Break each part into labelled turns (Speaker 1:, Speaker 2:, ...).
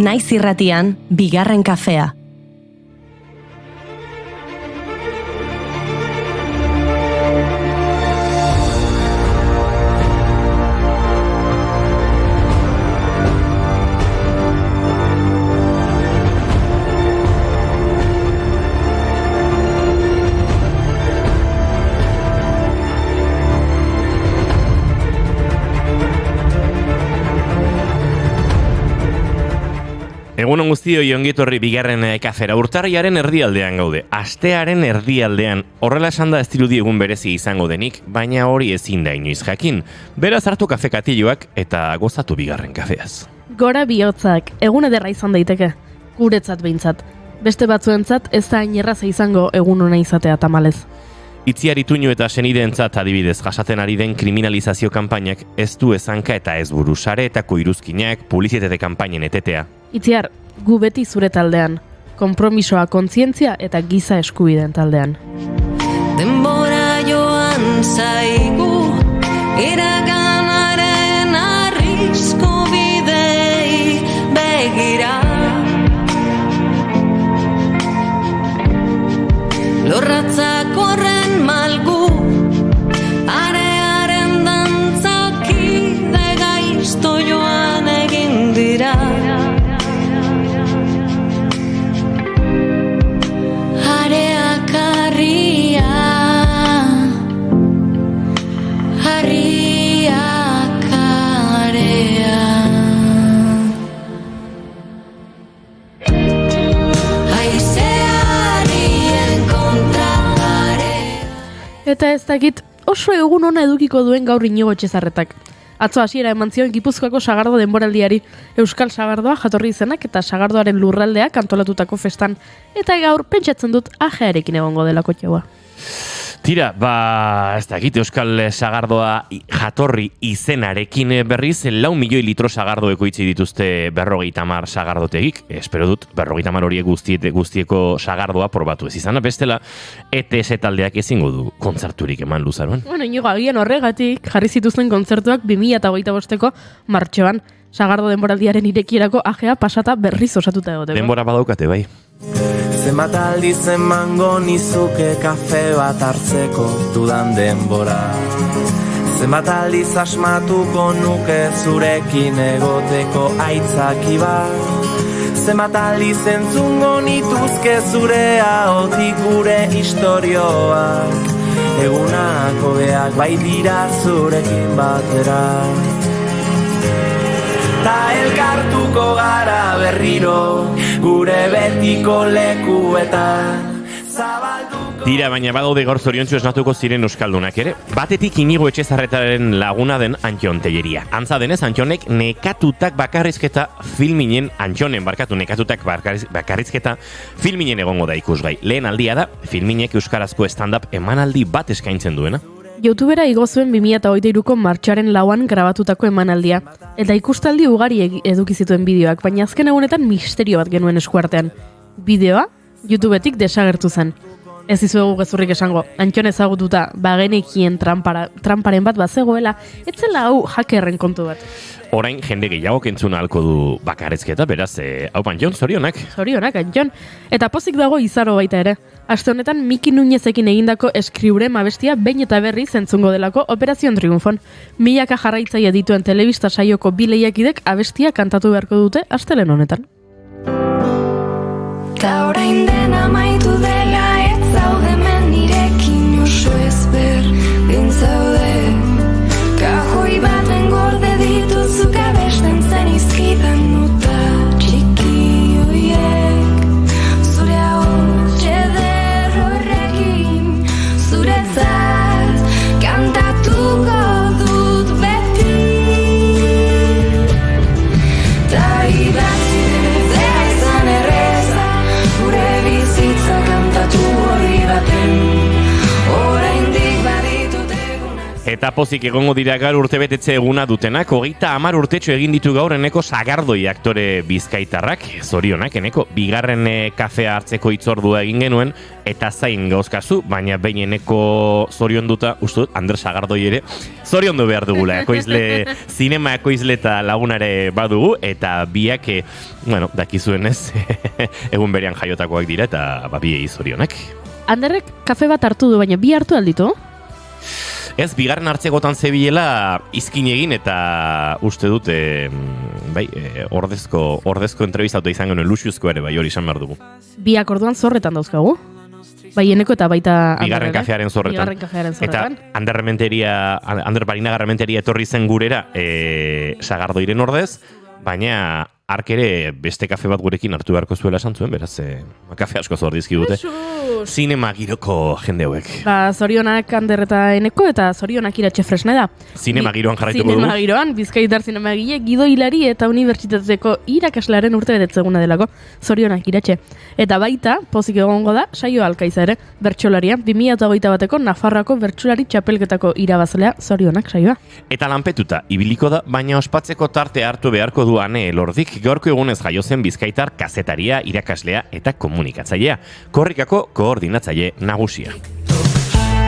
Speaker 1: Naiz irratian, bigarren kafea.
Speaker 2: Egunon guztioi ongitorri bigarren kafera. Urtarriaren erdialdean gaude. Astearen erdialdean. Horrela esan da ez dirudi egun berezi izango denik, baina hori ezin da inoiz jakin. Beraz hartu kafe katilloak eta gozatu bigarren kafeaz.
Speaker 3: Gora bihotzak, egun ederra izan daiteke. Guretzat behintzat. Beste batzuentzat ez da hain erraza izango egun ona izatea tamalez.
Speaker 2: Itziar Ituño eta senideentzat adibidez jasaten ari den kriminalizazio kanpainak ez du ezanka eta ez buru sareetako iruzkinak, publizitate kanpainen etetea.
Speaker 3: Itziar, gu beti zure taldean. Konpromisoa, kontzientzia eta giza eskubideen taldean.
Speaker 4: Denbora joan zaigu, iraganaren arrisku bidei begira. Lorratzak horren malgu, arearen dantzakide gaizto joan egin dira. Areak harriak area.
Speaker 3: Eta ez dakit oso egun ona edukiko duen gaur Inigo Etxezarretak. Atzo hasiera eman zion Gipuzkoako sagardo denboraldiari, Euskal Sagardoa jatorri izenak eta sagardoaren lurraldeak antolatutako festan. Eta gaur pentsatzen dut ajearekin egongo delako txaua.
Speaker 2: Tira, ez dakit Euskal Sagardoa jatorri izenarekin berriz 4 milioi litro sagardo ekoitzi dituzte 50 sagardotegik. Espero dut 50 horiek guztieko sagardoa probatu ez izana. Bestela, ETS taldeak ezingo du kontzerturik eman luzaroan.
Speaker 3: Bueno, Inigo, agian horregatik jarri zituzten kontzertuak 2025ko martxoan. Sagardo denboraldiaren irekierako ajea pasata berriz osatuta egote.
Speaker 2: Denbora badaukate bai.
Speaker 5: Zenbat aldiz emango nizuke kafe bat hartzeko dudan denbora. Zenbat aldiz asmatuko nuke zurekin egoteko aitzaki bat. Zenbat aldiz entzungo nituzke zure ahotik gure istorioak. Egunak hobeak bai dira zurekin batera. Ta elkartuko gara berriro gure betiko lekuetan zabalduko.
Speaker 2: Tira, baina badaude gaur zoriontsu esnatuko ziren euskaldunak ere. Batetik Inigo Etxezarretaren laguna den Antxon Telleria. Antza denez, Antxonek nekatutak bakarrizketa filminen, Antxonen nekatutak bakarrizketa filminen egongo da ikusgai. Lehen aldia da, filminek euskarazko stand-up emanaldi bat eskaintzen duena.
Speaker 3: Youtubera igo zuen 2023ko martxoaren 4an grabatutako emanaldia. Eta ikustaldi ugari eduki zituen bideoak, baina azken egunetan misterio bat genuen eskuartean. Bideoa, YouTubetik desagertu zen. Ez dizuegu gezurrik esango, Antxon ezagututa bagenekien tramparen bat bazegoela, etzela hau hackerren kontu bat.
Speaker 2: Orain jende gehiago entzuna ahalko du bakarrizketa, beraz, hau Antxon, zorionak.
Speaker 3: Zorionak, Antxon. Eta pozik dago izaro baita ere. Aste honetan Miki Nuñezekin egindako Escriurem abestia behin eta berriz entzungo delako Operazion Triunfon. Milaka jarraitzaile dituen telebista saioko bi lehiakidek abestia kantatu beharko dute astelen honetan.
Speaker 4: Ta orain dena amaitu dela ez zaude nirekin oso ezber dintzaude. Kajoi baten gorde dituzuk abesten zen izkidan nuta txiki hoiek. Zure ahots eder horrekin zuretzat kantatuko dut beti. Ta idatzi zera izan erreza gure bizitzak
Speaker 2: Eta pozik egongo dira gaur urtebetetze eguna dutenak, 30 urtetxo egin ditu gaur eneko Sagardoi aktore bizkaitarrak, zorionak eneko, bigarren kafea hartzeko hitzordua egin genuen, eta zain gauzkazu, baina behin eneko zorionduta, uste dut, Ander Sagardoi ere, zoriondu behar dugula, ekoizle, zinema ekoizle eta lagunare badugu, eta biak, bueno, dakizuenez, egun berean jaiotakoak dira, eta biei zorionak.
Speaker 3: Anderrek kafe bat hartu du, baina bi hartu alditu?
Speaker 2: Ez, bigarren hartzegotan zebilela izkin egin eta uste dut, ordezko entrevistatu izan genuen luxuzko ere, bai hori izan behar dugu.
Speaker 3: Biak orduan zorretan dauzkagu? Bai eneko eta baita
Speaker 2: Bigarren kafearen zorretan. Eta Ander Barinagarrementeria etorri zen gurera Sagardoiren ordez, baina ark ere beste kafe bat gurekin hartu beharko zuela esan zuen, beraz, kafe asko zor dizkigute. Zinema giroko jende hauek.
Speaker 3: Zorionak Ander eta eneko, eta zorionak Iratxe Fresne da.
Speaker 2: Zinema giroan jarraituko dugu.
Speaker 3: Zinema giroan, Bizkaitar zinema gile, Gido Hilari eta Unibertsitateko irakaslearen urte betetzeguna delako. Zorionak Iratxe. Eta baita, pozik egongo da, Saio Alkaiza ere, bertsolaria, 2021ko Nafarroako bertsolari txapelketako irabazlea, zorionak saioa.
Speaker 2: Eta lanpetuta, ibiliko da, baina ospatzeko tarte hartu beharko du Ane Elordik, gaurko egunez jaio zen Bizkaitar kazetaria, irakaslea eta komunikatzailea. Korrikako koordinatzaile nagusia.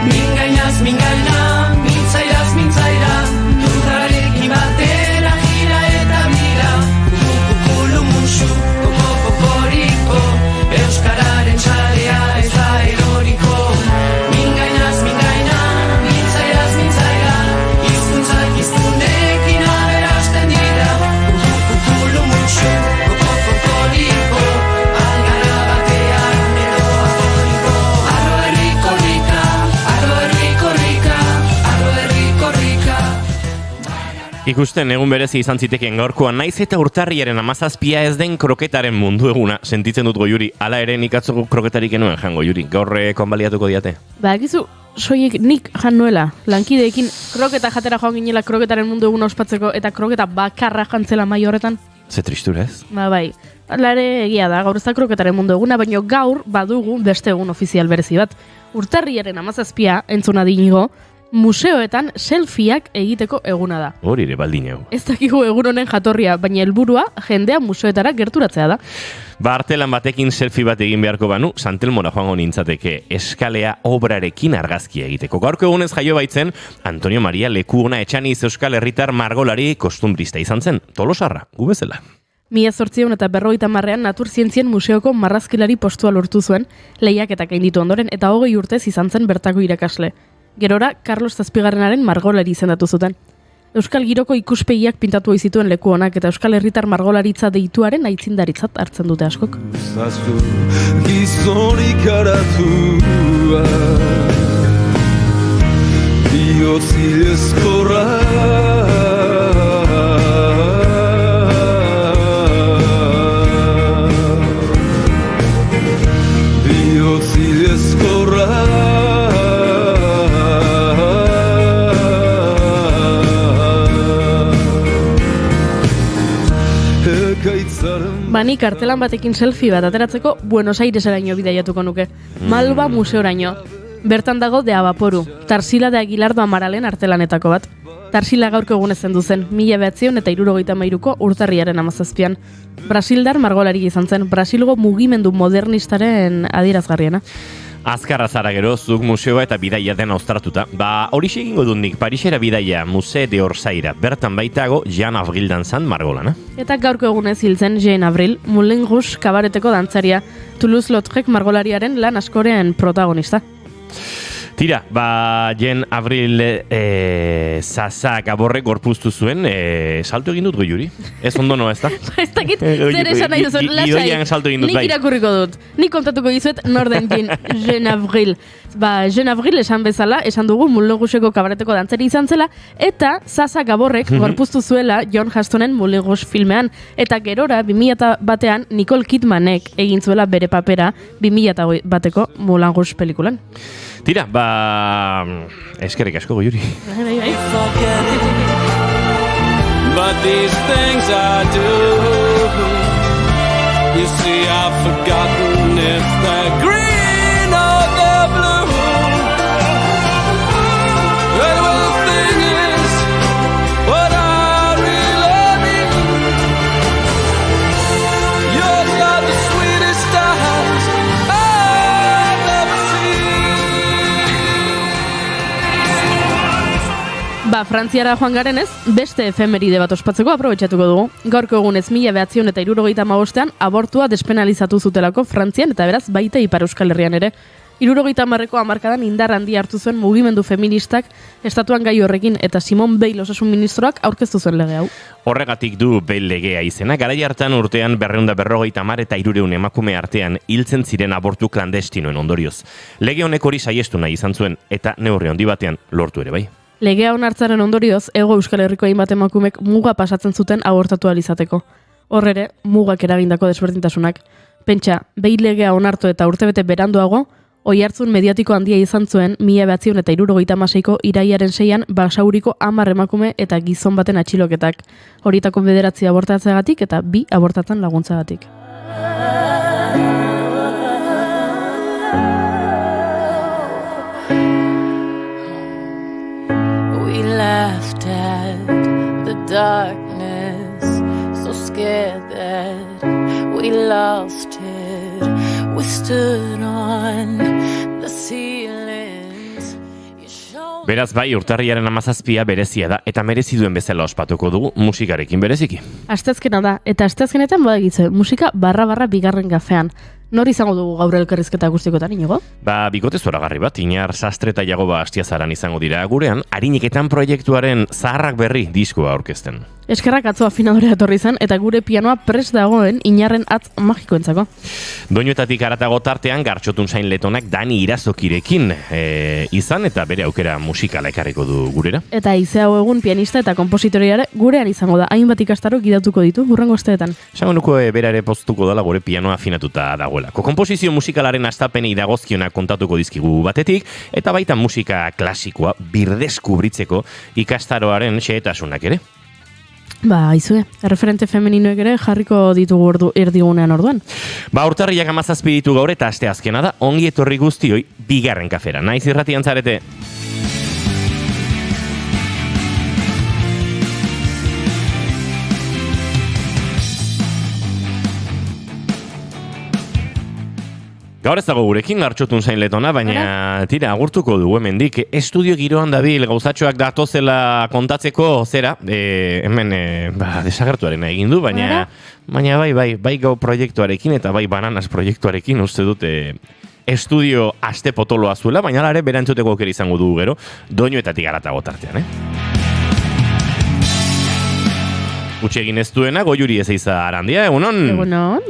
Speaker 5: Mingainaz, mingaina, mintzairaz, mintzaira, lurrarekin batera, gira eta mira, kukukulu munxu, kokokokoriko, euskararen txarea ez da eroriko. Mingainaz, mingaina, mintzairaz, mintzaira, hizkuntzak hiztunekin aberasten dira, kukukulu munxu, kokokokoriko, algara batean edo aforiko, arro herriko rika, arro herriko rika, arro herriko rika.
Speaker 2: Ikusten egun berezi izan zitekeen gaurkoan, naiz eta urtarriaren 17 ez den kroketaren mundu eguna, sentitzen dut Goiuri, hala ere nik atzoko kroketarik enuen jan Goiuri, gaur konbaliatuko diate.
Speaker 3: Ba, egizu, soiek nik jan nuela, lankideekin kroketa jatera joan ginela kroketaren mundu eguna ospatzeko, eta kroketa bakarra jantzela mai horretan.
Speaker 2: Ze tristura ez?
Speaker 3: Ba, bai. Hala ere egia da, gaur ez da kroketaren mundu eguna, baina gaur badugu beste egun ofizial berezi bat. Urtarriaren 17 entzuna dinigo, museoetan selfieak egiteko eguna da.
Speaker 2: Hori ere baldin hau.
Speaker 3: Ez dakigu egun honen jatorria, baina helburua jendea museoetara gerturatzea da.
Speaker 2: Ba, artelan batekin selfie bat egin beharko banu, Santelmora joango nintzateke eskalea obrarekin argazkia egiteko. Gaurko egunez jaio baitzen, Antonio Maria Lekuona Etxaniz euskal herritar margolari kostumbrista izan zen, Tolosarra, gu bezala. 1850ean Naturzientzien Museoko marrazkilari postua lortu zuen, lehiaketak gainditu ondoren, eta 20 urtez izan zen bertako irakasle. Gerora, Carlos Zazpigarrenaren margolari izendatu zuten. Euskal giroko ikuspegiak pintatu zituen Lekuonak eta Euskal Herritar margolaritza deituaren aitzindaritzat hartzen dute askok.
Speaker 6: Zazu gizonik aratua Biotzilezkorra
Speaker 3: Bani kartelan batekin selfie bat ateratzeko Buenos Aireseraino bidaiatuko nuke. Malba museoraino. Bertan dago de Abaporu, Tarsila de Aguilardo Amaralen artelanetako bat. Tarsila gaurko egunez zendu zen, 1973ko urtarriaren 17an. Brasildar margolari izan zen, Brasilgo mugimendu modernistaren adierazgarriena.
Speaker 2: Azkarra zara gero, zuk museoa eta bidaia den austartuta. Ba, horixe egingo dut nik, Parisera bidaia, Musée de Orsaira. Bertan baitago, Jean Avril dantzan margolana.
Speaker 3: Eta gaurko egunez hil zen Jean Avril, Moulin Rouge kabareteko dantzaria, Toulouse-Lautrec margolariaren lan askoren protagonista.
Speaker 2: Tira, ba, Jean Avril Zaza Gaborre gorpuztu zuen, salto egin dut Goiuri. Ez ondo noa, ez da?
Speaker 3: Ez dakit, zer esan nahi duzun,
Speaker 2: Idoian salto egin dut, bai.
Speaker 3: Nik irakurriko dut. Nik kontatuko dizuet norden Jean Avril. Ba, Jean Avril esan bezala, esan dugu Moulin Rougeko kabareteko dantzari izan zela, eta Zaza Gaborrek gorpuztu zuela John Hustonen Moulin Rouge filmean. Eta gerora, 2001ean, Nicole Kidmanek egin zuela bere papera 2001eko Moulin Rouge pelikulan.
Speaker 2: Tira, ba... eskerrik asko Goiuri.
Speaker 3: Bai.
Speaker 6: But these things I do, you see I've forgotten if they're green or they're blue. They will
Speaker 3: Frantziara joan garenez, beste efemeride bat ospatzeko aprobetxatuko dugu. Gaurko egunez 1975ean abortua despenalizatu zutelako Frantzian eta beraz baita Ipar Euskal Herrian ere. 70ko hamarkadan indar handia hartu zuen mugimendu feministak estatuan gai horrekin eta Simone Veil osasun ministroak aurkeztu zuen lege hau.
Speaker 2: Horregatik du Veil legea izena, garai hartan urtean 250 eta 300 emakume artean hiltzen ziren abortu klandestinoen ondorioz. Lege honek hori saiestu nahi izan zuen eta neurri handi batean lortu ere bai.
Speaker 3: Legea onartzaren ondorioz, Hego Euskal Herriko hainbat emakumek muga pasatzen zuten abortatu ahal izateko. Hor ere, mugak eragindako desberdintasunak. Pentsa, Veil legea onartu eta urtebete beranduago, oihartzun mediatiko handia izan zuen 1976ko iraiaren 6an Basauriko 10 emakume eta gizon baten atxiloketak. Horietako 9 abortatzeagatik eta 2 abortatzen laguntzagatik.
Speaker 7: We laughed at the darkness, so scared that we lost it. We stood on the ceilings.
Speaker 2: Beraz bai, urtarriaren 17 berezia da eta merezi duen bezala ospatuko dugu musikarekin bereziki.
Speaker 3: Asteazkena da, eta asteazkenetan badagitze, musika barra bigarren kafean. Nor izango dugu gaur elkarrizketa guztikotan, Inigo?
Speaker 2: Bikote zoragarri bat, Iñar Sastre eta Jagoba Astiazaran izango dira gurean, Arinaketan proiektuaren Zaharrak Berri diskoa aurkezten.
Speaker 3: Eskerrak atzo afinadorea etorri zen, eta gure pianoa prest dagoen Iñarren atz magikoentzako.
Speaker 2: Doinuetatik haratago tartean Gartxotun Sain Letonak Dani Irazokirekin izan eta bere aukera musikala ekarriko du gurera.
Speaker 3: Eta Izeo egun pianista eta kompositoriare gurean izango da, hainbat ikastaro gidatuko ditu hurrengo asteetan.
Speaker 2: Esango nuko bera ere poztuko dela gure pianoa afinatuta dagoelako. Konposizio musikalaren astapenei dagozkionak kontatuko dizkigu batetik, eta baita musika klasikoa birdeskubritzeko ikastaroaren xehetasunak ere.
Speaker 3: Aizue, referente femeninoek ere jarriko ditugu erdigunean orduan.
Speaker 2: Urtarriak 17 ditu gaur eta asteazkena da, ongi etorri guztioi bigarren kafera. Naiz irratian zarete. Gaur ez dago gurekin Gartxotun Sain Letona, baina tira, agurtuko dugu hemendik. Estudio giroan dabil gauzatxoak datozela kontatzeko, zera, hemen desagertuaren egin du, baina bai gau proiektuarekin eta bai bananas proiektuarekin uste dute estudio aste potoloa zuela, baina ere berantzuteko aukera izango dugu gero, doinuetatik haratago tartean, Utsi egin ez duena, Goiuri ez eiza Arandia, egunon?
Speaker 3: Egunon.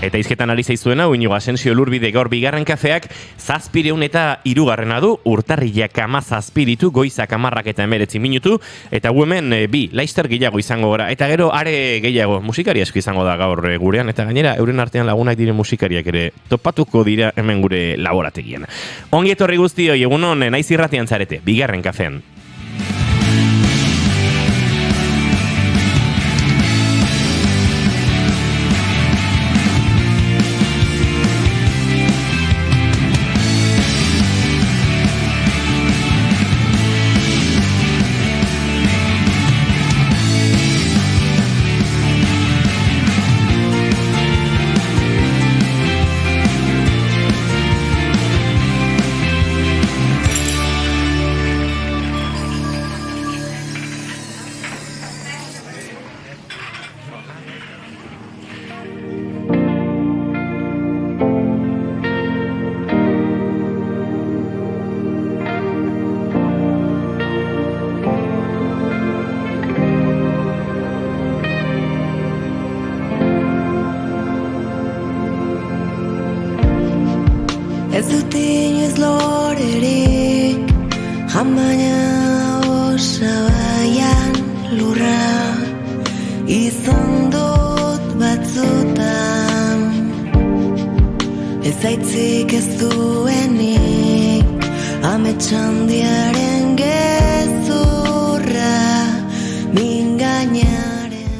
Speaker 2: Eta izketan ari zaizuena, Inigo Asensio Lurbide gaur bigarren kafeak 700 eta 3 du, urtarriak 17 ditu, goizak 10 eta 19 minutu, eta hemen bi laister gehiago izango gara, eta gero are gehiago musikari asko izango da gaur gurean, eta gainera euren artean lagunak diren musikariak ere topatuko dira hemen gure laborategian. Ongi etorri guztioi, egunon, naiz irratian zarete, bigarren kafean.
Speaker 4: Ez dut inoiz lorerik, jamaina osabaian lurra izan dut batzutan. Ez aitzik ez duenik, ametsandiaren gezurra, mingainaren...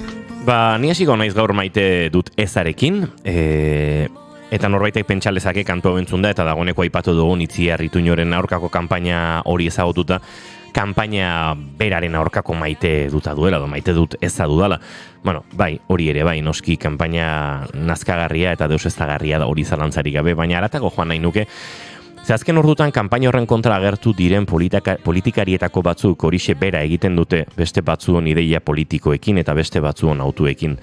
Speaker 2: Ni hasiko naiz gaur maite dut ezarekin, eta norbaitek pentsaldezake kantua entzun da, eta dagoeneko aipatu dugun Itziar Ituñoren aurkako kanpaina hori ezagututa, kanpaina beraren aurkako maite duta duela, edo maite dut eza dudala. Bueno, bai, hori ere bai, noski kanpaina nazkagarria eta deus eztagarria da hori zalantzarik gabe, baina haratago joan nahi nuke. Ze azken ordutan kanpaina horren kontra agertu diren politikarietako batzuk horixe bera egiten dute beste batzuon ideia politikoekin eta beste batzuon autuekin.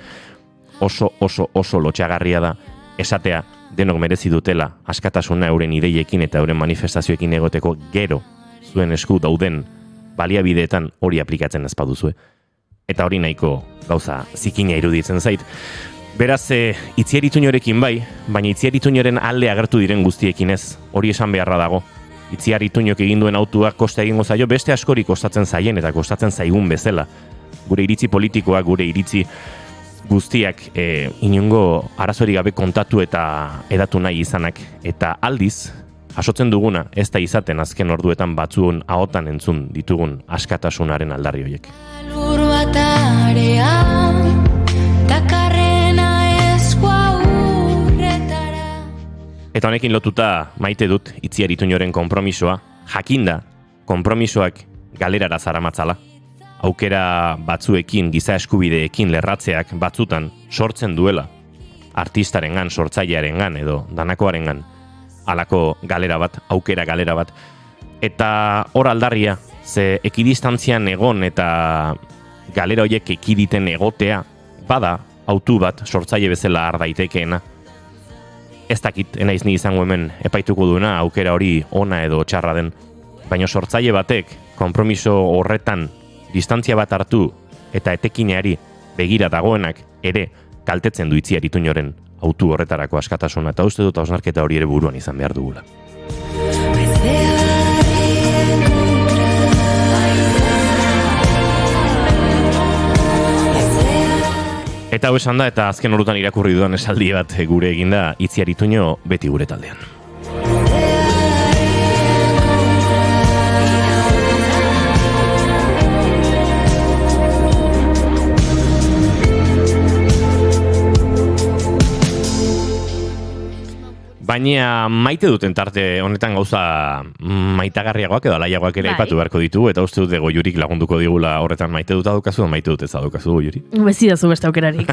Speaker 2: Oso lotxagarria da esatea denok merezi dutela askatasuna euren ideiekin eta euren manifestazioekin egoteko gero zuen esku dauden baliabideetan hori aplikatzen ez baduzue. Eta hori nahiko gauza zikina iruditzen zait. Beraz, Itziar Ituñorekin bai, baina Itziar Ituñoren alde agertu diren guztiekin ez, hori esan beharra dago. Itziar Ituñok egin duen autuak kosta egingo zaio, beste askori kostatzen zaien eta kostatzen zaigun bezala. Gure iritzi politikoak, gure iritzi guztiak inongo arazorik gabe kontatu eta edatu nahi izanak. Eta aldiz, jasotzen duguna ez da izaten azken orduetan batzuon ahotan entzun ditugun askatasunaren aldarri horiek.
Speaker 7: Lur bat arean, dakarrena eskua urretara.
Speaker 2: Eta honekin lotuta maite dut Itziar Ituñoren konpromisoa, jakinda konpromisoak galerara zaramatzala. Aukera batzuekin, giza eskubideekin lerratzeak batzutan sortzen duela artistarengan, sortzailearengan edo danakoarengan halako galera bat, aukera galera bat. Eta hor aldarria, ze ekidistantzian egon eta galera horiek ekiditen egotea, bada autu bat sortzaile bezala har daitekeena. Ez dakit, enaiz ni izango hemen epaituko duena aukera hori ona edo txarra den, baina sortzaile batek konpromiso horretan distantzia bat hartu eta etekineari begira dagoenak ere kaltetzen du Itziar Ituñoren autu horretarako askatasuna, eta uste dut hausnarketa hori ere buruan izan behar dugula. Eta hau esan da, eta azken ordutan irakurri dudan esaldi bat gure eginda, Itziar Ituño beti gure taldean. Baina maite duten tarte honetan gauza maitagarriagoak edo alaiagoak ere aipatu beharko ditugu, eta uste dut Goiurik lagunduko digula horretan. Maite dut adukazu, maite dut ez adukazu, Goiuri?
Speaker 3: Bezi dazu beste aukerarik.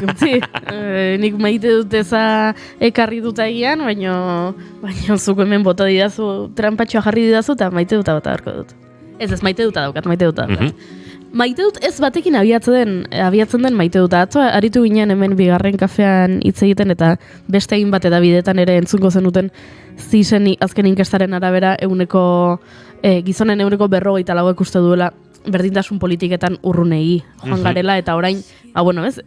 Speaker 3: Nik maite dut eza ekarri dut egian, baina zuko hemen bota didazu, trampatxoa jarri didazu, eta maite dut beharko dut. Ez, maite dut daukat. Maite dut ez batekin abiatzen den maite dut. Atzo aritu ginen hemen bigarren kafean hitz egiten, eta beste egin bat edabideetan ere entzungo zenuten zisen azken inkestaren arabera gizonen euneko 54 uste duela berdintasun politiketan urrunegi joan garela, eta orain,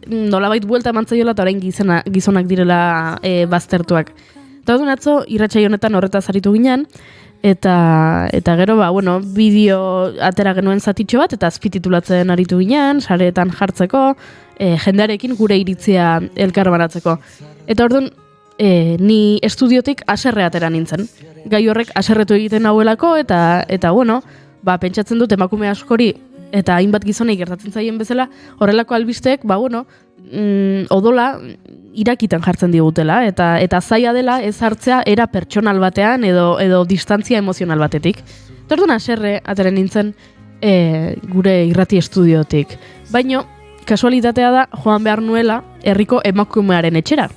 Speaker 3: nolabait buelta emantzaiola eta orain gizonak direla baztertuak. Eta orduan atzo irratsaio honetan horretaz aritu ginen, eta gero, bideo atera genuen zatitxo bat, eta azpititulatzen aritu ginen, sareetan jartzeko, jendearekin gure iritzia elkarbanatzeko. Eta orduan, ni estudiotik haserre atera nintzen. Gai horrek haserretu egiten hauelako, eta pentsatzen dut emakume askori, eta hainbat gizonei gertatzen zaien bezala, horrelako albisteek, odola irakitan jartzen digutela, eta zaila dela ez hartzea era pertsonal batean edo distantzia emozional batetik. Orduan haserre ateren nintzen gure irrati estudiotik. Baino, kasualitatea da joan behar nuela herriko emakumearen etxera.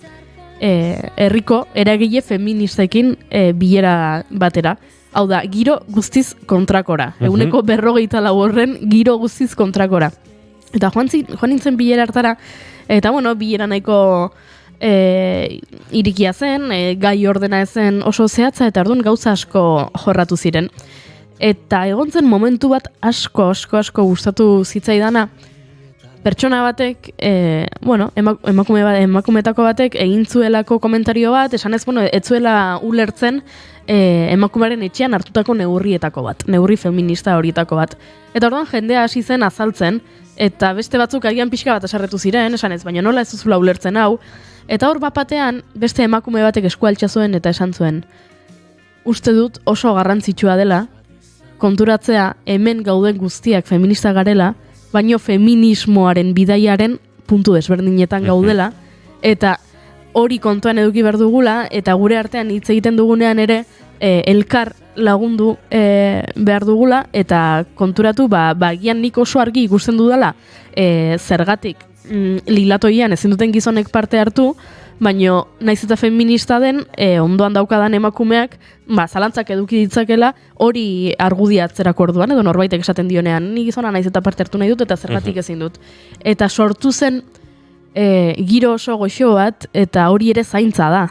Speaker 3: Herriko eragile feministekin bilera batera. Hau da, giro guztiz kontrakora. Eguneko 54 horren giro guztiz kontrakora. Eta joan nintzen bilera hartara, eta bilera nahiko irikia zen, gai ordena ezen oso zehatza, eta orduan gauza asko jorratu ziren. Eta egon zen momentu bat asko gustatu zitzaidana, pertsona batek, emakumeetako batek egin zuelako komentario bat, esanez, ez zuela ulertzen emakumearen etxean hartutako neurrietako bat, neurri feminista horietako bat. Eta orduan jendea hasi zen azaltzen, eta beste batzuk agian pixka bat asarretu ziren, esanez, baina nola ez duzula ulertzen hau. Eta hor bapatean, beste emakume batek eskualtza zuen eta esan zuen, uste dut oso garrantzitsua dela, konturatzea hemen gauden guztiak feminista garela, baino feminismoaren bidaiaren puntu desberdinetan gaudela, eta hori kontuan eduki behar dugula, eta gure artean hitz egiten dugunean ere, elkar lagundu behar dugula, eta konturatu, gian nik oso argi ikusten dudala, zergatik lilatoian ezin duten gizonek parte hartu, baina naiz eta feminista den, ondoan daukadan emakumeak, zalantzak eduki ditzakela, hori argudiatzerako orduan, edo norbaitek esaten dionean, ni gizona naiz eta parte hartu nahi dut, eta zergatik ezin dut. Eta sortu zen giro oso goxo bat, eta hori ere zaintza da.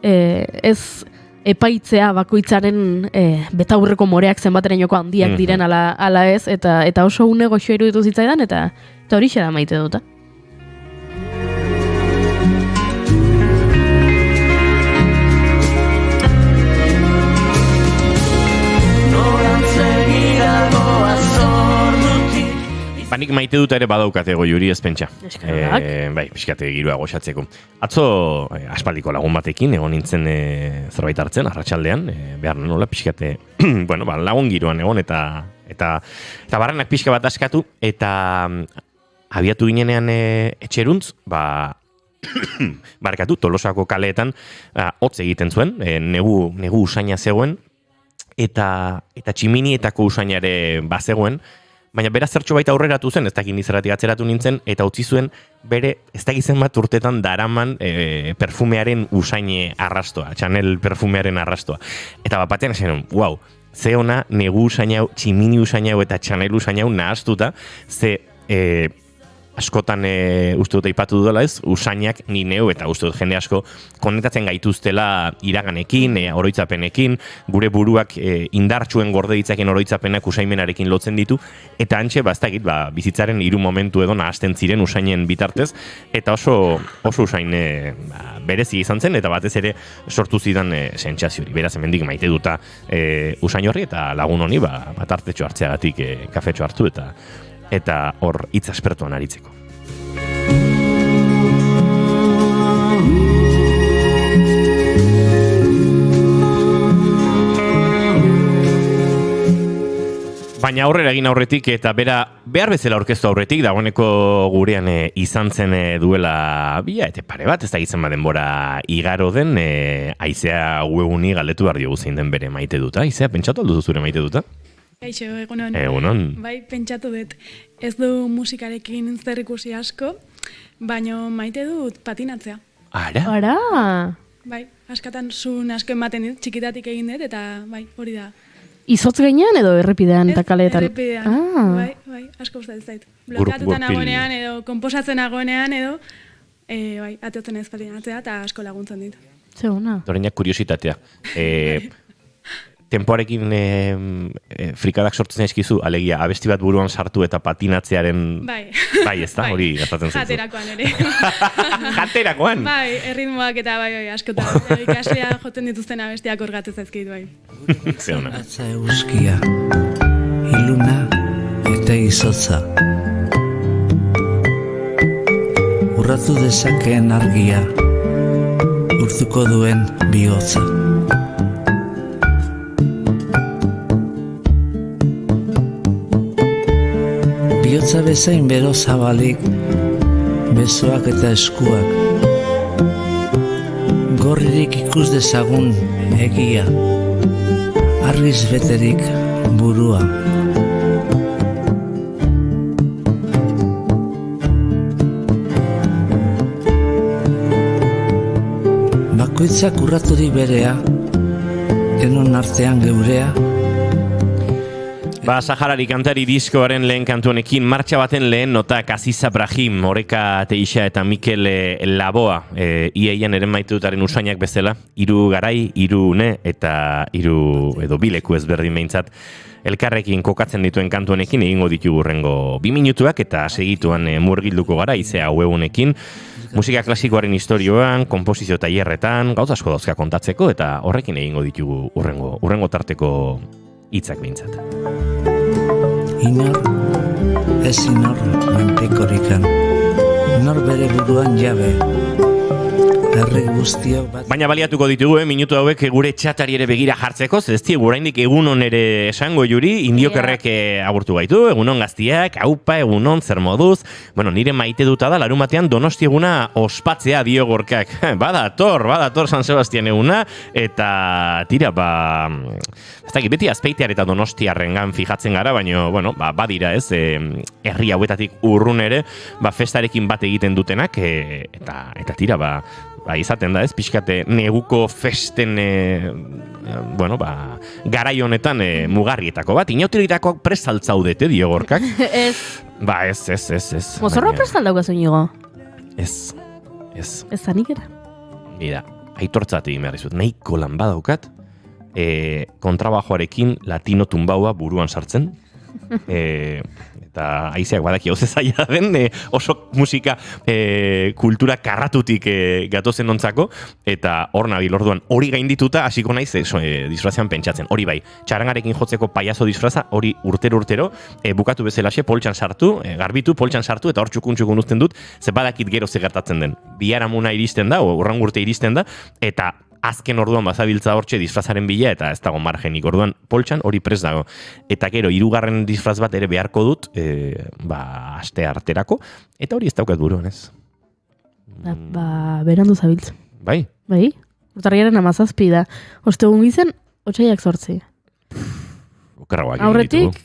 Speaker 3: Ez epaitzea bakoitzaren betaurreko moreak zenbaterenoko handiak diren ala ez, eta oso une goxo iruditu zitzaidan, eta horixe da maite dut.
Speaker 2: Nik maite dut ere badaukate Juri ez pentsa. Bai, pixkate giroa goxatzeko. Atzo aspaldiko lagun batekin egon nintzen zerbait hartzen, arratsaldean, behar nola pixkate, bueno, lagun giroan egon eta barrenak pixka bat askatu, eta abiatu ginenean etxeruntz, barkatu, Tolosako kaleetan, hotz egiten zuen, negu usaina zegoen, eta tximinietako usainare bazegoen, baina bera zertxo baita aurreratu zen, ez dakit nizeratik atzeratu nintzen, eta utzi zuen bere, ez dakit zen bat urtetan daraman perfumearen usaine arrastoa, Chanel perfumearen arrastoa. Eta batean esan, wow, ze ona negu usainau, tximini usainau eta Chanel usainau nahaztuta, ze askotan uste dut aipatu dudala ez, usainak ni neu eta uste dut jende asko konektatzen gaituztela iraganekin, oroitzapenekin, gure buruak indartsuen gorde ditzaken oroitzapenak usaimenarekin lotzen ditu, eta antxe, bizitzaren hiru momentu edo nahasten ziren usainen bitartez, eta oso usain berezi izan zen, eta batez ere sortu zidan sentsazio hori. Beraz, hemendik maite duta usain horri, eta lagun honi tartetxo hartzeagatik kafetxo hartu, eta hor hitz aspertuan aritzeko. Baina aurrera egin aurretik eta behar bezala aurkeztu aurretik, dagoeneko gurean izan zen duela eta pare bat, ez da gizan denbora igaro den, Aizea webuni galdetu behar diogu zein den bere maite duta. Aizea, pentsatu alduzu zure maite duta?
Speaker 8: Kaixo, egunon.
Speaker 2: Egunon.
Speaker 8: Bai, pentsatu dut. Ez du musikarekin zer ikusi asko, baina maite dut patinatzea.
Speaker 3: Ara!
Speaker 8: Bai, askatan zun asko ematen dit, txikitatik egin dut, eta bai, hori da.
Speaker 3: Izotz gainean edo errepidean eta kaleetan?
Speaker 8: Errepidean, bai, asko gustatzen zait. Blokeatuta nagoenean edo, konposatzen nagoenean edo, bai, ateotzen ez patinatzea eta asko laguntzen dit.
Speaker 3: Ze ona.
Speaker 2: Doreinak kuriositatea. Tempoarekin frikadak sortzen zaizkizu, alegia, abesti bat buruan sartu eta patinatzearen... Bai, ez da, hori gastatzen zaizu.
Speaker 8: Jaterakoan ere.
Speaker 2: Jaterakoan?
Speaker 8: Bai, erritmoak eta bai, askotan. Ikaslea joten dituzten abestiak orgatzen zaizkit, bai.
Speaker 2: Zeona.
Speaker 9: Atza euskia, iluna eta izotza. Urratu dezakeen argia, urtuko duen bihotza. Bihotza bezain bero zabalik, besoak eta eskuak. Gorririk ikus dezagun egia, argiz beterik burua. Bakoitzak urraturik berea, enon artean geurea.
Speaker 2: Saharari kantari diskoaren lehen kantu honekin, martxa baten lehen notak Aziz Abrahim, Oreka Teixa eta Mikel Laboa, iaian eren maite dutaren usainak bezala, 3 garai, 3 une eta 3 edo bileku ezberdin behintzat, elkarrekin kokatzen dituen kantu honekin egingo ditugu urrengo 2 minutuak eta segituan murgilduko gara Aizea webgunekin. Musika klasikoaren historioan, konposizio tailerretan, gauza asko dauzka kontatzeko eta horrekin egingo ditugu urrengo tarteko hitzak behintzat.
Speaker 9: Inor, ez inor mantekorikan, nor bere buruan jabe, herri guztiok bat...
Speaker 2: Baina baliatuko ditugu, minutu hauek gure txatari ere begira jartzeko, ez diegu oraindik egunon ere esango Juri, indiokerrek agurtu gaitu, egunon gaztiak, aupa, egunon, zer moduz, bueno, nire maite duta da, larun batean Donosti eguna ospatzea dio gorkak, badator San Sebastian eguna, eta tira, ez dakit, beti Azpeitiar eta Donostiarrengan fijatzen gara, baina, bueno, badira ez, herri hauetatik urrun ere, festarekin bat egiten dutenak, eta tira, izaten da, ez, pixkate neguko festen, garai honetan mugarrietako bat. Inauterietako prest altzaudete, dio Gorkak.
Speaker 3: Ez.
Speaker 2: Ba, ez.
Speaker 3: Mozorroa prest aldaukazu inigo?
Speaker 2: Ez.
Speaker 3: Ez zanikera.
Speaker 2: Mira, aitortzat egin behar dizut, nahiko lan badaukat, kontrabajoarekin latino tumbaua buruan sartzen, eta haizeak badaki hau zaila den, oso musika kultura karratutik gatozen ontzako, eta hor nabil orduan hori gaindituta hasiko naiz disfrazean pentsatzen, hori bai, txarangarekin jotzeko paiazo disfraza, hori urtero, bukatu bezalaxe, poltsan sartu, garbitu, poltsan sartu, eta hor txukun uzten dut, ze badakit gero zegertatzen den. Biharamuna iristen da, urrangurte iristen da, eta azken orduan bazabiltza hortxe disfrazaren bila eta ez dago margenik. Orduan poltsan hori prest dago. Eta gero, 3. disfraz bat ere beharko dut, aste arterako, eta hori ez daukat buruan ez.
Speaker 3: Berandu zabiltz.
Speaker 2: Bai?
Speaker 3: Bai? Urtarriaren 17 da. Ostegun gizen, 8
Speaker 2: Okerragoak.
Speaker 3: Aurretik,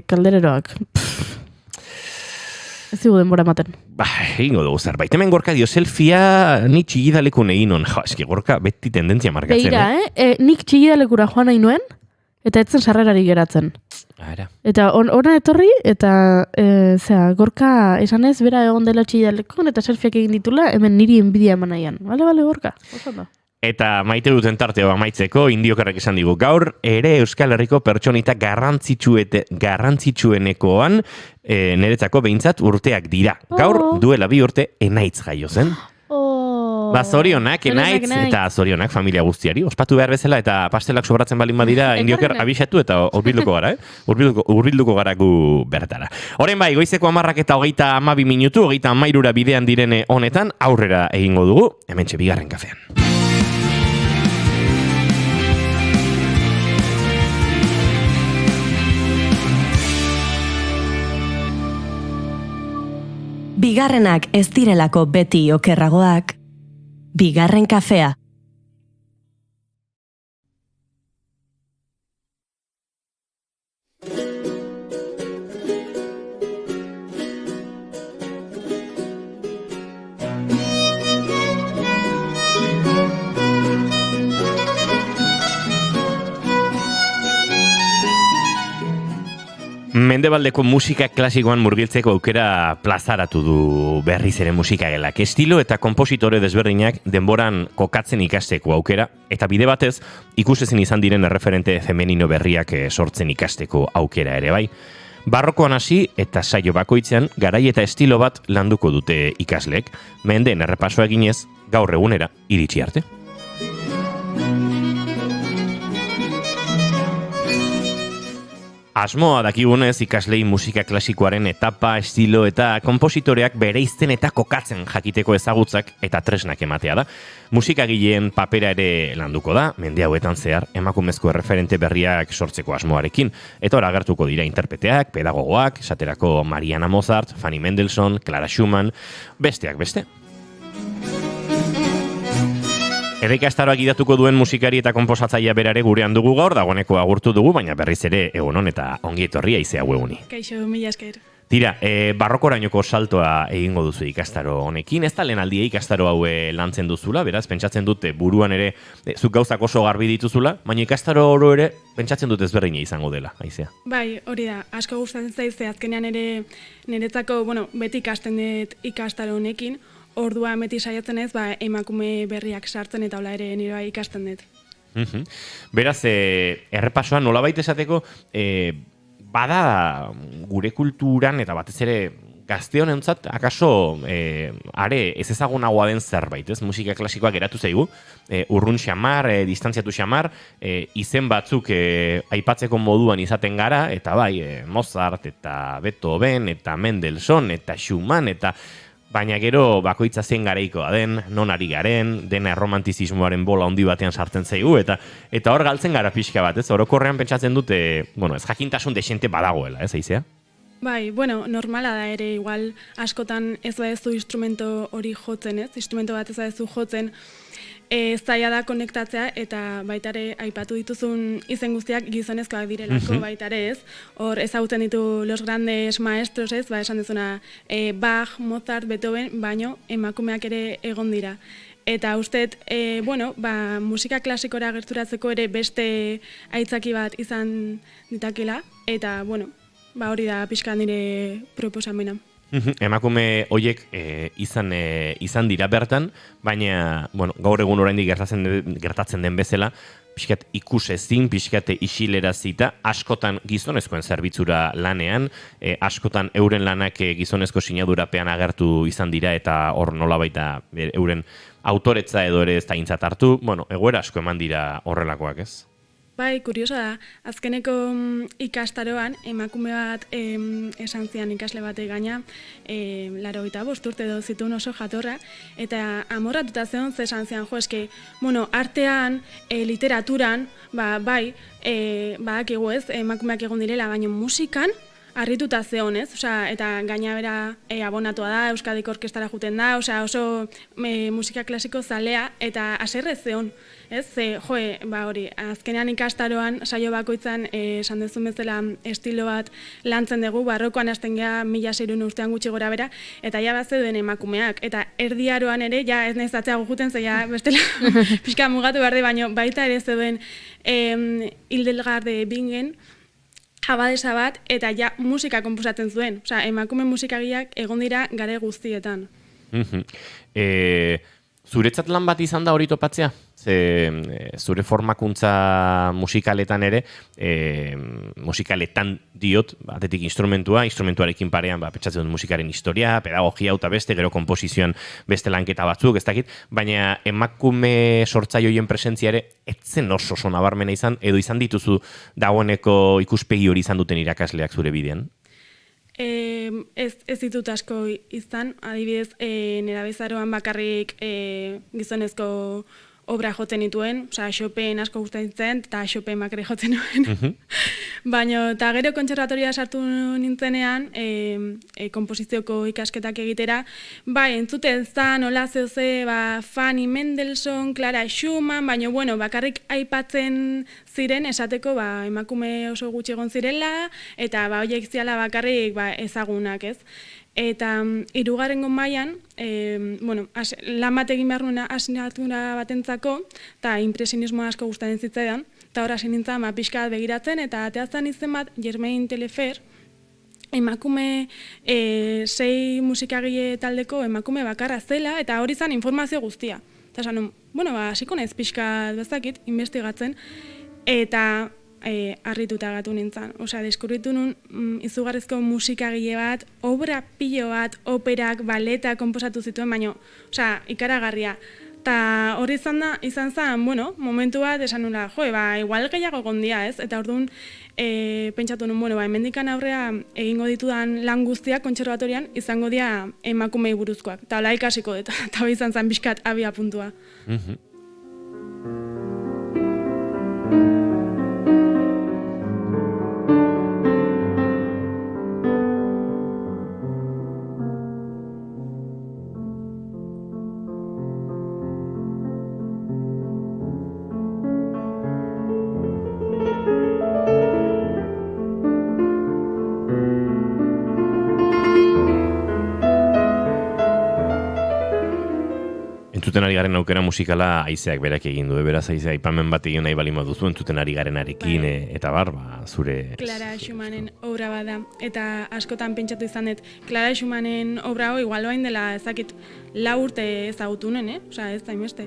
Speaker 3: kaldereroak. Ez dugu denbora ematen.
Speaker 2: Egingo dugu zerbait. Hemen Gorka dio, selfia ni txigidalekun egin on. Eski Gorka beti tendentzia markatzen.
Speaker 3: Beira, nik txigidalekura joan nahi nuen, eta etzen sarrerari geratzen. Eta ona etorri, eta Gorka esanez, bera egon dela txigidalekun, eta selfiak egin ditula, hemen niri enbidia eman nahian. Bale, Gorka, oso ondo. Eta
Speaker 2: maite duten tarteo amaitzeko, Indiokarrek esan digu, gaur ere Euskal Herriko pertsonita garrantzitsuenekoan niretzako behintzat urteak dira. Gaur duela 2 urte Enaitz jaio zen. Zorionak, Enaitz, eta zorionak familia guztiari. Ospatu behar bezala eta pastelak sobratzen balin badira Indioker abisatu eta urbilduko gara, urbilduko gara gu bertara. Horen bai, goizeko 10 eta 32 minutu, 33 bidean direne honetan, aurrera egingo dugu, hementxe bigarren kafean.
Speaker 1: Bigarrenak ez direlako beti okerragoak, bigarren kafea.
Speaker 2: Mendebaldeko musika klasikoan murgiltzeko aukera plazaratu du berriz ere musikagelak. Estilo eta konpositore desberdinak denboran kokatzen ikasteko aukera, eta bide batez ikusezin izan diren erreferente femenino berriak sortzen ikasteko aukera ere bai. Barrokoan hasi eta saio bakoitzean garai eta estilo bat landuko dute ikasleek, mendeen errepasoa eginez gaur egunera iritsi arte. Asmoa dakigunez ikaslei musika klasikoaren etapa, estilo eta konpositoreak bereizten eta kokatzen jakiteko ezagutzak eta tresnak ematea da. Musikagileen papera ere landuko da, mende hauetan zehar emakumezko erreferente berriak sortzeko asmoarekin. Eta hor agertuko dira interpreteak, pedagogoak, esaterako Mariana Mozart, Fanny Mendelssohn, Clara Schumann, besteak beste. Ikastaroak idatuko duen musikari eta konposatzailea berare gurean dugu gaur, dagoeneko agurtu dugu, baina berriz ere egunon eta ongi etorria izea webuni.
Speaker 8: Kaixo, mila esker.
Speaker 2: Tira, barrokorainoko saltoa egingo duzu ikastaro honekin, ez da lehen aldia ikastaro hau lantzen duzula, beraz, pentsatzen dute buruan ere, zuk gauzak oso garbi dituzula, baina ikastaro oro ere, pentsatzen dut ezberdina izango dela, aizea.
Speaker 8: Bai, hori da, asko gustatzen zaiz, azkenean ere niretzako, beti ikasten dut ikastaro honekin, ordua beti saiatzen ez, emakume berriak sartzen eta hola ere nire ikasten dut.
Speaker 2: Beraz, errepasoan nolabait esateko, bada gure kulturan eta batez ere gazte honentzat akaso are ez ezagunagoa den zerbait, ez? Musika klasikoa geratu zaigu, urrun xamar, distantziatu xamar, izen batzuk aipatzeko moduan izaten gara, eta bai, Mozart eta Beethoven eta Mendelssohn eta Schumann eta baina gero bakoitza zen garaikoa den, non ari garen, dena romantizismoaren bola handi batean sartzen zaigu, eta hor galtzen gara pixka bat, ez? Orokorrean pentsatzen dute, ez jakintasun desente badagoela, ez aizea?
Speaker 8: Bai, normala da ere, igual askotan ez badezu instrumento hori jotzen, ez? Instrumento bat ez badezu jotzen, zaila da konektatzea eta baitare aipatu dituzun izen guztiak gizonezkoak direlako baitare ez. Hor ezagutzen ditu los grandes maestros ez, esan duzuna Bach, Mozart, Beethoven, baino emakumeak ere egon dira. Eta usteet, musika klasikora gerturatzeko ere beste aitzaki bat izan ditakela, eta, hori da pixka nire proposamena.
Speaker 2: Emakume hoiek izan dira bertan, baina gaur egun oraindik gertatzen den bezala, pixkat ikusezin, pixkat isilerazita, askotan gizonezkoen zerbitzura lanean, askotan euren lanak gizonezko sinadurapean agertu izan dira eta hor nolabait euren autoretza edo ere ez da aintzat hartu, egoera asko eman dira horrelakoak, ez?
Speaker 8: Bai, kuriosa da, azkeneko ikastaroan, emakume bat esan zian ikasle bate gaina, 85 urte edo zituen oso jatorra, eta amorratuta zeon ze esan zian, eske, artean, literaturan, badakigu ez, emakumeak egon direla, baina musikan, harrituta zeon, ez? Eta gaina bera abonatua da, Euskadiko orkestara juten da, oso musika klasiko zalea, eta haserre zeon, ez? Hori, azkenean ikastaroan, saio bakoitzan, esan dezun bezala estilo bat lantzen dugu, barrokoan hasten gea 1600 urtean gutxi gora bera, eta ja bat zeuden emakumeak, eta erdiaroan ere, ja ez nahiz atzea gujuten, zeia bestela pixka mugatu behar de, baina baita ere zeuden Hildegard de Bingen, abadesa bat, eta ja musika konposatzen zuen. Emakume musikagiak egon dira gare guztietan.
Speaker 2: Zuretzat lan bat izan da hori topatzea? Zure formakuntza musikaletan ere, musikaletan diot, batetik instrumentuarekin parean, pentsatzen dut musikaren historia, pedagogia eta beste, gero komposizioan beste lanketa batzuk, ez dakit, baina emakume sortzaioien presentzia ere, etzen oso nabarmena izan, edo izan dituzu dagoeneko ikuspegi hori izan duten irakasleak zure bidean?
Speaker 8: Ez ditut asko izan, adibidez, nerabezaroan bakarrik gizonezko obra jotzen dituen, Chopin asko gustatzen eta Chopin makre jotzen nuen. Baina, eta gero kontserbatorioa sartu nintzenean, komposizioko ikasketak egitera, entzuten zan, hola zehose, Fanny Mendelssohn, Clara Schumann, baina, bakarrik aipatzen ziren, esateko, emakume oso gutxi egon zirela, eta horiek ziala bakarrik ezagunak, ez? Eta hirugarrengo mailan, lan bat egin behar nuena asignatura batentzako, eta impresionismoa asko gustatzen zitzaidan, eta hor hasi nintzen pixka begiratzen, eta ateatzen izen bat Germain Telefer, emakume 6 musikagile taldeko emakume bakarra zela, eta hori zan informazio guztia. Eta esan, hasiko naiz pixka bezakit, investigatzen, eta harrituta gatu nintzen. Deskubritu nun izugarrizko musikagile bat, obra pilo bat, operak, baleta konposatu zituen, baina ikaragarria. Eta hori izan zen, momentu bat esan nula, igual gehiago gondia, ez? Eta orduan pentsatu nun, hemendikan aurrea egingo ditudan lan guztiak kontserbatorian izango dira emakumei buruzkoak. Eta hola ikasiko, eta hori izan zen bizkat abia puntua.
Speaker 2: Entzuten ari garen aukera musikala haizeak berak egin du, beraz haizea aipamen bat egin nahi balima duzu entzuten ari garenarekin, eta zure...
Speaker 8: Clara Schumannen obra bada, eta askotan pentsatu izan dut, Clara Schumannen obra hori igual oain dela ezakit 4 urte ezagutu nuen, ez da imeste.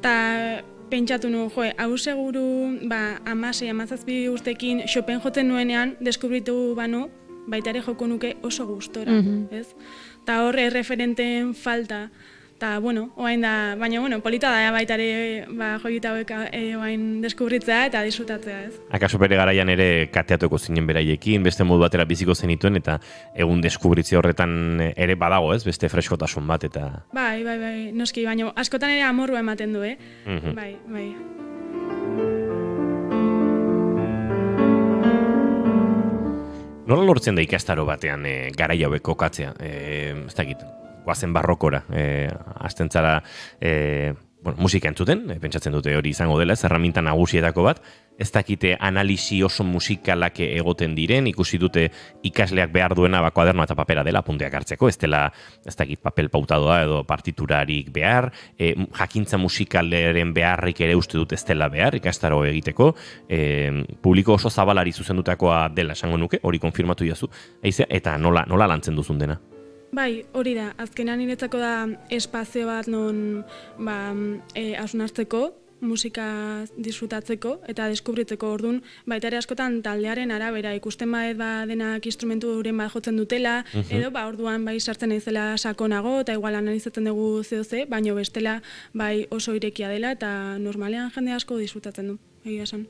Speaker 8: Eta pentsatu nuen, hau seguru 16-17 urtekin Chopin jotzen nuenean, deskubritu banu, baita ere joko nuke oso gustora, ez? Eta hor referenteen falta, eta, oain da, baina, polita da, baita ere, joita hauek oain deskubritzea eta disfrutatzea, ez?
Speaker 2: Akaso bere garaian ere kateatuko zinen beraiekin, beste modu batera biziko zenituen, eta egun deskubritzea horretan ere badago, ez? Beste freskotasun bat, eta...
Speaker 8: Bai, noski, baina askotan ere amorrua ematen du, Bai.
Speaker 2: Nola lortzen da ikastaro batean garai hauek kokatzea? Ez dakit, goazen barrokora, hasten zara musika entzuten, pentsatzen dute hori izango dela, ez erraminta nagusietako bat, ez dakite analisi oso musikalak egoten diren, ikusi dute ikasleak behar duena kuadernoa eta papera dela, punteak hartzeko, ez dela, ez dakit papel pautadoa edo partiturarik behar, jakintza musikaleren beharrik ere uste dut ez dela behar, ikastaro egiteko, publiko oso zabalari zuzendutakoa dela esango nuke, hori konfirmatu jazu, eta nola lantzen duzun dena?
Speaker 8: Bai, hori da, azkenan niretzako da espazio bat non hausnartzeko, musika disfrutatzeko eta deskubritzeko orduan, baita ere askotan taldearen arabera ikusten denak instrumenturen bat jotzen dutela, edo orduan bai sartzen naizela sakonago eta igual analizatzen dugu zeoze, baino bestela bai oso irekia dela eta normalean jende asko disfrutatzen du, egia esan.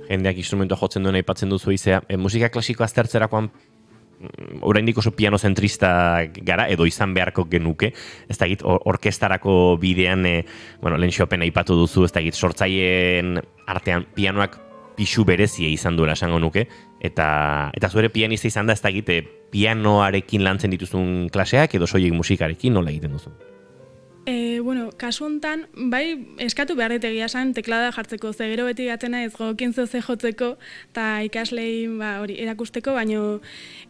Speaker 2: Jendeak instrumentua jotzen duen aipatzen duzu izea, musika klasiko aztertzerakoan oraindik oso pianozentrista gara, edo izan beharko genuke, ez dakit orkestarako bidean, lehen Chopin aipatu duzu, ez dakit sortzaileen artean pianoak pixu berezia izan duela esango nuke, eta zuere pianista izan da, ez dakit pianoarekin lantzen dituzun klaseak, edo soilik musikarekin nola egiten duzu?
Speaker 8: Kasu honetan, bai, eskatu behar dut egia esan teklada jartzeko, ze gero beti gatzena ez gogokien ze jotzeko, eta ikaslei hori erakusteko, baino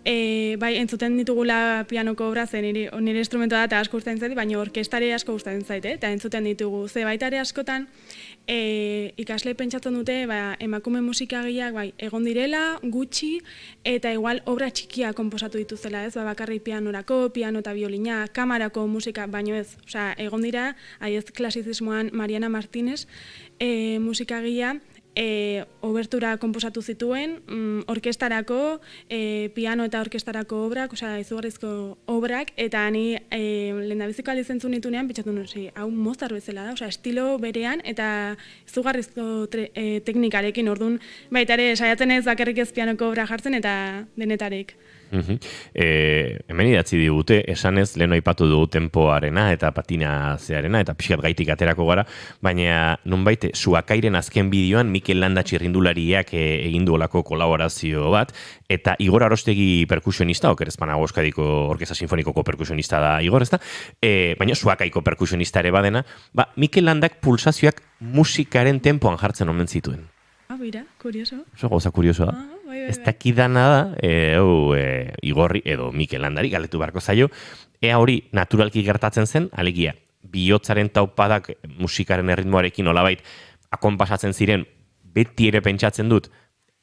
Speaker 8: bai, entzuten ditugula pianoko obra zen, nire instrumentoa da eta asko gustatzen zait, baina orkestare asko gustatzen zait, eta entzuten ditugu. Ze baita ere askotan, ikaslei pentsatzen dute, emakume musikagileak egon direla, gutxi, eta igual obra txikia konposatu dituzela, ez, bakarrik pianorako, piano eta biolina, kamarako musika, baino ez, osea, egon dira, aiez klasizismoan Mariana Martínez, musikagilea, obertura konposatu zituen, orkestarako, piano eta orkestarako obrak, osea, izugarrizko obrak, eta ni lehendabiziko alizentzun nitunean, pentsatu nuen, hau Mozart bezala da, osea, estilo berean, eta izugarrizko teknikarekin, orduan, baita ere, saiatzen ez bakarrik ez pianoko obra jartzen, eta denetarik.
Speaker 2: Hemen idatzi digute, esanez lehen aipatu dugu tempoarena eta patinazearena eta pixkat gaitik aterako gara, baina nonbait Suakairen azken bideoan Mikel Landa txirrindulariak egin duolako kolaborazio bat, eta Igor Arostegi perkusionista, oker ezpanago Euskadiko Orkestra Sinfonikoko perkusionista da Igor, ezta? Baina Suakaiko perkusionista ere badena, Mikel Landak pulsazioak musikaren tempoan jartzen omen zituen.
Speaker 8: Bira, kurioso.
Speaker 2: Oso gauza kuriosoa. Ez dakidana da, Igorri edo Mikel Landari galdetu beharko zaio, ea hori naturalki gertatzen zen, alegia, bihotzaren taupadak musikaren erritmoarekin olabait akonpasatzen ziren, beti ere pentsatzen dut,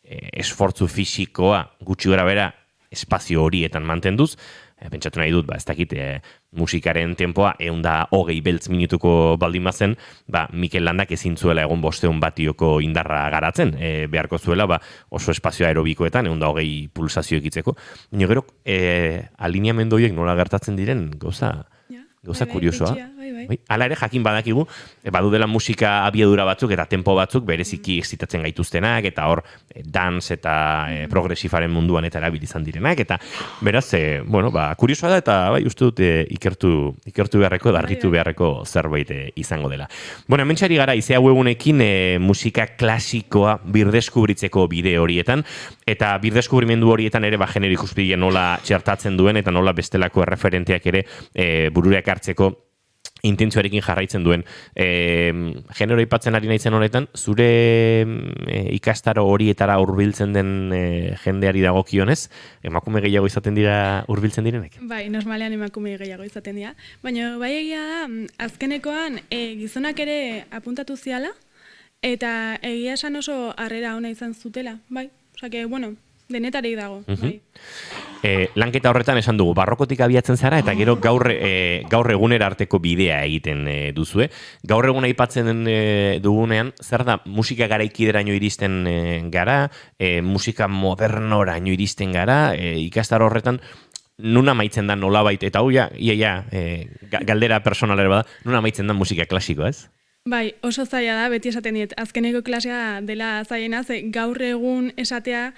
Speaker 2: esfortzu fisikoa gutxi gora bera espazio horietan mantenduz, pentsatu nahi dut, ez dakit, musikaren tempoa 120 beltz minutuko baldin bazen, Mikel Landak ezin zuela egon 500 batioko indarra garatzen, beharko zuela oso espazio aerobikoetan 120 pulsazio ekitzeko. Baina gero, alineamendu horiek nola gertatzen diren, gauza kuriosoa. Hala ere, jakin badakigu, badudela musika abiedura batzuk eta tempo batzuk bereziki excitatzen gaituztenak, eta hor dance eta progresifaren munduan eta erabili izan direnak, eta beraz, kuriosoa da, eta uste dut ikertu beharreko, darritu beharreko zerbait izango dela. Hementxari gara, izea webunekin musika klasikoa birdeskubritzeko bide horietan, eta birdeskubrimendu horietan ere genero ikuspidea nola txertatzen duen, eta nola bestelako erreferenteak ere burureak hartzeko intentzioarekin jarraitzen duen. Genero aipatzen ari naizen honetan, zure ikastaro horietara hurbiltzen den jendeari dagokionez, emakume gehiago izaten dira hurbiltzen direnek?
Speaker 8: Bai, normalean emakume gehiago izaten dira. Baina bai egia da, azkenekoan gizonak ere apuntatu ziala, eta egia esan oso harrera ona izan zutela, bai. Osake, denetarik dago, bai.
Speaker 2: Lanketa horretan esan dugu, barrokotik abiatzen zara eta gero gaur egunera arteko bidea egiten duzue. Gaur egun aipatzen dugunean, zer da musika garaikideraino iristen gara, musika modernoraino iristen gara, ikastar horretan nuna maitzen da nolabait, eta galdera personalera bada, nuna maitzen da musika klasiko, ez?
Speaker 8: Bai, oso zaila da, beti esaten diet, azkeneko klasea dela zailena, ze gaur egun esatea,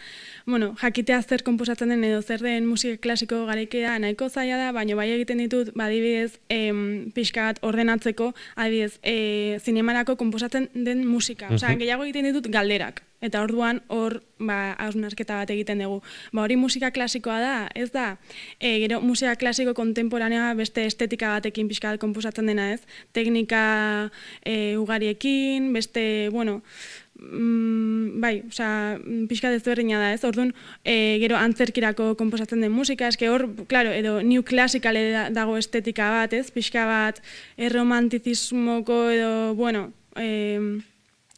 Speaker 8: jakitea zer konposatzen den edo zer den musika klasiko garaikea nahiko zaila da, baina bai egiten ditut, adibidez, pixka bat ordenatzeko, adibidez, zinemarako konposatzen den musika. Osea, gehiago egiten ditut galderak. Eta orduan hor hausnarketa bat egiten dugu. Hori musika klasikoa da, ez da? Gero musika klasiko kontemporanea beste estetika batekin pixka bat konposatzen dena, ez? Teknika ugariekin, beste, bueno, pixka desberdina da, ez? Orduan, gero antzerkirako konposatzen den musika, eske hor, claro, edo new classicale dago estetika bat, ez? Pixka bat erromantizismoko edo, bueno,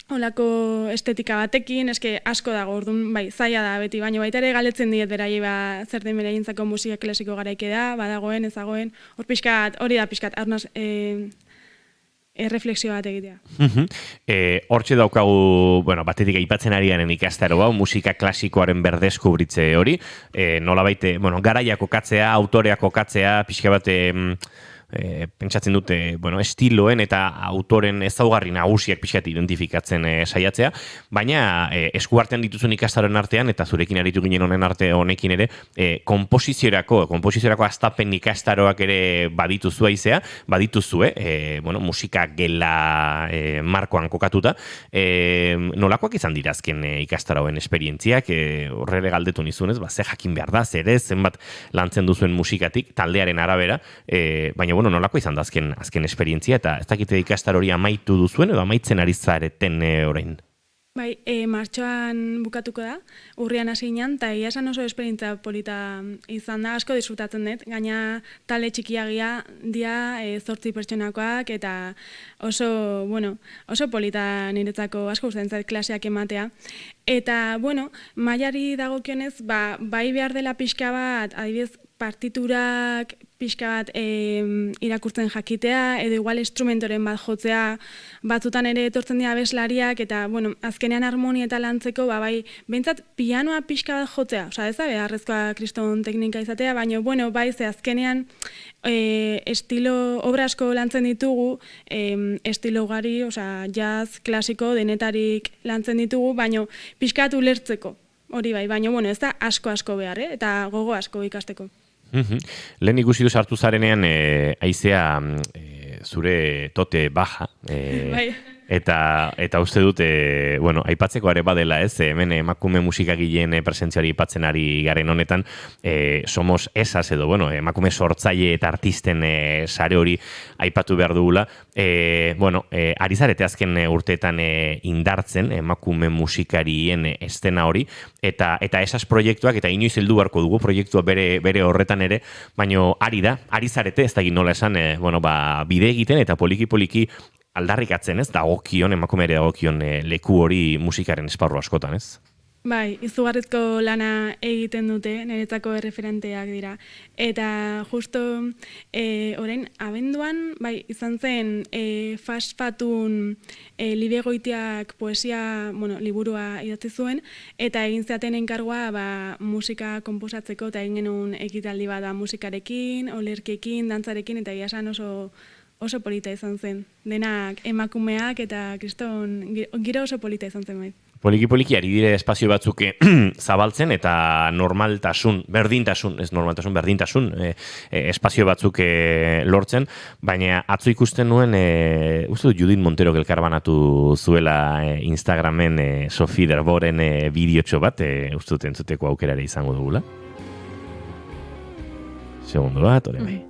Speaker 8: olako estetika batekin, eske asko dago, orduan, zaila da beti, baina baita ere galetzen diet beraiei zer den beraientzako musika klasiko garaike da, badagoen, ezagoen, hori da pixkat, arnaz, erreflexio bat egitea.
Speaker 2: Hortxe daukagu, batetik aipatzen ari garen ikastaro hau, musika klasikoaren berdeskubritze hori, nolabait, garaia kokatzea, autorea kokatzea, pixka bat, pentsatzen dute, estiloen eta autoren ezaugarri nagusiak pixkat identifikatzen saiatzea, baina eskuartean dituzun ikastaroen artean, eta zurekin aritu ginen honekin ere, komposiziorako astapen ikastaroak ere badituzue, musika gela markoan kokatuta, nolakoak izan dira azken ikastaroen esperientziak, horrele galdetu nizunez, ze jakin behar da, zer ez, zenbat lantzen duzuen musikatik, taldearen arabera, baina nolako izan da azken esperientzia, eta ez dakite ikastar hori amaitu duzuen, edo amaitzen ari zareten orain?
Speaker 8: Martxoan bukatuko da, urrian hasi ginen, eta egia esan oso esperientzia polita izan da, asko disfrutatzen dut, gaina talde txikiagia dia 8 pertsonakoak, eta oso polita niretzako asko gustatzen zait klaseak ematea. Eta, mailari dagokionez, bai behar dela pixka bat, adibidez, partiturak pixka bat irakurtzen jakitea, edo igual instrumentoren bat jotzea, batzutan ere etortzen dira abeslariak, eta, azkenean harmonia eta lantzeko, behintzat pianoa pixka bat jotzea, ez da, beharrezkoa kriston teknika izatea, baina, ze azkenean estilo, obra asko lantzen ditugu, estilo ugari, jazz, klasiko, denetarik lantzen ditugu, baina pixka bat ulertzeko, hori baina, ez da asko behar, eta gogo asko ikasteko.
Speaker 2: Lehen ikusi du sartu zarenean haizea zure tote baja eta uste dut aipatzeko ere badela ez, hemen emakume musikagileen presentziari aipatzen ari garen honetan, somos esas edo emakume sortzaile eta artisten sare hori aipatu behar dugula, ari zarete azken urteetan indartzen emakume musikarien estena hori, eta esas proiektuak, eta inoiz heldu beharko dugu proiektua bere horretan ere, baina ari zarete, ez da egin nola esan, bide egiten eta poliki aldarrikatzen, ez, emakumeare dagokion leku hori musikaren esparru askotan, ez?
Speaker 8: Izugarrizko lana egiten dute, niretzako erreferenteak dira. Eta justo orain abenduan, izan zen Fastfatun Libe Goitiak poesia, liburua idatzi zuen, eta egin zeaten enkargoa musika konposatzeko, eta egin genuen ekitaldi bat musikarekin, olerkiekin, dantzarekin, eta egia esan oso polita izan zen. Denak emakumeak eta kriston gira oso polita izan zen.
Speaker 2: Poliki ari dire espazio batzuk zabaltzen eta berdintasun espazio batzuk lortzen, baina atzo ikusten nuen, uste dut Judith Montero elkarbanatu zuela Instagramen Sophie Derboren bideotxo bat, uste dut entzuteko aukerare izango dugula. Segundo bat, hori bai.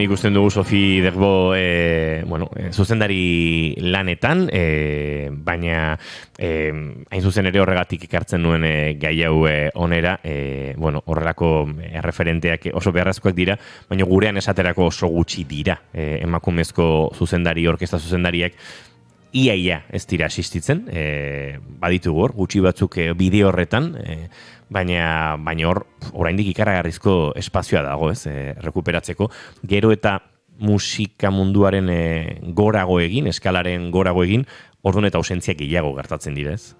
Speaker 2: Ikusten dugu Sophie Derbo zuzendari lanetan, baina hain zuzen ere horregatik ikartzen nuen gai hau onera, horrelako referenteak oso beharrezkoak dira, baina gurean esaterako oso gutxi dira emakumezko zuzendari, orkesta zuzendariak, iaia ez dira asistitzen, baditugu hor, gutxi batzuk bideo horretan, baina hor, oraindik ikaragarrizko espazioa dago, ez, rekuperatzeko. Gero eta musika munduaren gorago egin, eskalaren gorago egin, Orduan eta ausentziak gehiago gertatzen direz.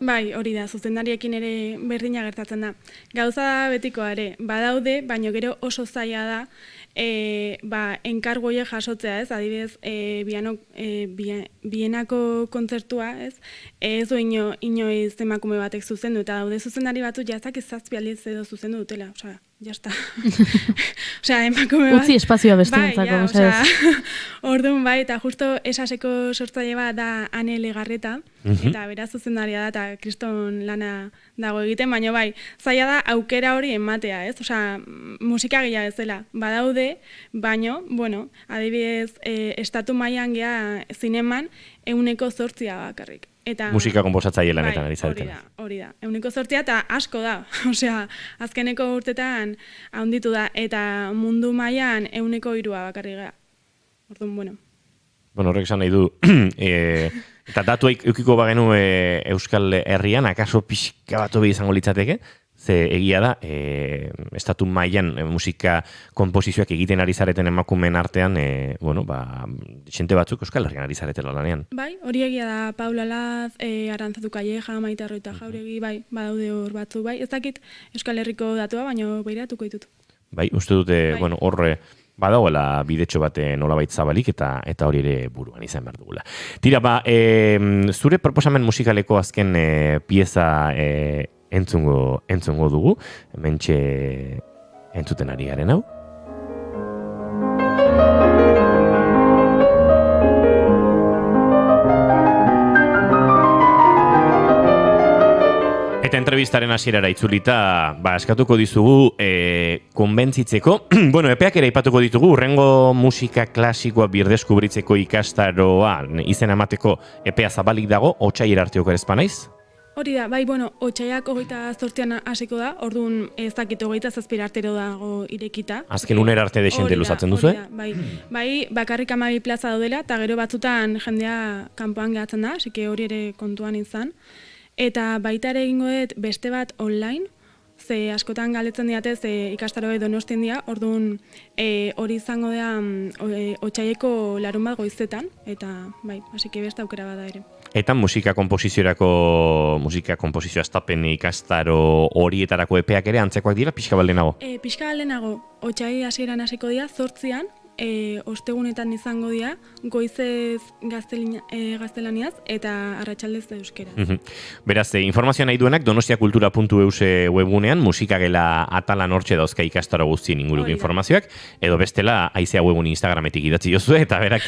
Speaker 8: Bai, hori da, zuzendariekin ere berdina gertatzen da. Gauza da betikoa ere, badaude, baino gero oso zaila da, enkargoie jasotzea, ez? Adibidez, bienako kontzertua, ez? Ez du inoiz emakume batek zuzendu, eta daude zuzendari batzu jazak ezazpi aldiz edo zuzendu dutela, osea, jazta. Osea, emakume bat.
Speaker 3: Utzi espazioa bestientzako,
Speaker 8: Orduan, bai, eta justo esaseko sortzaile bat da Ane Legarreta, eta beraz zuzendaria da, eta kriston lana dago egiten, baina bai, zaila da aukera hori ematea, ez? Osea, musika gila bezala, badaude, baino, bueno, adibidez, estatu mailan gea zineman 108 bakarrik. Eta,
Speaker 2: musika konposatzaile lanetan ari zaretena.
Speaker 8: Hori da. 108 eta asko da. Osea, azkeneko urtetan handitu da eta mundu mailan 103 bakarrik gara. Orduan, bueno.
Speaker 2: Bueno, horrek esan nahi du, eta datuak eukiko bagenu Euskal Herrian, akaso pixka bat hobe izango litzateke, ze egia da, estatu mailan musika konposizioak egiten ari zareten emakumeen artean, xente batzuk Euskal Herrian ari zaretela lanean.
Speaker 8: Bai, hori egia da, Paula Laz, Arantzatu Calleja, Maite Arroita Jauregi, bai, badaude hor batzu, bai. Ez dakit Euskal Herriko datua, baino beiratuko ditut.
Speaker 2: Bai, uste dute, horre, badagoela bidetxo bate nolabait zabalik eta hori ere buruan izan behar dugula. Tira, zure proposamen musikaleko azken pieza entzungo dugu, hementxe entzuten ari garen hau. Eta entrevistaren hasierara itzulita, eskatuko dizugu konbentzitzeko. Bueno, epeak ere aipatuko ditugu, urrengo musika klasikoa birdeskubritzeko ikastaroa izen emateko epea zabalik dago, otsailera arte okerezpa naiz?
Speaker 8: Hori da, bai, bueno, otsaiak 28an hasiko da, orduan ez dakit 27 artero dago irekita.
Speaker 2: Azken unera arte desente luzatzen duzu,
Speaker 8: Bai, bakarrik 12 plaza daudela, eta gero batzutan jendea kanpoan gehatzen da, así que hori ere kontuan izan. Eta baita ere egingo dut beste bat online, ze askotan galetzen diate, ze ikastaroa Donostien dira, orduan hori izango da otsaieko larun bat goizetan, eta bai, así que beste aukera bada ere.
Speaker 2: Eta musika konposizio astapen ikastaro horietarako epeak ere antzekoak dira, pixka baldenago?
Speaker 8: Pixka baldenago, otsai hasieran hasiko dira, 8an, ostegunetan izango dira, goizez gaztelaniaz eta arratsaldez euskera.
Speaker 2: Beraz, informazioa nahi duenak donostiakultura.eus webgunean musikagela atalan hortxe dauzka ikastaro guztien inguruko informazioak, edo bestela Aizea webun Instagrametik idatzi jozue, eta berak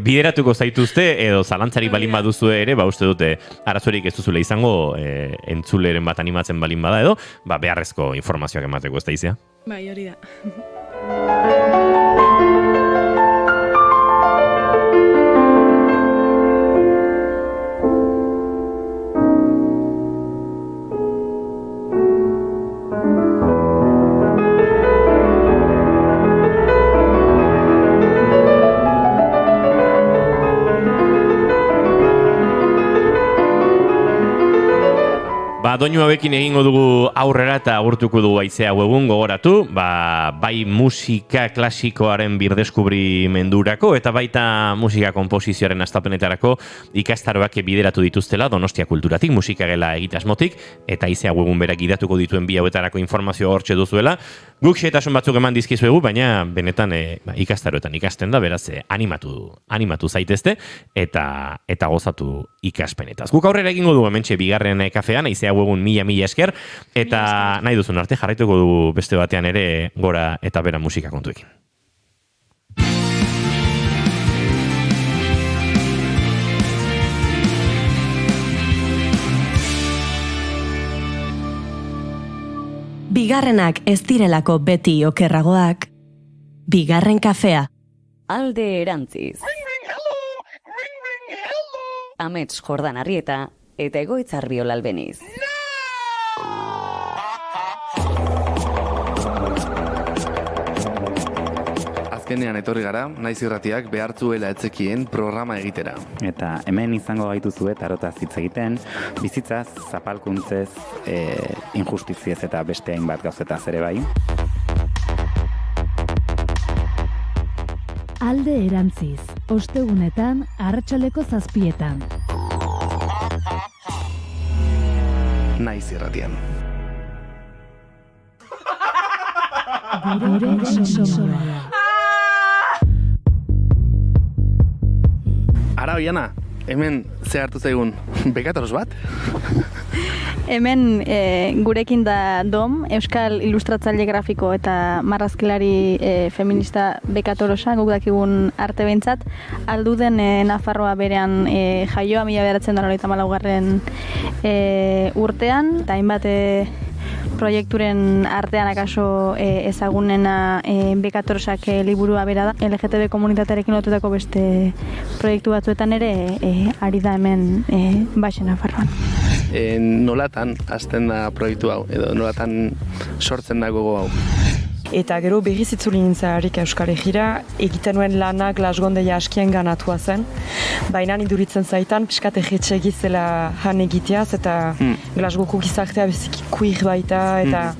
Speaker 2: bideratuko zaituzte, edo zalantzarik balin baduzue ere, uste dute arazorik ez duzule izango entzuleren bat animatzen balin bada edo, beharrezko informazioak emateko, ez da Aizea?
Speaker 8: Bai, hori da.
Speaker 2: Doinu hauekin egingo dugu aurrera eta agurtuko dugu Aizea webun gogoratu, bai musika klasikoaren birdeskubrimendurako eta baita musika konposizioaren astapenetarako ikastaroak bideratu dituztela Donostia Kulturatik, musikagela egitasmotik, eta Aizea webun berak idatuko dituen bi hauetarako informazio hortxe duzuela. Guk xehetasun batzuk eman dizkizuegu, baina benetan ikastaroetan ikasten da, beraz animatu zaitezte eta gozatu ikaspenetaz. Guk aurrera egingo dugu hementxe bigarren kafean, Aizea webun mila esker, eta nahi duzun arte jarraituko dugu beste batean ere gora eta bera musika kontuekin.
Speaker 1: Bigarrenak ez direlako beti okerragoak, bigarren kafea.
Speaker 10: Alde erantziz. Amets Jordan Arrieta eta Egoitzar Biola Albeniz.
Speaker 11: Azkenean etorri gara, naiz irratiak behartzuela etzekien programa egitera.
Speaker 12: Eta hemen izango gaituzue tarotaz hitz egiten, bizitzaz, zapalkuntzez, injustiziez eta beste hainbat gauzetaz ere bai.
Speaker 13: Alde erantziz, ostegunetan, arratsaldeko 7:00.
Speaker 11: Naiz irratian.
Speaker 13: Gure sonoa.
Speaker 11: Ara, Oiana, hemen ze hartu zaigun bekatoros bat?
Speaker 14: Hemen gurekin da Dom, Euskal Ilustratzaile Grafiko eta marrazkilari feminista bekatorosa, guk dakigun arte behintzat, alduden Nafarroa berean jaioa 1994 urtean, eta hainbat proiekturen artean akaso ezagunena bekatorosak liburua bera da. LGTB komunitatearekin lotutako beste proiektu batzuetan ere ari da hemen Baxe Nafarroan.
Speaker 11: Nolatan hasten da proiektu hau, edo nolatan sortzen da gogo hau?
Speaker 15: Eta gero berriz itzuli nintzarik Euskal Herrira, egiten nuen lanak lasgondeia askien ganatua zen. Baina iduritzen zaitan, piskat egetxe zela han egiteaz, eta Glasgowko gizartea beziki queer baita, eta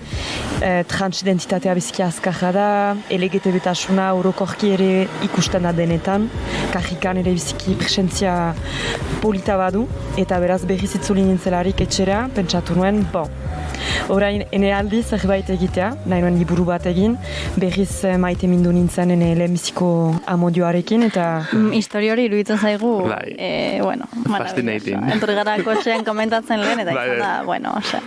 Speaker 15: transidentitatea beziki azkarra da, LGTB-tasuna orokorki ere ikusten da denetan, kajikan ere biziki presentzia polita badu, eta beraz berriz itzuli nintzelarik etxera, pentsatu nuen, orain, ene aldi zerbait egitea, nahi nuen liburu bat egin, berriz maite mindu nintzen ene lehenbiziko amodioarekin, eta...
Speaker 14: Historia hori iruditzen zaigu,
Speaker 11: fascinating.
Speaker 14: Entorri gara kotxean komentatzen lehen, eta izan da, osea.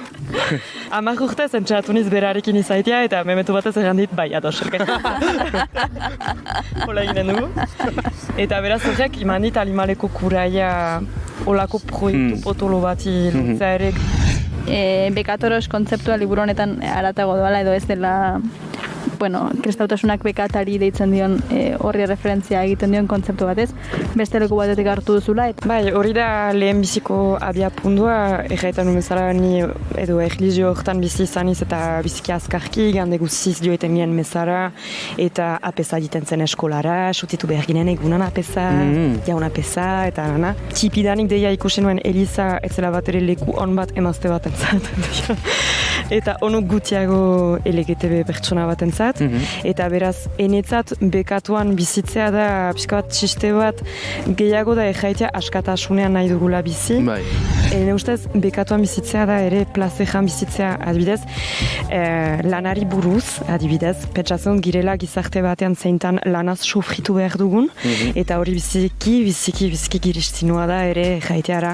Speaker 15: 10 urtez entzatu niz berarekin izaitea, eta memetu batez errandit, bai, ados, hola eginen dugu. Eta beraz horrek, iman dit Alimaleko kuraia olako proiektu potolo bati lutzea ere.
Speaker 14: Bekatoros kontzeptua liburu honetan aratago doala edo ez dela, kristautasunak bekatari deitzen dion horri referentzia egiten dion kontzeptu batez, beste leku batetik hartu duzula.
Speaker 15: Bai, hori da lehenbiziko abiapundua, erraitan numezala ni edo erlijio horretan bizi izaniz eta biziki azkarki, gande guziz joeten nien mezara, eta apesa egiten zen eskolara, sutitu behar ginen egunan apesa, jaun apesa, eta nana. Txipidanik deia ikusi nuen Eliza etzela bat ere leku on bat emazte bat entzat. Eta onuk gutiago LGTB pertsona bat entzat. Eta beraz, enetzat bekatuan bizitzea da, pixka bat txiste bat, gehiago da erraitea askatasunean nahi dugula bizi. Ene ustez, bekatuan bizitzea da ere plazejan bizitzea, adibidez, lanari buruz, adibidez, pentsatzen girela gizarte batean zeintan lanaz sofritu behar dugun, eta hori biziki giristinua da ere erraiteara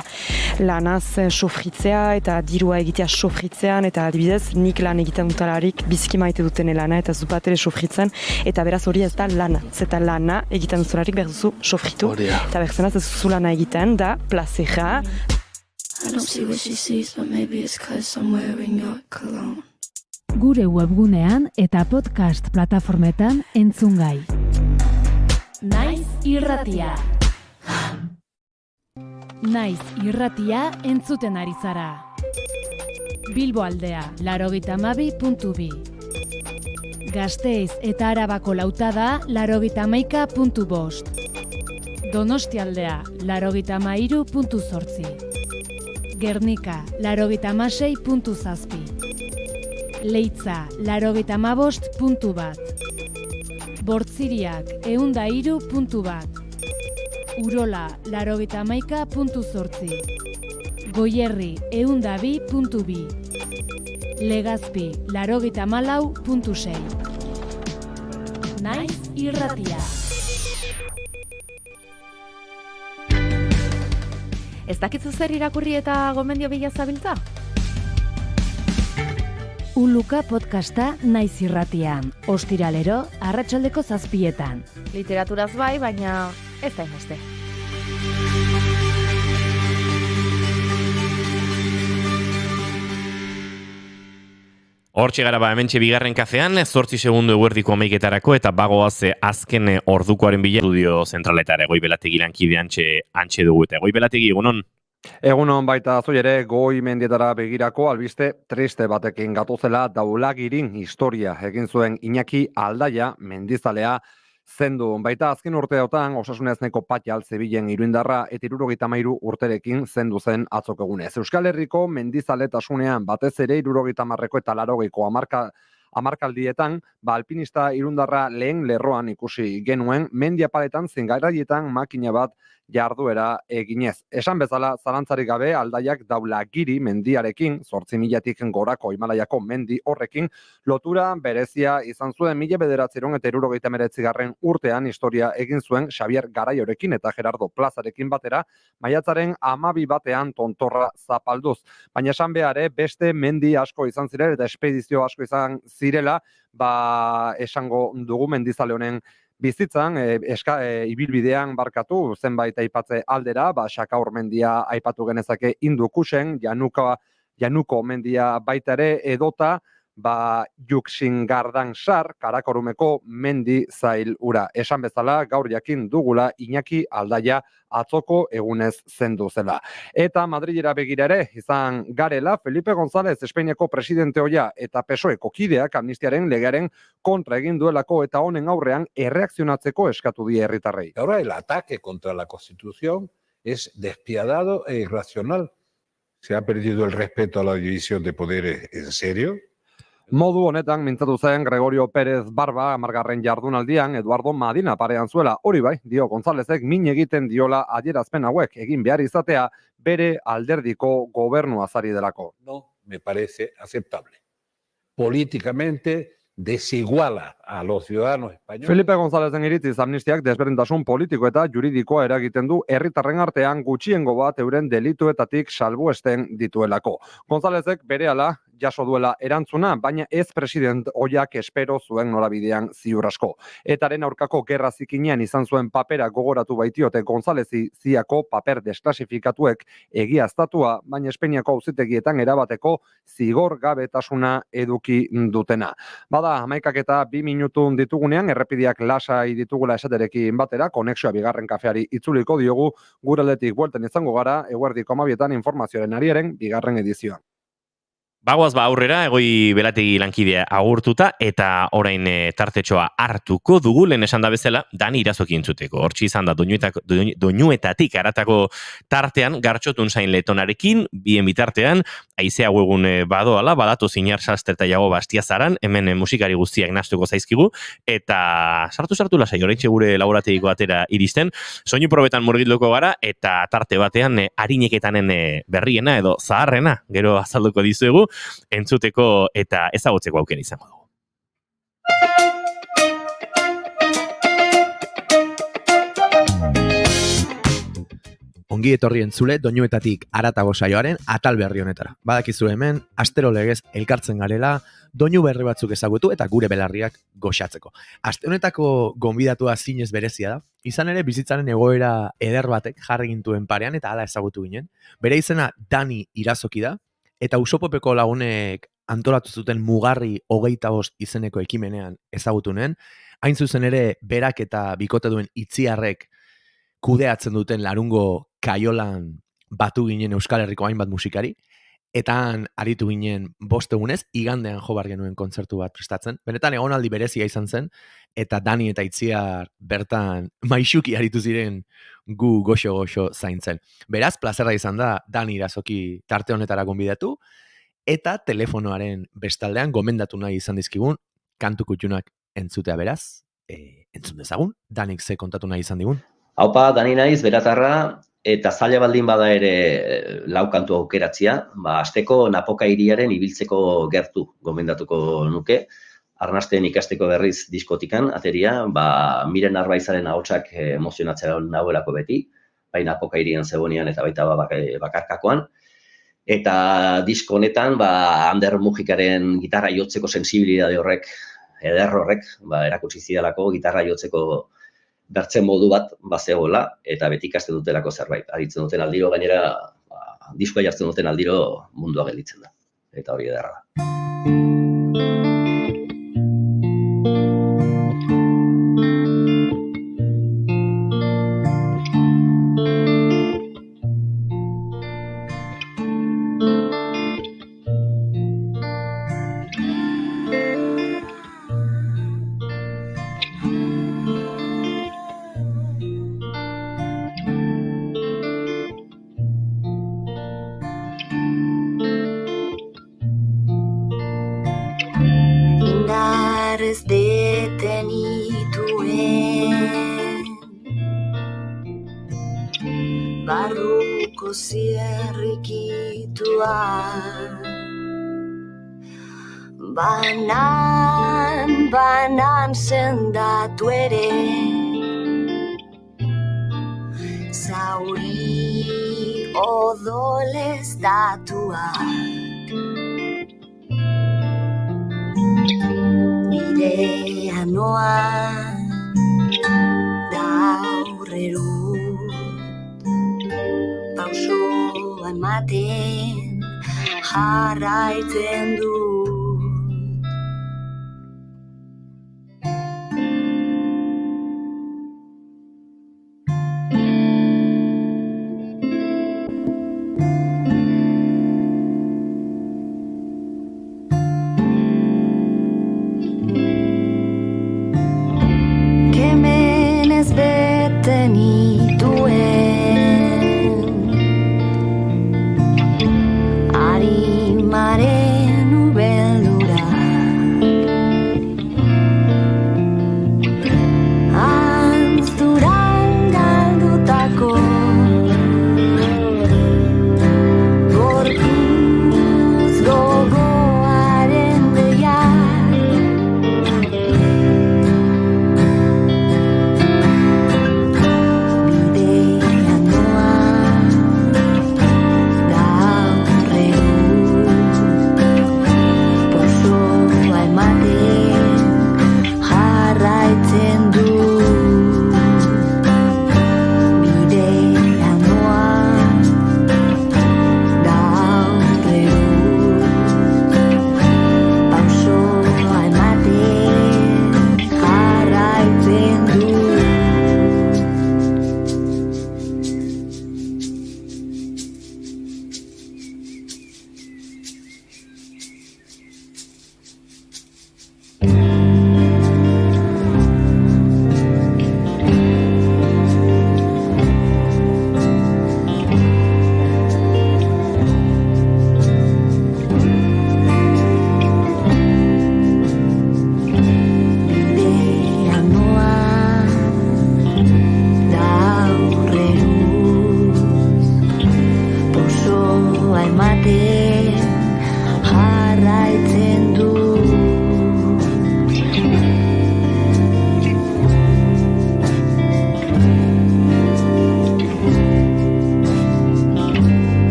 Speaker 15: lanaz sofritzea eta dirua egitea sofritzean, eta adibidez, nik lan egiten dutalarik biziki maite duten lana eta zupatere sofritzen, eta beraz hori ez da lana. Zeta lana egiten duzularik behar duzu sofritu, eta berzenaz ez duzu lana egiten da plazera.
Speaker 13: Gure webgunean eta podcast plataformetan entzungai. Naiz irratia. Naiz irratia entzuten ari zara. Bilbo aldea, 82.2. Gasteiz eta Arabako lautada, 81.5. Donosti aldea, 83.8. Gernika, 86.7. Leitza, 85.1. Bortziriak, 103.1. Urola, 81.8. Goierri, 102.2. Legazpi, 84.6. Naiz irratia.
Speaker 16: Ez dakitzu zer irakurri eta gomendio bila zabiltza?
Speaker 13: Uluka podcasta Naiz irratian. Ostiralero, arratsaldeko 7:00.
Speaker 16: Literaturaz bai, baina ez da hainbeste.
Speaker 2: Hortxe gara hementxe bigarren kafean, 8 segundu eguerdiko 11:00 eta bagoaz azken ordukoaren bila estudio zentraletara Goibelategi lankide antxe dugu eta Goibelategi egunon.
Speaker 17: Egunon baita zoi ere Goi mendietara begirako albiste triste batekin gatozela Daulagirin historia egin zuen Iñaki Aldaia mendizalea zendu. Baita azken urteotan Osasunezko Patxal Zebilen Iruindarra eta 73 urterekin zendu zen atzok egunez. Euskal Herriko mendizaletasunean batez ere 70ko eta 80ko hamarkaldietan, alpinista irundarra lehen lerroan ikusi genuen, mendiapaletan zingaraietan makina bat jarduera eginez. Esan bezala, zalantzarik gabe Aldaiak Daulagiri mendiarekin, 8.000-tik gorako Himalaiako mendi horrekin, lotura berezia izan zuen 1979 urtean historia egin zuen Xabier Garaiorekin eta Gerardo Plazarekin batera, maiatzaren 12 batean tontorra zapalduz. Baina esan behare, beste mendi asko izan ziren eta espedizio asko izan zirela, esango dugu mendizale honen bizitzan, ibilbidean barkatu, zenbait aipatze aldera, Xakaur mendia aipatu genezake Hindukusen, Januko mendia baita ere, edota, Juxingardansar, Karakorumeko mendi zail ura. Esan bezala, gaur jakin dugula Iñaki Aldaia atzoko egunez zendu zela. Eta Madrilera begira ere, izan garela, Felipe González, Espainiako presidente oia eta PSOE-ko kideak amnistiaren legearen kontra egin duelako eta honen aurrean erreakzionatzeko eskatu die herritarrei.
Speaker 18: Ahora el ataque contra la Constitución es despiadado e irracional. Se ha perdido el respeto a la división de poderes, ¿en serio?
Speaker 17: Modu honetan mintzatu zen Gregorio Pérez Barba 10. jardunaldian Eduardo Madina parean zuela. Hori bai, dio Gonzálezek min egiten diola adierazpen hauek egin behar izatea bere alderdiko gobernu azari delako.
Speaker 18: No me parece aceptable. Políticamente desiguala a los ciudadanos españoles.
Speaker 17: Felipe Gonzálezen iritziz amnistiak desberdintasun politiko eta juridikoa eragiten du herritarren artean gutxiengo bat euren delituetatik salbuesten dituelako. Gonzálezek berehala jaso duela erantzuna, baina ez president oiak espero zuen norabidean ziur asko. Etaren aurkako gerra zikinean izan zuen papera gogoratu baitiote Gonzálezi ziako paper desklasifikatuek egiaztatua, baina Espainiako auzitegietan erabateko zigor gabetasuna eduki dutena. Bada, 11 minutun ditugunean, errepideak lasai ditugula esaterekin batera, konexioa bigarren kafeari itzuliko diogu, gure aldetik buelten izango gara, eguerdiko 12 informazioaren ariaren bigarren edizioan.
Speaker 2: Bagoaz aurrera, egoi belategi lankidea agurtuta, eta orain tartetxoa hartuko dugu, lehen esan da bezala, Dani Irazoki entzuteko. Hortxe izan da, doinuetatik aratako tartean, gartxotun zain letonarekin, bien bitartean, aizea egun badoala, badatu zinar Salster eta Jago Bastiazaran, hemen musikari guztiak nastuko zaizkigu, eta sartu lasai, oraintxe gure laborategiko atera iristen, soinu probetan murgilduko gara, eta tarte batean harineketanen berriena edo zaharrena, gero azalduko dizuegu, entzuteko eta ezagutzeko aukera izango dugu.
Speaker 19: Ongi etorri entzule doinuetatik haratago saioaren atal berri honetara. Badakizu hemen, astero legez elkartzen garela, doinu berri batzuk ezagutu eta gure belarriak goxatzeko. Aste honetako gonbidatua zinez berezia da, izan ere bizitzaren egoera eder batek jarri gintuen parean eta hala ezagutu ginen. Bere izena Dani Irazoki da, eta Usopopeko lagunek antolatu zuten Mugarri 25 izeneko ekimenean ezagutunen, hain zuzen ere berak eta bikote duen Itziarrek kudeatzen duten Larungo kaiolan batu ginen Euskal Herriko hainbat musikari, eta aritu ginen 5 egunez, igandean jo bar genuen kontzertu bat prestatzen. Benetan egonaldi berezia izan zen, eta Dani eta Itziar bertan maixuki aritu ziren gu goxo-goxo zaintzen. Beraz, plazerra izan da Dani Irazoki tarte honetara gonbidatu, eta telefonoaren bestaldean gomendatu nahi izan dizkigun, kantu kutxunak entzutea beraz, entzun dezagun, Danik ze kontatu nahi izan digun.
Speaker 20: Haupa, Dani naiz, beratarra, eta zaila baldin bada ere lau kantu aukeratzia, asteko Napoka hiriaren ibiltzeko gertu gomendatuko nuke, Arnasten ikasteko berriz diskotikan, ateria, Miren Arbaizaren ahotsak emozionatzea nagoelako beti, bai Napoka hirian zegonean eta baita bakarkakoan, eta disko honetan, Ander Mujikaren gitarra jotzeko sensibilidade horrek, eder horrek, erakutsi zidalako gitarra jotzeko bertzen modu bat bazegoela, eta beti ikasten dutelako zerbait. Aritzen duten aldiro, gainera, diskoa jartzen duten aldiro mundua gelditzen da. Eta hori ederra da.
Speaker 4: ez detenituen barruko zierrikitua banan sendatu ere zauri odoleztatua Nire anoa da aurrerut pausoa ematen jarraitzen du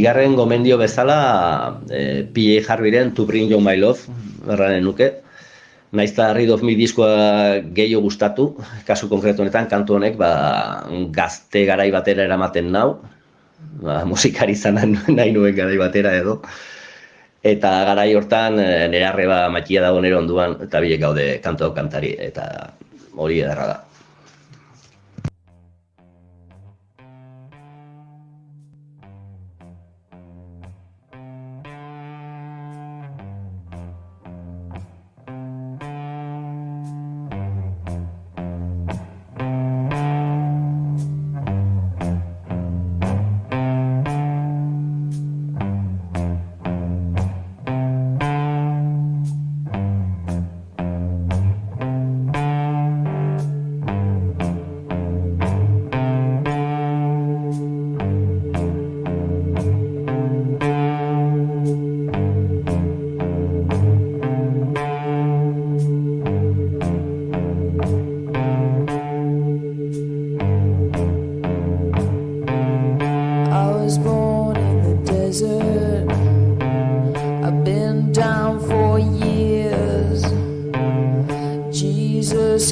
Speaker 20: Bigarren gomendio bezala, P.J. Harveyren To Bring You My Love, erranen nuke. Naiz eta Read of Me diskoa gehiago gustatu, kasu konkretu honetan, kantu honek gazte garai batera eramaten nau, musikari izan nahi nuen garai batera edo. Eta garai hortan nire arreba makia dago nire onduan, eta biek gaude kantu kantari, eta hori ederra da.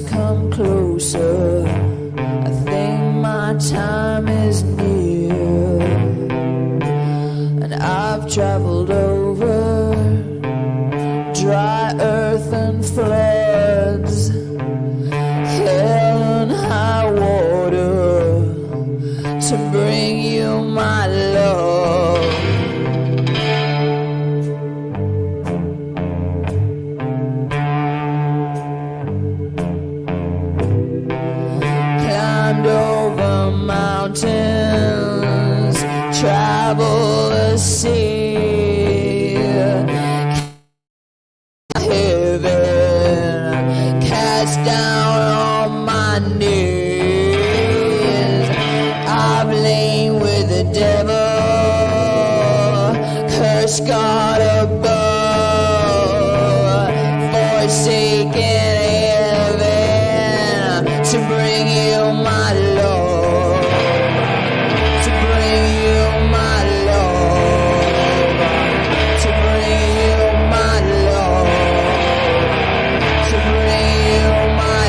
Speaker 4: come closer. I think my time is near.
Speaker 5: traveled over dry earth and floods, hell and high water to bring you my love. Climbed over mountains, travel the sea, heaven, cast down on my knees. I've lain with the devil, cursed God above, forsaken heaven to bring you my love, to bring you my love, to bring you my love, to bring you my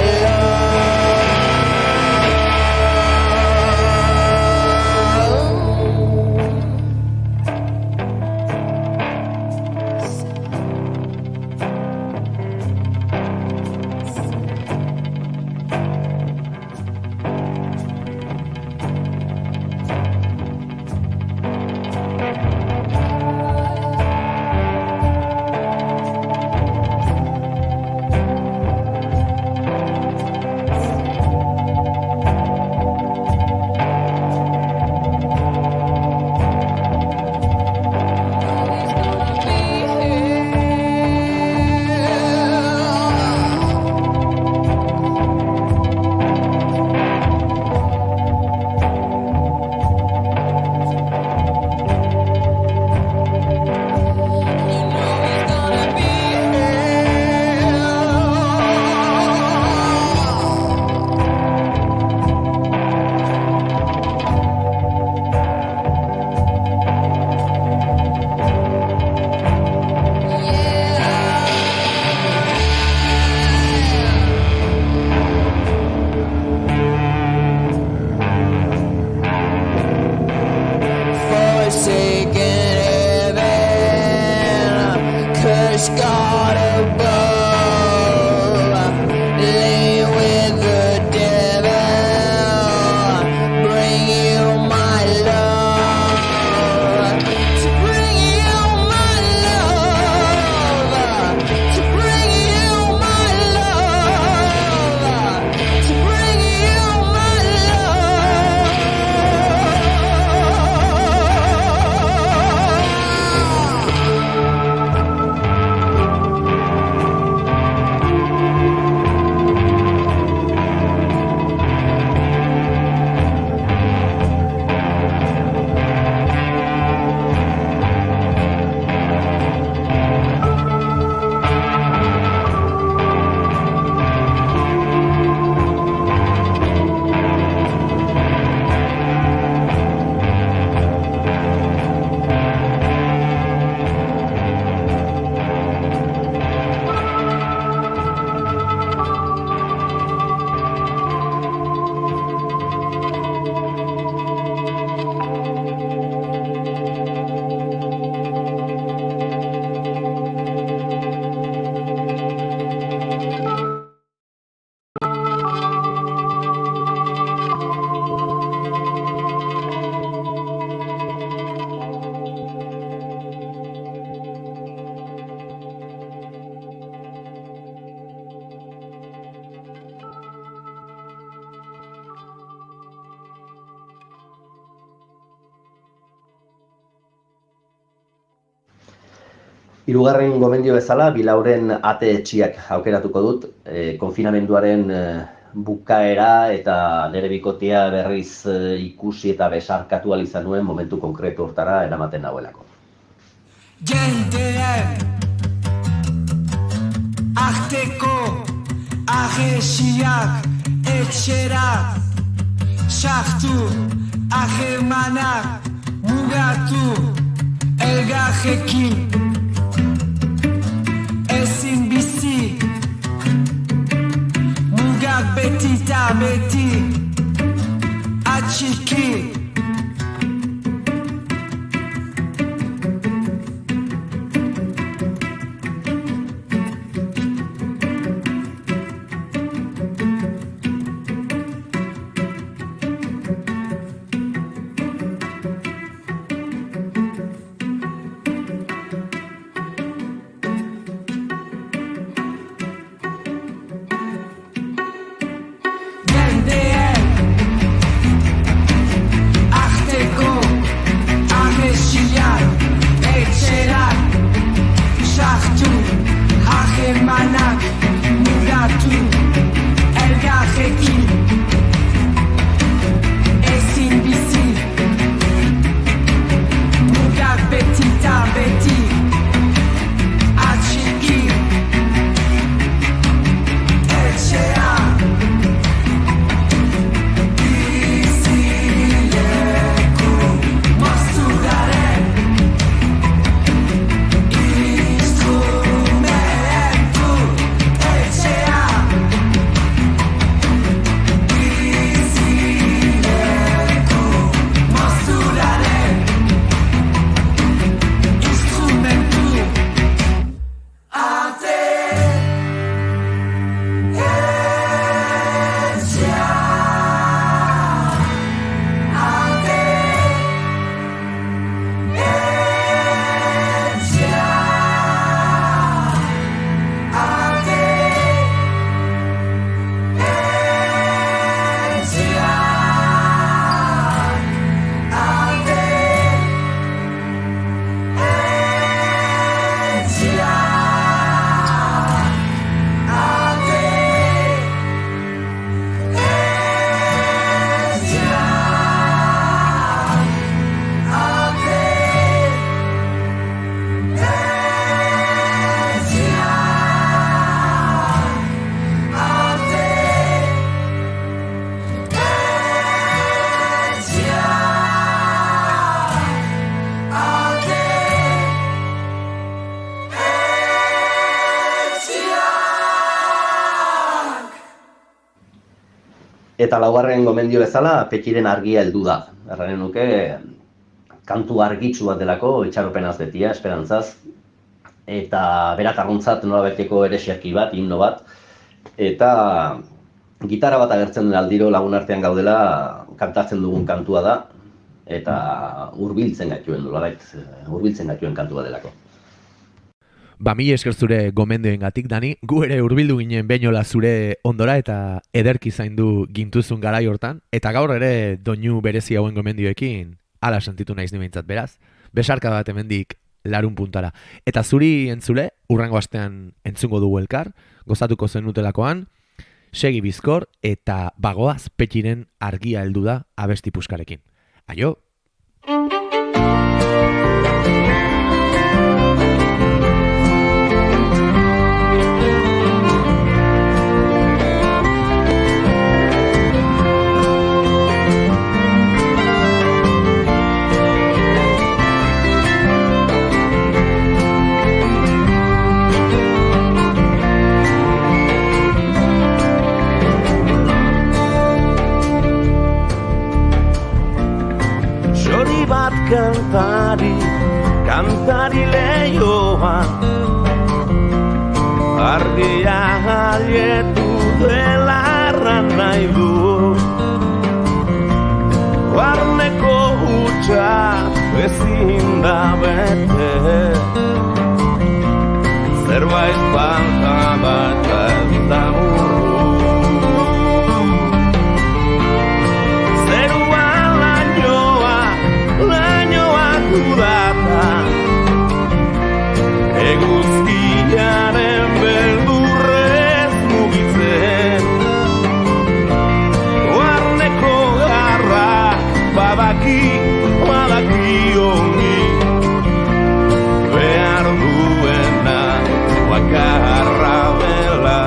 Speaker 5: forsaken heaven, cursed God above, lay with the devil, bring you my love, to bring you my love, to bring you my love, to bring you my
Speaker 20: Hirugarren gomendio bezala, Bilauren ate etxiak aukeratuko dut, konfinamenduaren bukaera eta nire bikotea berriz ikusi eta besarkatu ahal izan nuen momentu konkretu hortara eramaten nagoelako.
Speaker 5: Jendean arteko ahesiak etxera sartu, ahemanak mugatu elgarrekin ezin bizi, mugak beti eta beti atxiki.
Speaker 20: Eta laugarren gomendio bezala, Petiren argia heldu da. Erranen nuke, kantu argitsu bat delako, itxaropenaz betia, esperantzaz. Eta berak arruntzat nola beteko eresiaki bat, himno bat. Eta gitarra bat agertzen den aldiro lagun artean gaudela, kantatzen dugun kantua da. Eta hurbiltzen gaituen hurbiltzen gaituen kantua delako.
Speaker 19: Mila esker zure gomendioengatik, Dani. Gu ere hurbildu ginen beinola zure ondora eta ederki zaindu gintuzun garai hortan. Eta gaur ere doinu berezi hauen gomendioekin hala sentitu naiz nimeintzat beraz. Besarka bat hemendik larun puntara. Eta zuri entzule, urrengo astean entzungo dugu elkar, gozatuko zenutelakoan, segi bizkor eta bagoaz Petiren argia heldu da abesti puskarekin. Aio!
Speaker 21: Bat kantari lehioan argia jalietu dela erran nahi du barneko hutsa ezin da bete zerbait falta bat ez da eguzkiaren beldurrez mugitzen barneko garra badaki ongi behar duena bakarra dela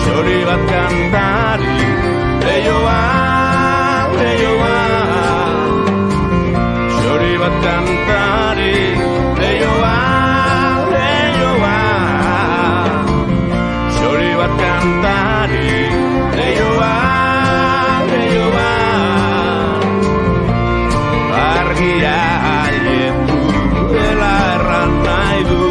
Speaker 21: xori bat kantari leioa bat kantari leioa xori bat kantari leioa argia haietu dela erran nahi du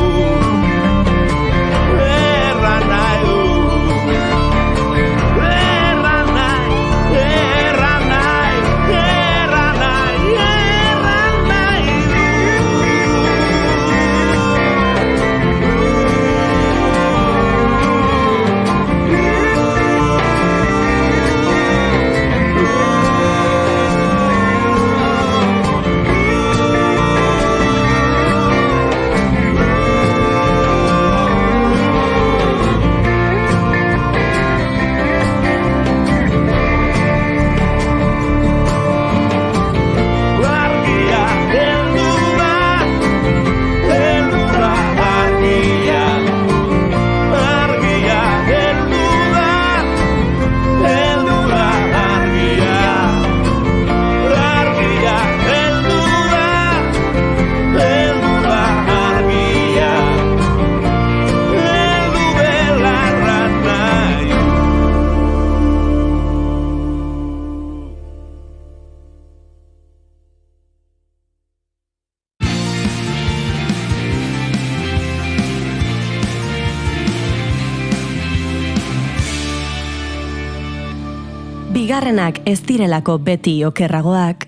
Speaker 1: Bigarrenak ez direlako beti okerragoak,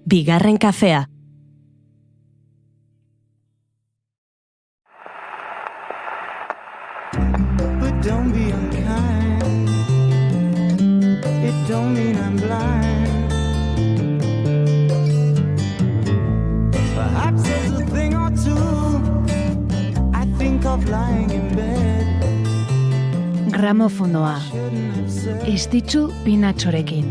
Speaker 1: bigarren kafea.
Speaker 5: But don't be unkind. It don't mean I'm blind. Perhaps there's a thing or two I think of lying in bed.
Speaker 13: Gramofonoa. Estitxu Pinatxorekin.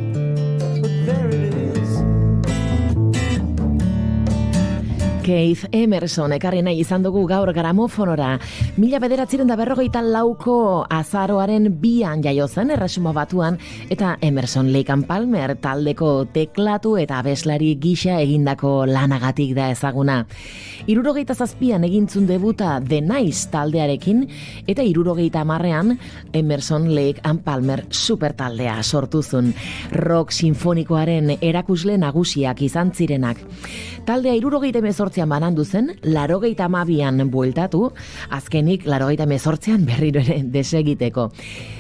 Speaker 6: Keith Emerson ekarri nahi izan dugu gaur gramofonora. 1954ko azaroaren 2an jaio zen Erresuma Batuan eta Emerson Lake and Palmer taldeko teklatu eta abeslari gisa egindako lanagatik da ezaguna. 77an egintzun debuta The Nice taldearekin eta 70an Emerson Lake and Palmer supertaldea sortu zuen. Rock sinfonikoaren erakusle nagusiak izan zirenak. Taldea 78an banandu zen, 82an bueltatu, azkenik 88an berriro ere desegiteko.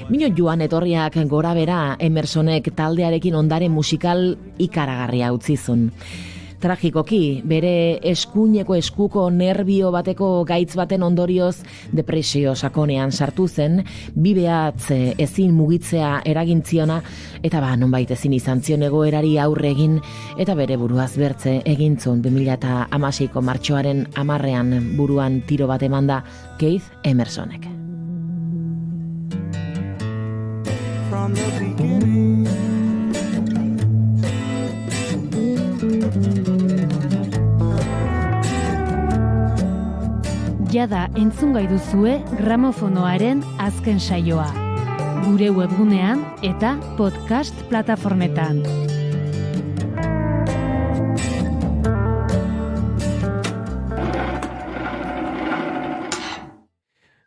Speaker 6: Mino joan etorriak gora bera Emersonek taldearekin ondare musikal ikaragarria utzi zuen. Tragikoki, bere eskuineko eskuko nerbio bateko gaitz baten ondorioz depresio sakonean sartu zen, bibeatz ezin mugitzea eragintziona, eta nonbait ezin izan zion egoerari aurre egin, eta bere buruaz bertze egintzun 2016ko martxoaren 10ean buruan tiro bat emanda Keith Emersonek.
Speaker 5: From the beginning,
Speaker 13: Jada entzungai duzue gramofonoaren azken saioa. Gure webgunean eta podcast plataformetan.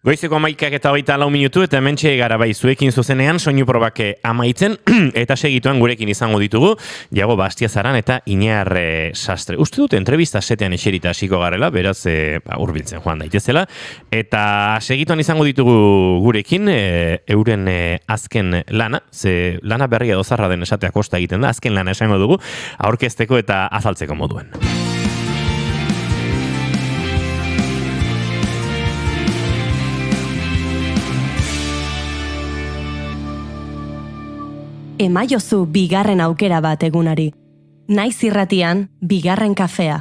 Speaker 2: Goizeko 11:24 eta hementxe gara bai zuekin zuzenean soinu probak amaitzen eta segituan gurekin izango ditugu Iago Bastiazaran eta Iñar Sastre. Uste dut entrevista setean eserita hasiko garela, beraz hurbiltzen joan daitezela eta segituan izango ditugu gurekin euren azken lana, ze lana berria dozarra den esatea kosta egiten da, azken lana esango dugu aurkezteko eta azaltzeko moduen.
Speaker 1: Emaiozu bigarren aukera bat egunari. Naiz irratian, bigarren kafea.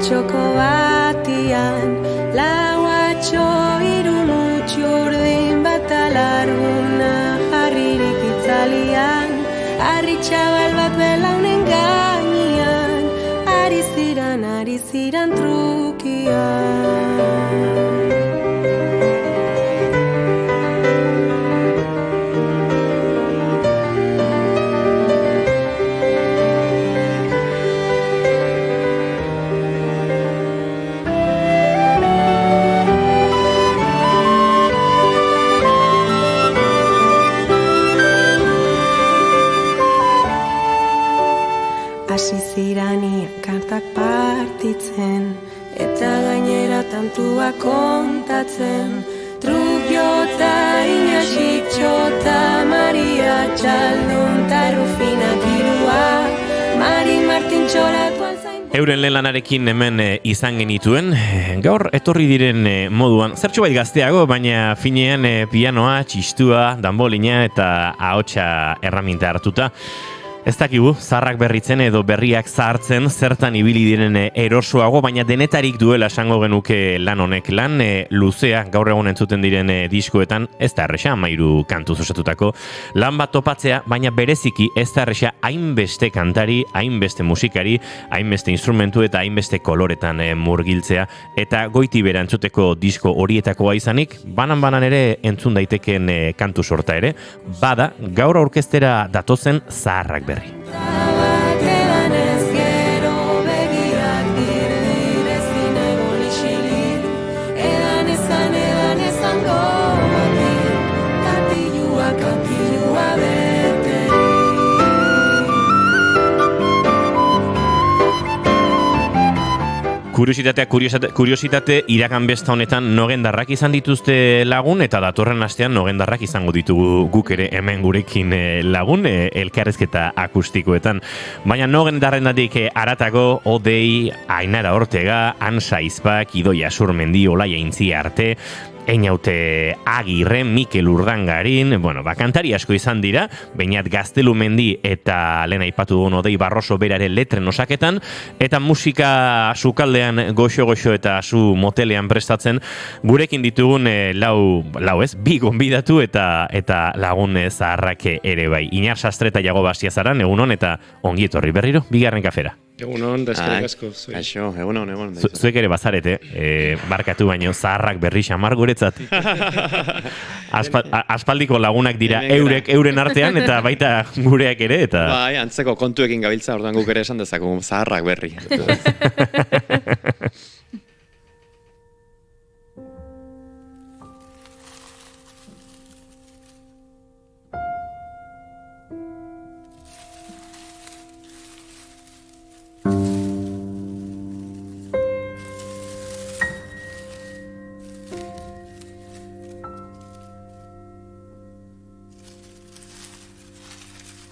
Speaker 22: Txoko batian, lauatxo irumutxu urdin bat alarguna jarririk itzalian, harri txabal bat belaunen gainian, ari ziran trukian. Kartak partitzen, eta gainera tantua kontatzen, truk jota, inaxik txota, Maria txaldun, ta Rufinak irua, Mari Martin txoratuan zain.
Speaker 2: Euren lehen lanarekin hemen izan genituen, gaur etorri diren moduan, zertxo bait gazteago, baina finean pianoa, txistua, danbolina eta ahotsa erraminta hartuta. Ez dakigu, zarrak berritzen edo berriak zahartzen zertan ibili diren erosoago, baina denetarik duela esango genuke lan honek. Lan luzea, gaur egun entzuten diren diskoetan, ez da erresa, 13 kantuz osatutako lan bat topatzea, baina bereziki ez da erresa hainbeste kantari, hainbeste musikari, hainbeste instrumentu eta hainbeste koloretan murgiltzea, eta goiti bera entzuteko disko horietakoa izanik, banan ere entzun daiteken kantu sorta ere, bada gaur aurkeztera datozen zaharrak berri. Kuriositate iragan besta honetan nogendarrak izan dituzte lagun, eta datorren astean nogendarrak izango ditugu guk ere hemen gurekin lagun, elkarrezketa akustikoetan. Baina nogendarrendatik haratago, Odei, Ainara Ortega, Ansa Izpak, Idoia Surmendi, Olaia Intzi arte, Einaute Agirre, Mikel Urdangarin, kantari asko izan dira, Beñat Gaztelumendi eta lehen aipatu dugun Odei Barroso berare letren osaketan, eta musika sukaldean goxo-goxo eta su motelean prestatzen, gurekin ditugun bi gonbidatu eta lagun zaharrak ere bai. Inar Sastre eta Iago Bastiazaran, egunon eta ongi etorri berriro, bigarren kafera.
Speaker 7: Egunon, da eskerrik asko.
Speaker 12: Aixo, egunon.
Speaker 2: Zuek ere bazarete, barkatu baino zaharrak berri xamar guretzat. Aspaldiko lagunak dira euren artean eta baita gureak ere. Eta...
Speaker 7: Bai, antzeko kontuekin gabiltza, orduan guk ere esan dezaku, zaharrak berri.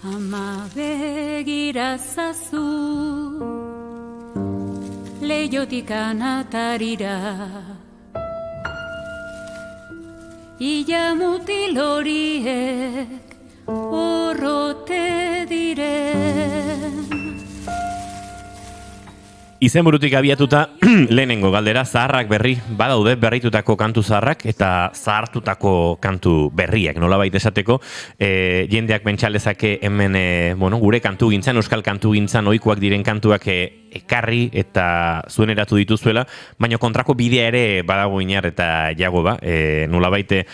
Speaker 9: Ama begira zazu leiotik anatarira Ila mutil horiek horrote diren
Speaker 2: Izenburutik abiatuta, lehenengo galdera, zaharrak berri, badaude berritutako kantu zaharrak eta zahartutako kantu berriak, nolabait esateko, jendeak pentsalezake hemen, gure kantu gintzan, euskal kantu gintzan, ohikoak diren kantuak ekarri eta zuen eratu dituzuela, baina kontrako bidea ere badago Inar eta Iago nolabait,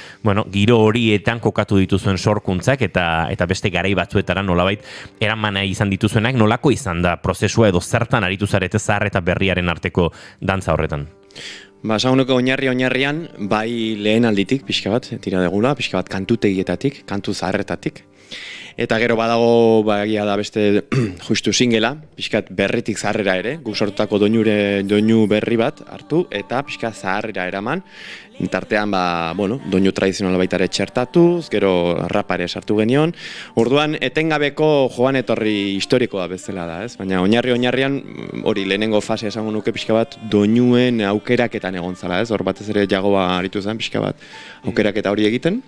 Speaker 2: giro horietan kokatu dituzuen sorkuntzak eta beste garai batzuetara nolabait eramana izan dituzuenak, nolako izan da prozesua edo zertan aritu zarete zahar eta berriaren arteko dantza horretan?
Speaker 7: Saguneko oinarrian, bai lehen alditik, pixka bat, tira degula, pixka bat kantutegietatik, kantu zaharretatik. Eta gero badago, bagia da beste justu singela, pixkat berritik zaharrera ere, guk sortutako doinu berri bat hartu, eta pixka zaharrera eraman. Tartean, doinu tradizionala baita ere txertatuz, gero rapare sartu genion. Orduan, etengabeko joan etorri historikoa bezala da, ez? Baina oinarrian, hori lehenengo fasea esango nuke pixka bat doinuen aukeraketan egon zala, ez? Hor batez ere Jagoba aritu zen pixka bat aukeraketa hori egiten.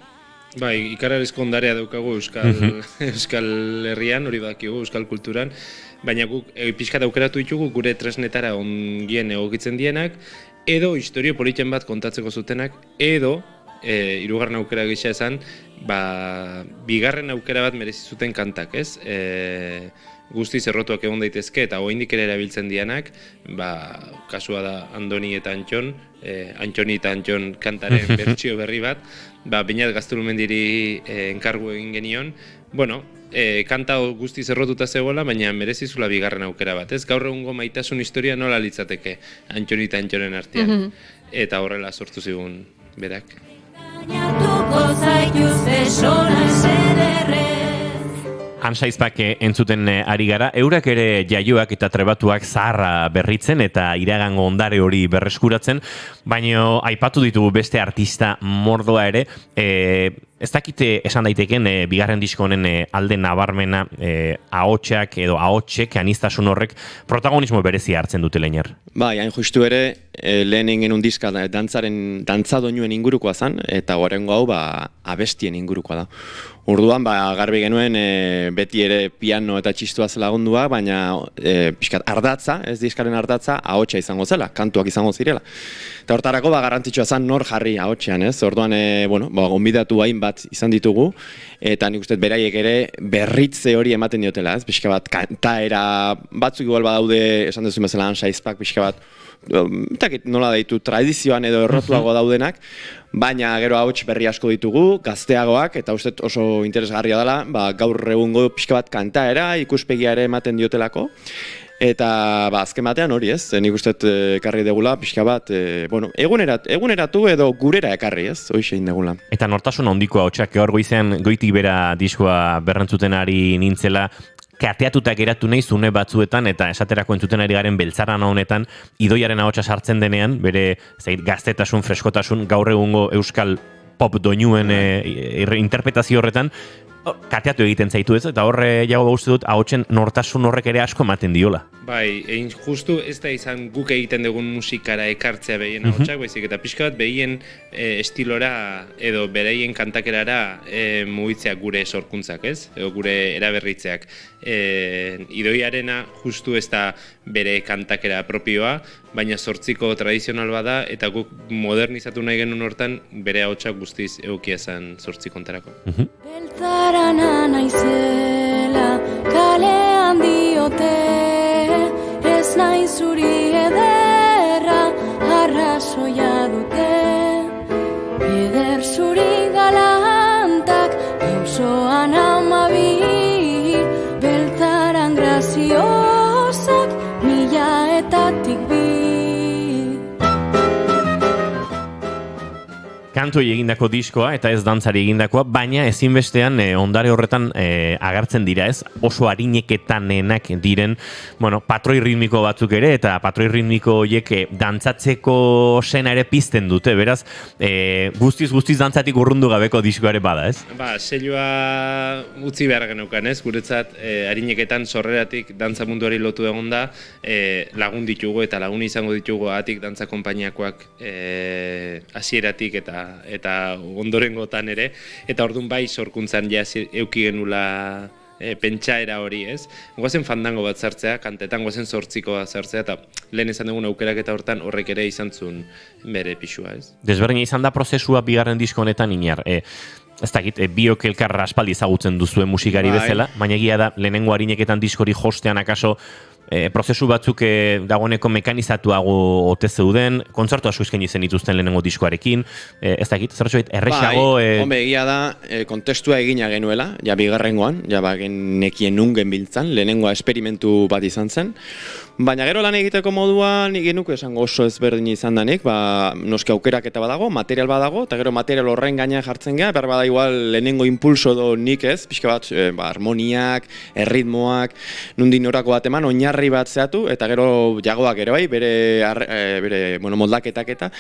Speaker 7: Bai, ikararezko ondarea daukagu Euskal Herrian, hori dakigu, Euskal kulturan, baina guk pixkat aukeratu ditugu gure tresnetara ongien egokitzen dienak, edo historio politen bat kontatzeko zutenak, edo, hirugarren aukera gisa esan, bigarren aukera bat merezi zuten kantak, ez? Guztiz errotuak egon daitezke eta oraindik ere erabiltzen dianak, kasua da Andoni eta Antxon, Antxoni eta Antxon kantaren bertsio berri bat, Beñat Gaztelumendiri enkargu egin genion. Kanta guztiz errotuta zegoela, baina merezizula bigarren aukera bat, ez? Gaur egungo maitasun historia nola litzateke Antxoni eta Antxonen artean. Eta horrela sortu zigun berak.
Speaker 2: Ansa Izpak entzuten ari gara, eurak ere jaioak eta trebatuak zaharra berritzen eta iragango ondare hori berreskuratzen, baina aipatu ditugu beste artista mordoa ere, ez dakite esan daiteken bigarren disko honen alde nabarmena ahotsak edo ahotsek aniztasun horrek protagonismo berezia hartzen dute Leiner.
Speaker 7: Bai, hain justu ere, lehen egin dizka dantza doinuen ingurukoa zen, eta gorengo hau abestien ingurukoa da. Orduan, garbi genuen beti ere piano eta txistua zela gondua, baina pixkat ardatza, ez diskaren ardatza, ahotsa izango zela, kantuak izango zirela. Eta hortarako garrantzitsua zen nor jarri ahotsean, ez? Orduan, gonbidatu hainbat izan ditugu, eta nik uste beraiek ere berritze hori ematen diotela, ez? Pixka bat kantaera batzuk igual badaude, esan duzu bezala Ansa Izpak, pixka bat, nola daitu, tradizioan edo errotuago daudenak, baina gero ahots berri asko ditugu, gazteagoak, eta uste oso interesgarria dela, gaur egungo pixka bat kantaera, ikuspegia ere ematen diotelako, eta azken batean hori ez, nik uste ekarri degula pixka bat, eguneratu edo gurera ekarri ez, hoxe egin degula.
Speaker 2: Eta nortasun handiko ahotsak gaur goizean goitik bera diskoa berrentzuten ari nintzela, kateatuta geratu nahi zune batzuetan, eta esaterako entzuten ari garen beltzarana honetan, Idoiaren ahotsa sartzen denean, bere gaztetasun, freskotasun, gaur egungo euskal pop doinuen interpretazio horretan, kateatu egiten zaitu ez, eta horre jago uste dut, ahotsen nortasun horrek ere asko ematen diola.
Speaker 3: Bai, egin justu ez da izan guk egiten dugun musikara ekartzea behien ahotsak, baizik eta pixka bat behien estilora edo bereien kantakerara mugitzea gure sorkuntzak, ez? Edo gure eraberritzeak. Idoiarena justu ez da bere kantakera propioa, baina zortziko tradizional bada, eta guk modernizatu nahi genuen hortan bere ahotsak guztiz eukia zen zortzi kontarako.
Speaker 22: Beltzarana naizela kalean diote, ez nahi zuri ederra arrazoia dute. Eder zuri galantak auzoan amabi, beltzaran graziosak mila etatik bi.
Speaker 2: Kantuei egindako diskoa eta ez dantzari egindakoa, baina ezinbestean ondare horretan agertzen dira ez, oso arineketanenak diren, patroi ritmiko batzuk ere, eta patroi ritmiko horiek dantzatzeko sena ere pizten dute, beraz, guztiz dantzatik urrundu gabeko diskoa ere bada, ez?
Speaker 3: Selua utzi behar geneukan, ez? Guretzat, arineketan sorreratik dantza munduari lotu egon da, lagun ditugu eta lagun izango ditugu atik dantza konpainiakoak hasieratik eta ondorengotan ere, eta orduan bai sorkuntzan ja euki genula pentsaera hori, ez? Goazen fandango bat sartzea, kantetan goazen zortziko bat sartzea, eta lehen esan dugun aukerak eta hortan horrek ere izan zuen bere pixua, ez?
Speaker 2: Desberdina izan da prozesua bigarren disko honetan Iñar. Ez dakit, biok elkarra aspaldi ezagutzen duzuen musikari bezala, baina egia da, lehenengo arineketan diskori jostean akaso prozesu batzuk dagoeneko mekanizatuago ote zeuden, kontzertu asko eskaini zen dituzten lehenengo diskoarekin, ez dakit, zertxoit, errexago...
Speaker 7: Hombre, egia da, kontestua egina genuela, ja bigarrengoan, ja nekien nungen biltzan, lehenengoa esperimentu bat izan zen, baina gero lan egiteko moduan, genuko esango oso ezberdin izan danik, noski aukerak eta badago, material badago, eta gero material horren gainean jartzen gara, behar bada igual lehenengo impulso do nik ez, pixka bat, harmoniak, erritmoak, nundin horako bat eman, oinarri bat zehatu, eta gero jagoak ere bai, bere moldaketak eta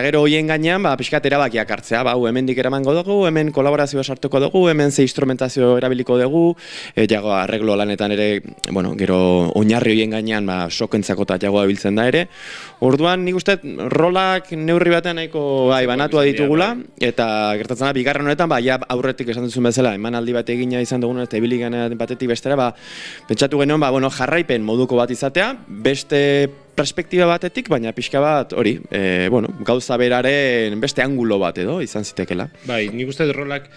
Speaker 7: gero hoien gainean, pixkat erabakiak hartzea, hemendik eramango dugu, hemen kolaborazioa sartuko dugu, hemen ze instrumentazio erabiliko dugu, jagoa arreglo lanetan ere, gero oinarri hoien gainean sokentzako eta jagoa biltzen da ere. Orduan, nik uste, rolak neurri batean nahiko banatua ditugula, eta gertatzen da, bigarren honetan, aurretik esan duzun bezala, emanaldi bat egina izan dugun, eta ibilik batetik bestera, pentsatu genuen, jarraipen moduko bat izatea, beste perspektiba batetik, baina pixka bat, hori, gauza beraren beste angulo bat edo, izan zitekela.
Speaker 3: Bai, nik uste rolak,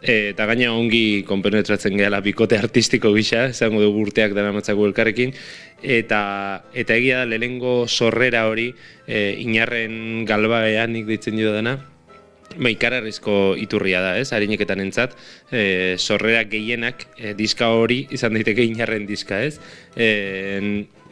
Speaker 3: eta gaina ongi konpenetratzen gehala bikote artistiko gisa, izango dugu urteak dara matzako elkarrekin, eta egia da lehenengo sorrera hori, Inarren galbaean nik deitzen dio dena, ikararrizko iturria da, ez, arineketan entzat, sorrera gehienak diska hori izan daiteke Inarren diska, ez,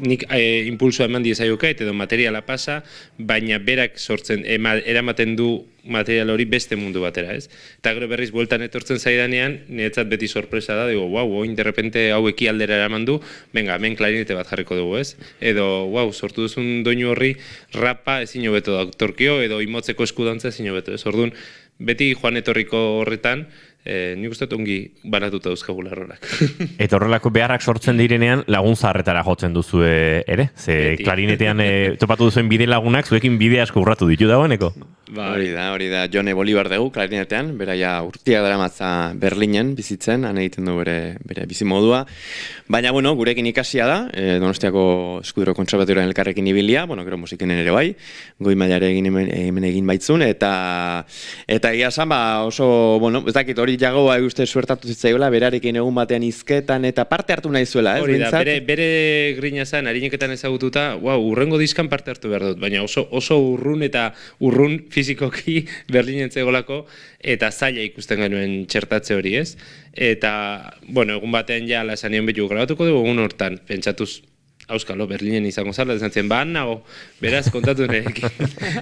Speaker 3: nik impulsoa eman diezaioket edo materiala pasa, baina berak sortzen, eramaten du material hori beste mundu batera, ez? Eta gero berriz bueltan etortzen zaidanean, niretzat beti sorpresa da, digo, oin de repente hau ekialdera eraman du, venga, hemen klarinete bat jarriko dugu, ez? Edo, sortu duzun doinu horri rapa ezin hobeto da, torkio, edo imotzeko eskudantza ezin hobeto, ez? Orduan, beti joan etorriko horretan, nik uste ongi banatuta dauzkagula rorak.
Speaker 2: Eta horrelako beharrak sortzen direnean lagun zaharretara jotzen duzu ere? Ze klarinetean topatu duzuen bide lagunak, zuekin bide asko urratu ditu dagoeneko?
Speaker 7: Hori da, Jone Bolibar dugu klarinetean, beraia urtiak dara matza Berlinen bizitzen, han egiten du bere bizi modua. Baina, gurekin ikasia da, Donostiako Eskudero Kontserbatorioan elkarrekin ibilia, gero musikenen ere bai, goi mailare hemen egin baitzun, eta egia zan, oso, ez dakit hori jagoa uste suertatu zitzaiola, berarekin egun batean izketan, eta parte hartu nahi zuela, ez?
Speaker 3: Hori da, bere grina zen, arineketan ezagututa, urrengo diskan parte hartu behar dut, baina oso urrun eta urrun fizikoki Berlinen zegolako, eta zaila ikusten genuen txertatze hori, ez? Eta, egun batean ja lasanion betu grabatuko dugu egun hortan, pentsatuz, Auskalo, Berlinen izango zala, esan zen, nago, beraz, kontatu nerekin.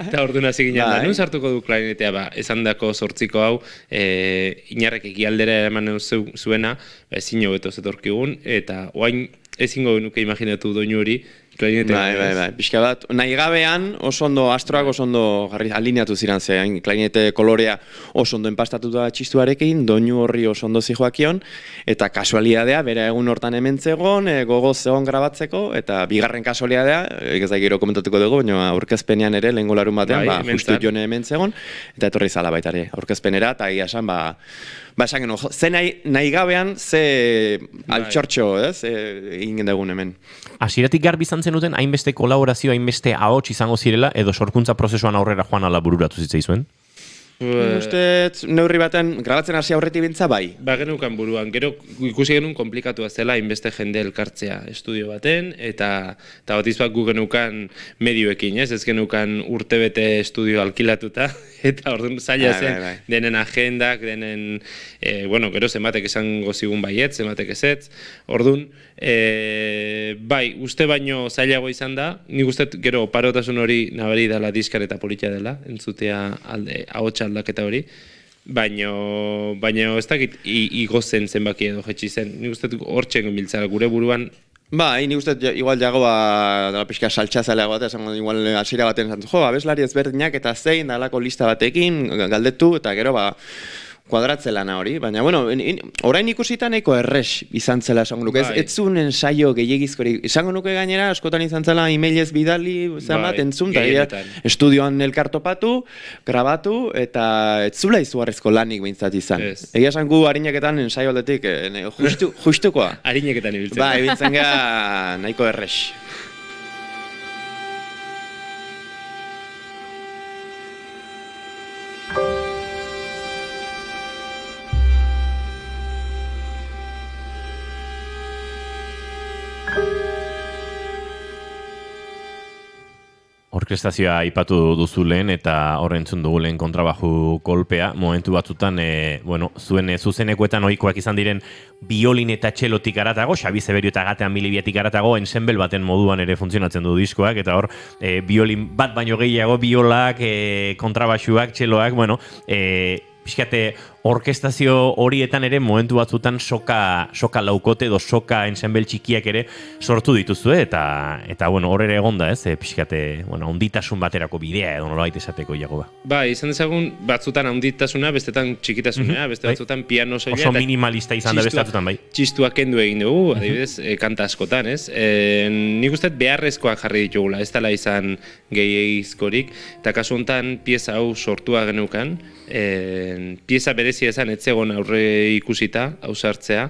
Speaker 3: Eta orduan hasi ginen da, nun sartuko du klarinetea, esan dako 8 hau, inarrek ekialdera eman zuena, ezin hobeto zetorkigun, eta oain ezingo genuke imaginatu doinu hori, klarinetea.
Speaker 7: Bai, pixka bat, nahi gabean, oso ondo, astroak oso ondo alineatu ziren zein, klarinete kolorea oso ondo enpastatuta txistuarekin, doinu horri oso ondo zijoakion, eta kasualidadea, bere egun hortan hemen zegoen, gogoz zegoen grabatzeko, eta bigarren kasualidadea, ez da gero komentatuko dugu, baina aurkezpenean ere, lehengo larun batean, justu jone hemen zegoen, eta etorri zala baitari, aurkezpenera, eta egia esan, esan genuen, ze nahi gabean, ze altxortxo, egin dugun hemen.
Speaker 2: Hasieratik garbi izan zenuten, hainbeste kolaborazio, hainbeste ahots izango zirela, edo sorkuntza prozesuan aurrera joan ala bururatu zitzaizuen?
Speaker 7: Uste, neurri batean, grabatzen hasi aurretik bintza bai.
Speaker 3: Genukan buruan, gero ikusi genuen komplikatua zela hainbeste jende elkartzea estudio baten, eta batiz bat gu genukan medioekin, ez genukan urtebete estudio alkilatuta, eta orduan zaila zen, denen agendak, denen, gero zenbatek esango zigun baiet, zenbatek ezetz, orduan, bai, uste baino zailago izan da, nik uste gero oparotasun hori nabari dela diskar eta politia dela, entzutea ahotsa aldaketa hori, baino ez dakit igozen zenbaki edo jetxi zen, nik uste hortxen biltzara gure buruan.
Speaker 7: Bai, nik uste igual jagoa dela pixka saltxazaleago bat, esango igual hasiera baten zantu, abeslari ezberdinak eta zein dalako lista batekin galdetu, eta gero kuadratze lana hori, baina, orain ikusita nahiko errex izan zela esango nuke, ez zuen ensaio gehiagizkori, izango nuke gainera, askotan izan zela emailez bidali, bat entzun, eta estudioan elkartopatu, grabatu, eta ez zula izugarrizko lanik behintzat izan. Egia esan gu harineketan ensaio aldetik, justukoa.
Speaker 3: Harineketan ibiltzen.
Speaker 7: Ba, ibiltzen gara nahiko errex.
Speaker 2: Orkestazioa aipatu duzu lehen eta horrentzun dugu lehen kontrabaju kolpea. Momentu batzutan, zuen zuzenekoetan ohikoak izan diren biolin eta txelotik aratago, Xabi Zeberio eta Gatean Milibiatik aratago, ensemble baten moduan ere funtzionatzen du diskoak, eta hor, biolin bat baino gehiago, biolak, kontrabaxuak, txeloak, pixkate orkestazio horietan ere momentu batzutan soka laukote edo soka ensemble txikiak ere sortu dituzue eta hor ere egonda, ez? Pixkate, onditasun baterako bidea edo nolabait esateko jago ba.
Speaker 3: Ba, izan dezagun batzutan onditasuna, bestetan txikitasuna, beste batzutan piano soila.
Speaker 2: Oso minimalista izan da beste batzutan bai.
Speaker 3: Txistuak kendu egin dugu, adibidez, kanta askotan, ez? Nik uste beharrezkoak jarri ditugula, ez dela izan gehiagizkorik, eta kasu honetan pieza hau sortua geneukan, pieza berezia esan etzegon aurre ikusita, hau sartzea,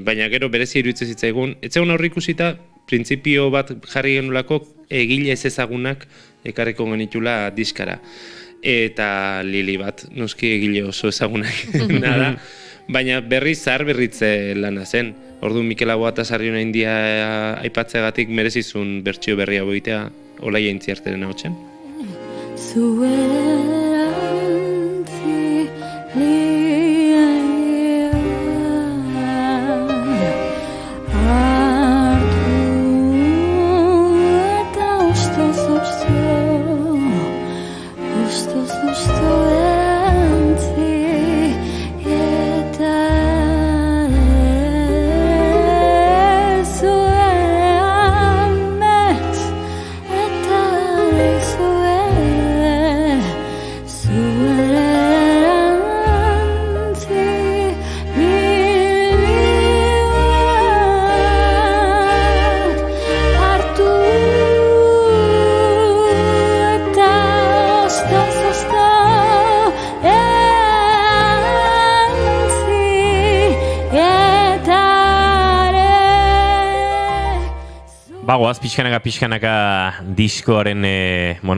Speaker 3: baina gero berezia iruditzen zitzaigun, etzegon aurre ikusita, printzipio bat jarri genulako egile ez ezagunak ekarriko genitula diskara. Eta Lili bat, noski egile oso ezagunak nada, baina berriz zaharberritze lana zen. Orduan Mikel Aboata Sarriona India aipatzeagatik merezizun bertsio berria boitea Olaia Intziarteren ahotsen.
Speaker 2: Bagoaz, pixkanaka diskoaren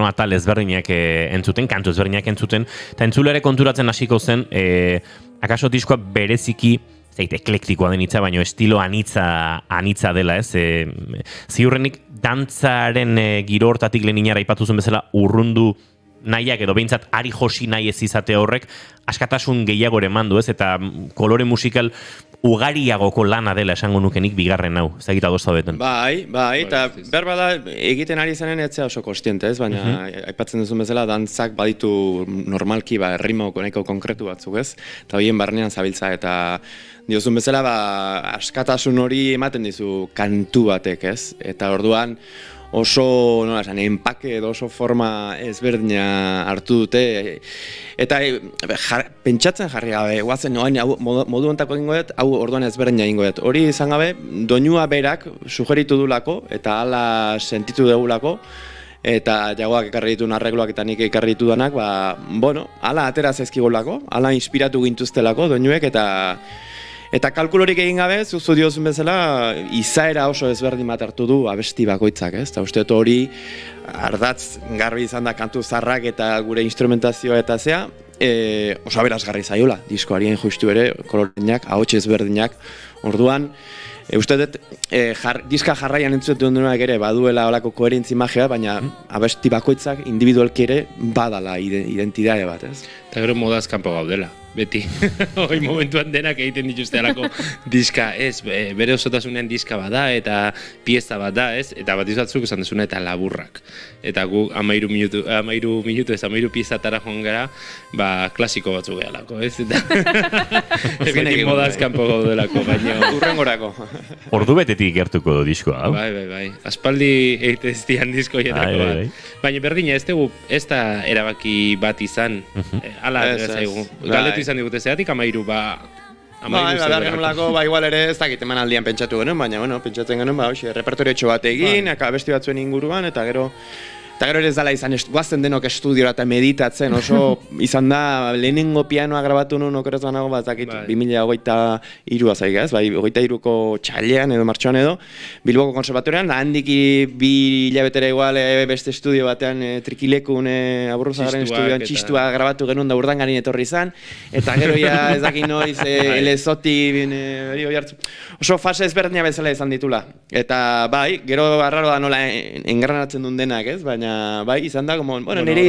Speaker 2: atal ezberdinak entzuten, kantu ezberdinak entzuten, eta entzulere konturatzen hasiko zen, akaso diskoa bereziki, eklektikoa den hitza, baino estilo anitza dela, ez? Ziurrenik dantzaren giro hortatik lehen inara aipatu zen bezala urrundu nahiak edo behintzat ari josi nahi ez izate horrek askatasun gehiago ere mandu, ez? Eta kolore musikal ugariagoko lana dela esango nukenik bigarren hau, ez dakit adosta beten.
Speaker 7: Bai, eta behar bada egiten ari zenen etzea oso kostiente, ez? Baina aipatzen duzun bezala dantzak baditu normalki errimo nahiko konkretu batzuk, ez? Eta horien barnean zabiltza eta diozun bezala askatasun hori ematen dizu kantu batek, ez? Eta orduan oso, nola esan, enpake edo oso forma ezberdina hartu dute eta pentsatzen jarri gabe, guazen modu ontako egingo dut, hau orduan ezberdina egingo dut. Hori izan gabe, doinua berak sugeritu dulako eta hala sentitu degulako eta jagoak ekarri dituen arregloak eta nik ekarri ditudanak, hala atera zaizkigulako, hala inspiratu gintuztelako doinuek eta kalkulorik egin gabe, zuzu diozun bezala, izaera oso ezberdin bat hartu du abesti bakoitzak, ez? Eta uste dut hori ardatz garbi izan da kantu zarrak eta gure instrumentazioa eta zea, oso aberasgarri zaiola, diskoarien justu ere, koloreinak, ahots ezberdinak, orduan, uste dut, diska jarraian entzuten duenak ere baduela olako koherentzi magia, baina abesti bakoitzak individualki ere badala identitate bat, ez?
Speaker 3: Eta gero modaz kanpo gaudela, beti. Hoi momentuan denak egiten dituzte alako diska, ez, bere osotasunean diska bada eta pieza bat da, ez? Eta bat izatzuk esan duzuna eta laburrak. Eta gu 13 minutu ez 13 piezatara joan gara, klasiko batzuk gehalako, ez? Eta beti modaz kanpo gaudelako, baina
Speaker 7: urrengorako.
Speaker 2: Ordu betetik gertuko du diskoa, hau?
Speaker 3: Bai. Aspaldi egite ez dian diskoietako bat. Baina berdina, ez da erabaki bat izan, ala zaigu. Galdetu izan digute zeatik, 13,
Speaker 7: Dargenulako, igual ere ez dakit emanaldian pentsatu genuen, baina, pentsatzen genuen, repertorio bat egin, abesti batzuen inguruan, eta gero ere ez dala izan, guazten denok estudiora eta meditatzen, oso izan da, lehenengo pianoa grabatu nuen okerez banago, dakit, 2023 zaik, ez? 23ko txailean edo martxoan edo, Bilboko konservatorean, handik 2 hilabetera igual beste estudio batean Trikilekun Aburruzagaren estudioan txistua grabatu genuen da Urdangarin etorri izan, eta gero ja ez dakit noiz, elezoti, oso fase ezberdina bezala izan ditula. Eta gero arraro da nola engranatzen duen denak, ez? Baina izan da, nire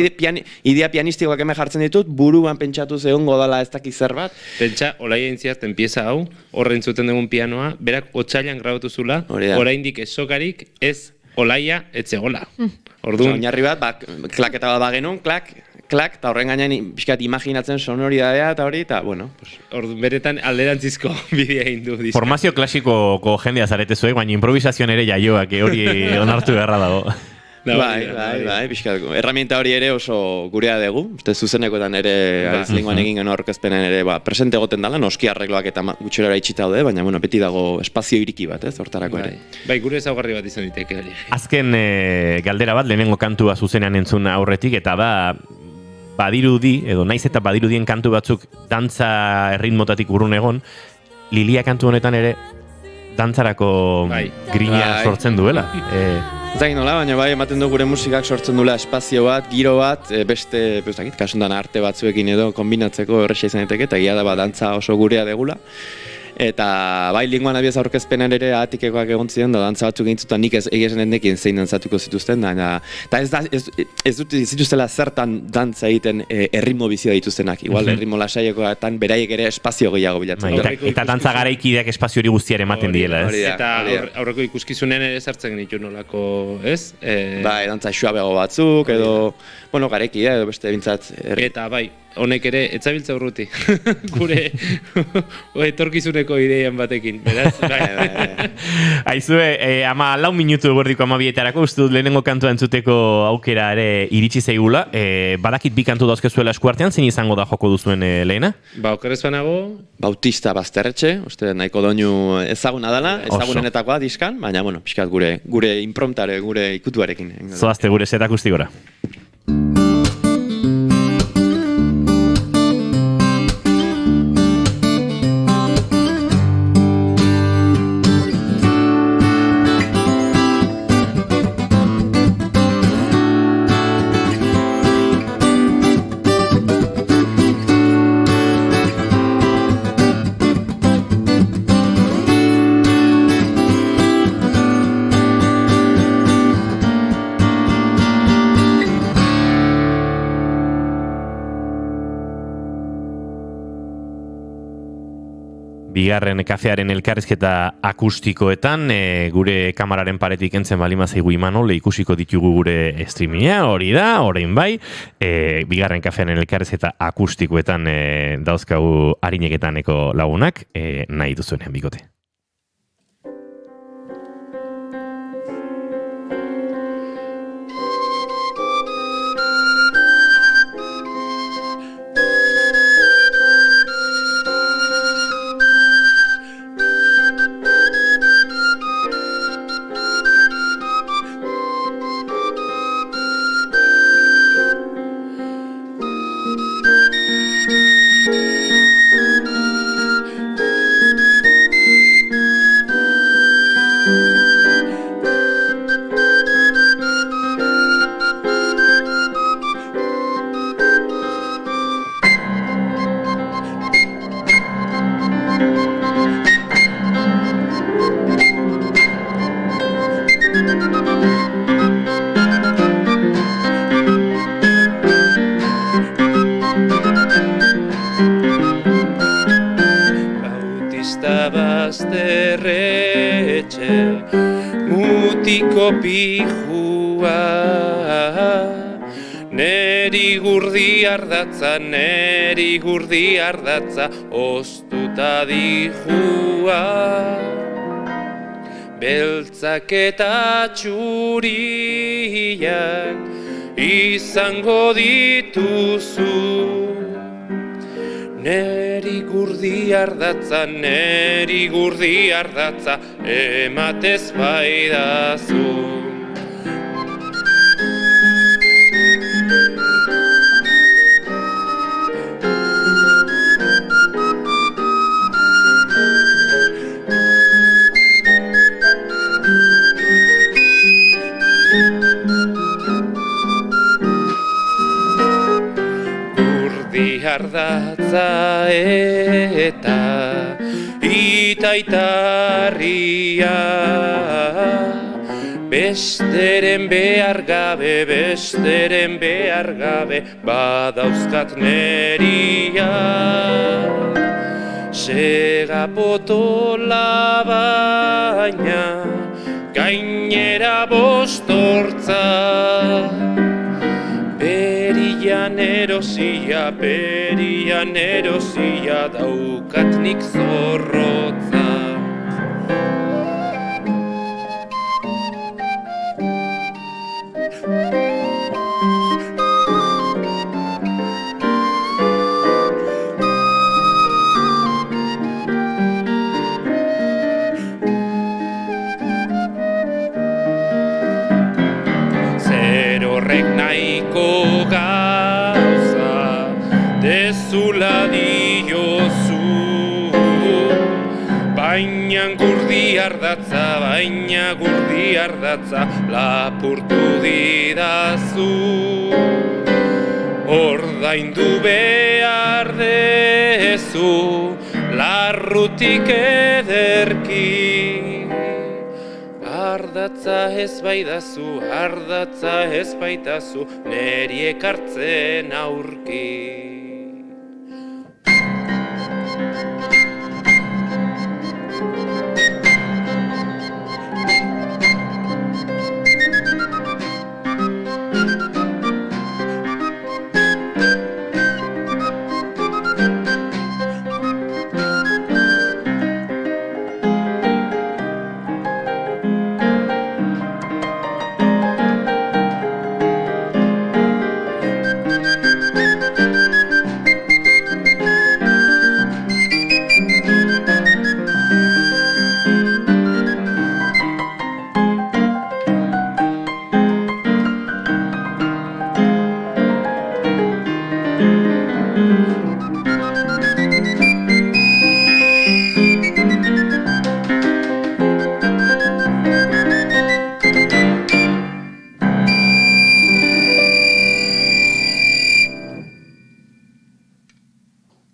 Speaker 7: idea pianistikoak hemen jartzen ditut, buruan pentsatu egongo dala ez dakit zer bat.
Speaker 3: Pentsa, olaia intziazten pieza hau, horrein zuten dugun pianoa, berak otsailan grabatu zula, oraindik ez sokarik, ez olaia, etzegola.
Speaker 7: Oinarri bat, klaketa bat bagenun, klak, eta horren gainean pixkat imaginatzen sonoridadea eta hori, eta
Speaker 3: orduan beretan alderantzizko bidea hindu.
Speaker 2: Formazio klasikoko jendea zarete zuek, baina improvisazioan ere jaioak, hori onartu beharra dago.
Speaker 7: Bai, pixkat, herramienta hori ere oso gurea dugu, zuzenekoetan ere aizlenguan egin genuen aurkezpenen ere presente egoten dela, noski arregloak eta gutxorera itxita daude, baina beti dago espazio iriki bat, hortarako ere.
Speaker 3: Bai, gure ezaugarri bat izan diteke.
Speaker 2: Azken galdera bat, lehenengo kantua zuzenean entzun aurretik, eta badirudi, edo naiz eta badirudien kantu batzuk dantza erritmotatik urrun egon, Lilia kantu honetan ere dantzarako grina sortzen duela.
Speaker 7: Zagin nola, baina ematen du gure musikak sortzen duela espazio bat, giro bat, beste, kasundan arte batzuekin edo kombinatzeko horrexa izan daiteke, eta gira da dantza oso gurea degula. Eta linguan abiaz aurkezpenan ere atikekoak egon ziren, dantza batzuk egintzuta nik egesen endekin zein dantzatuko zituzten, eta ez dut zituztela zertan dantza egiten erritmo bizia dituztenak, igual erritmo lasaiekoetan beraiek ere espazio gehiago bilatzen.
Speaker 2: Eta dantza garaikideak espazio hori guztiare ematen diela, ez?
Speaker 3: Eta aurreko ikuskizunean ere sartzen ditu nolako, ez?
Speaker 7: Bai, dantza xuabego batzuk, edo, garaikidea edo beste bintzat.
Speaker 3: Eta honek ere, etzabiltza urruti, gure etorkizuneko ideian batekin, beraz?
Speaker 2: Aizue, 14 minutu gordiko 12etarako, uste dut lehenengo kantua entzuteko aukera ere iritsi zaigula, badakit 2 kantu dauzkezuela eskuartean, zein izango da joko duzuen lehena?
Speaker 3: Okerez banago?
Speaker 7: Bautista Bazterretxe, uste nahiko doinu ezaguna dela, ezagunenetakoa diskan, baina, pixkat gure impromptare, gure ikutuarekin.
Speaker 2: Zoazte gure zetak ustigora. bigarren kafearen elkarrizketa akustikoetan, gure kamararen paretik entzen balima zaigu Imanol, ikusiko ditugu gure streamia, hori da, orain bai, bigarren kafearen elkarrizketa akustikoetan dauzkagu arineketaneko lagunak, nahi duzuenean bikote.
Speaker 21: mutiko pijua, neri gurdi ardatza, oztuta dijua. Beltzak eta txuriak izango dituzu, neri gurdi ardatza, ematez baidazu. Ardatza eta itaitarria, besteren behar gabe, badauzkat neria. Sega potola baina, gainera bostortza, Perian erosia daukat nik zorrotza. Zer horrek nahiko dezula diozu, baina gurdi ardatza, lapurtu didazu. Ordaindu behar dezu, larrutik ederki. Ardatza ez baitazu, neri ekartzen aurki.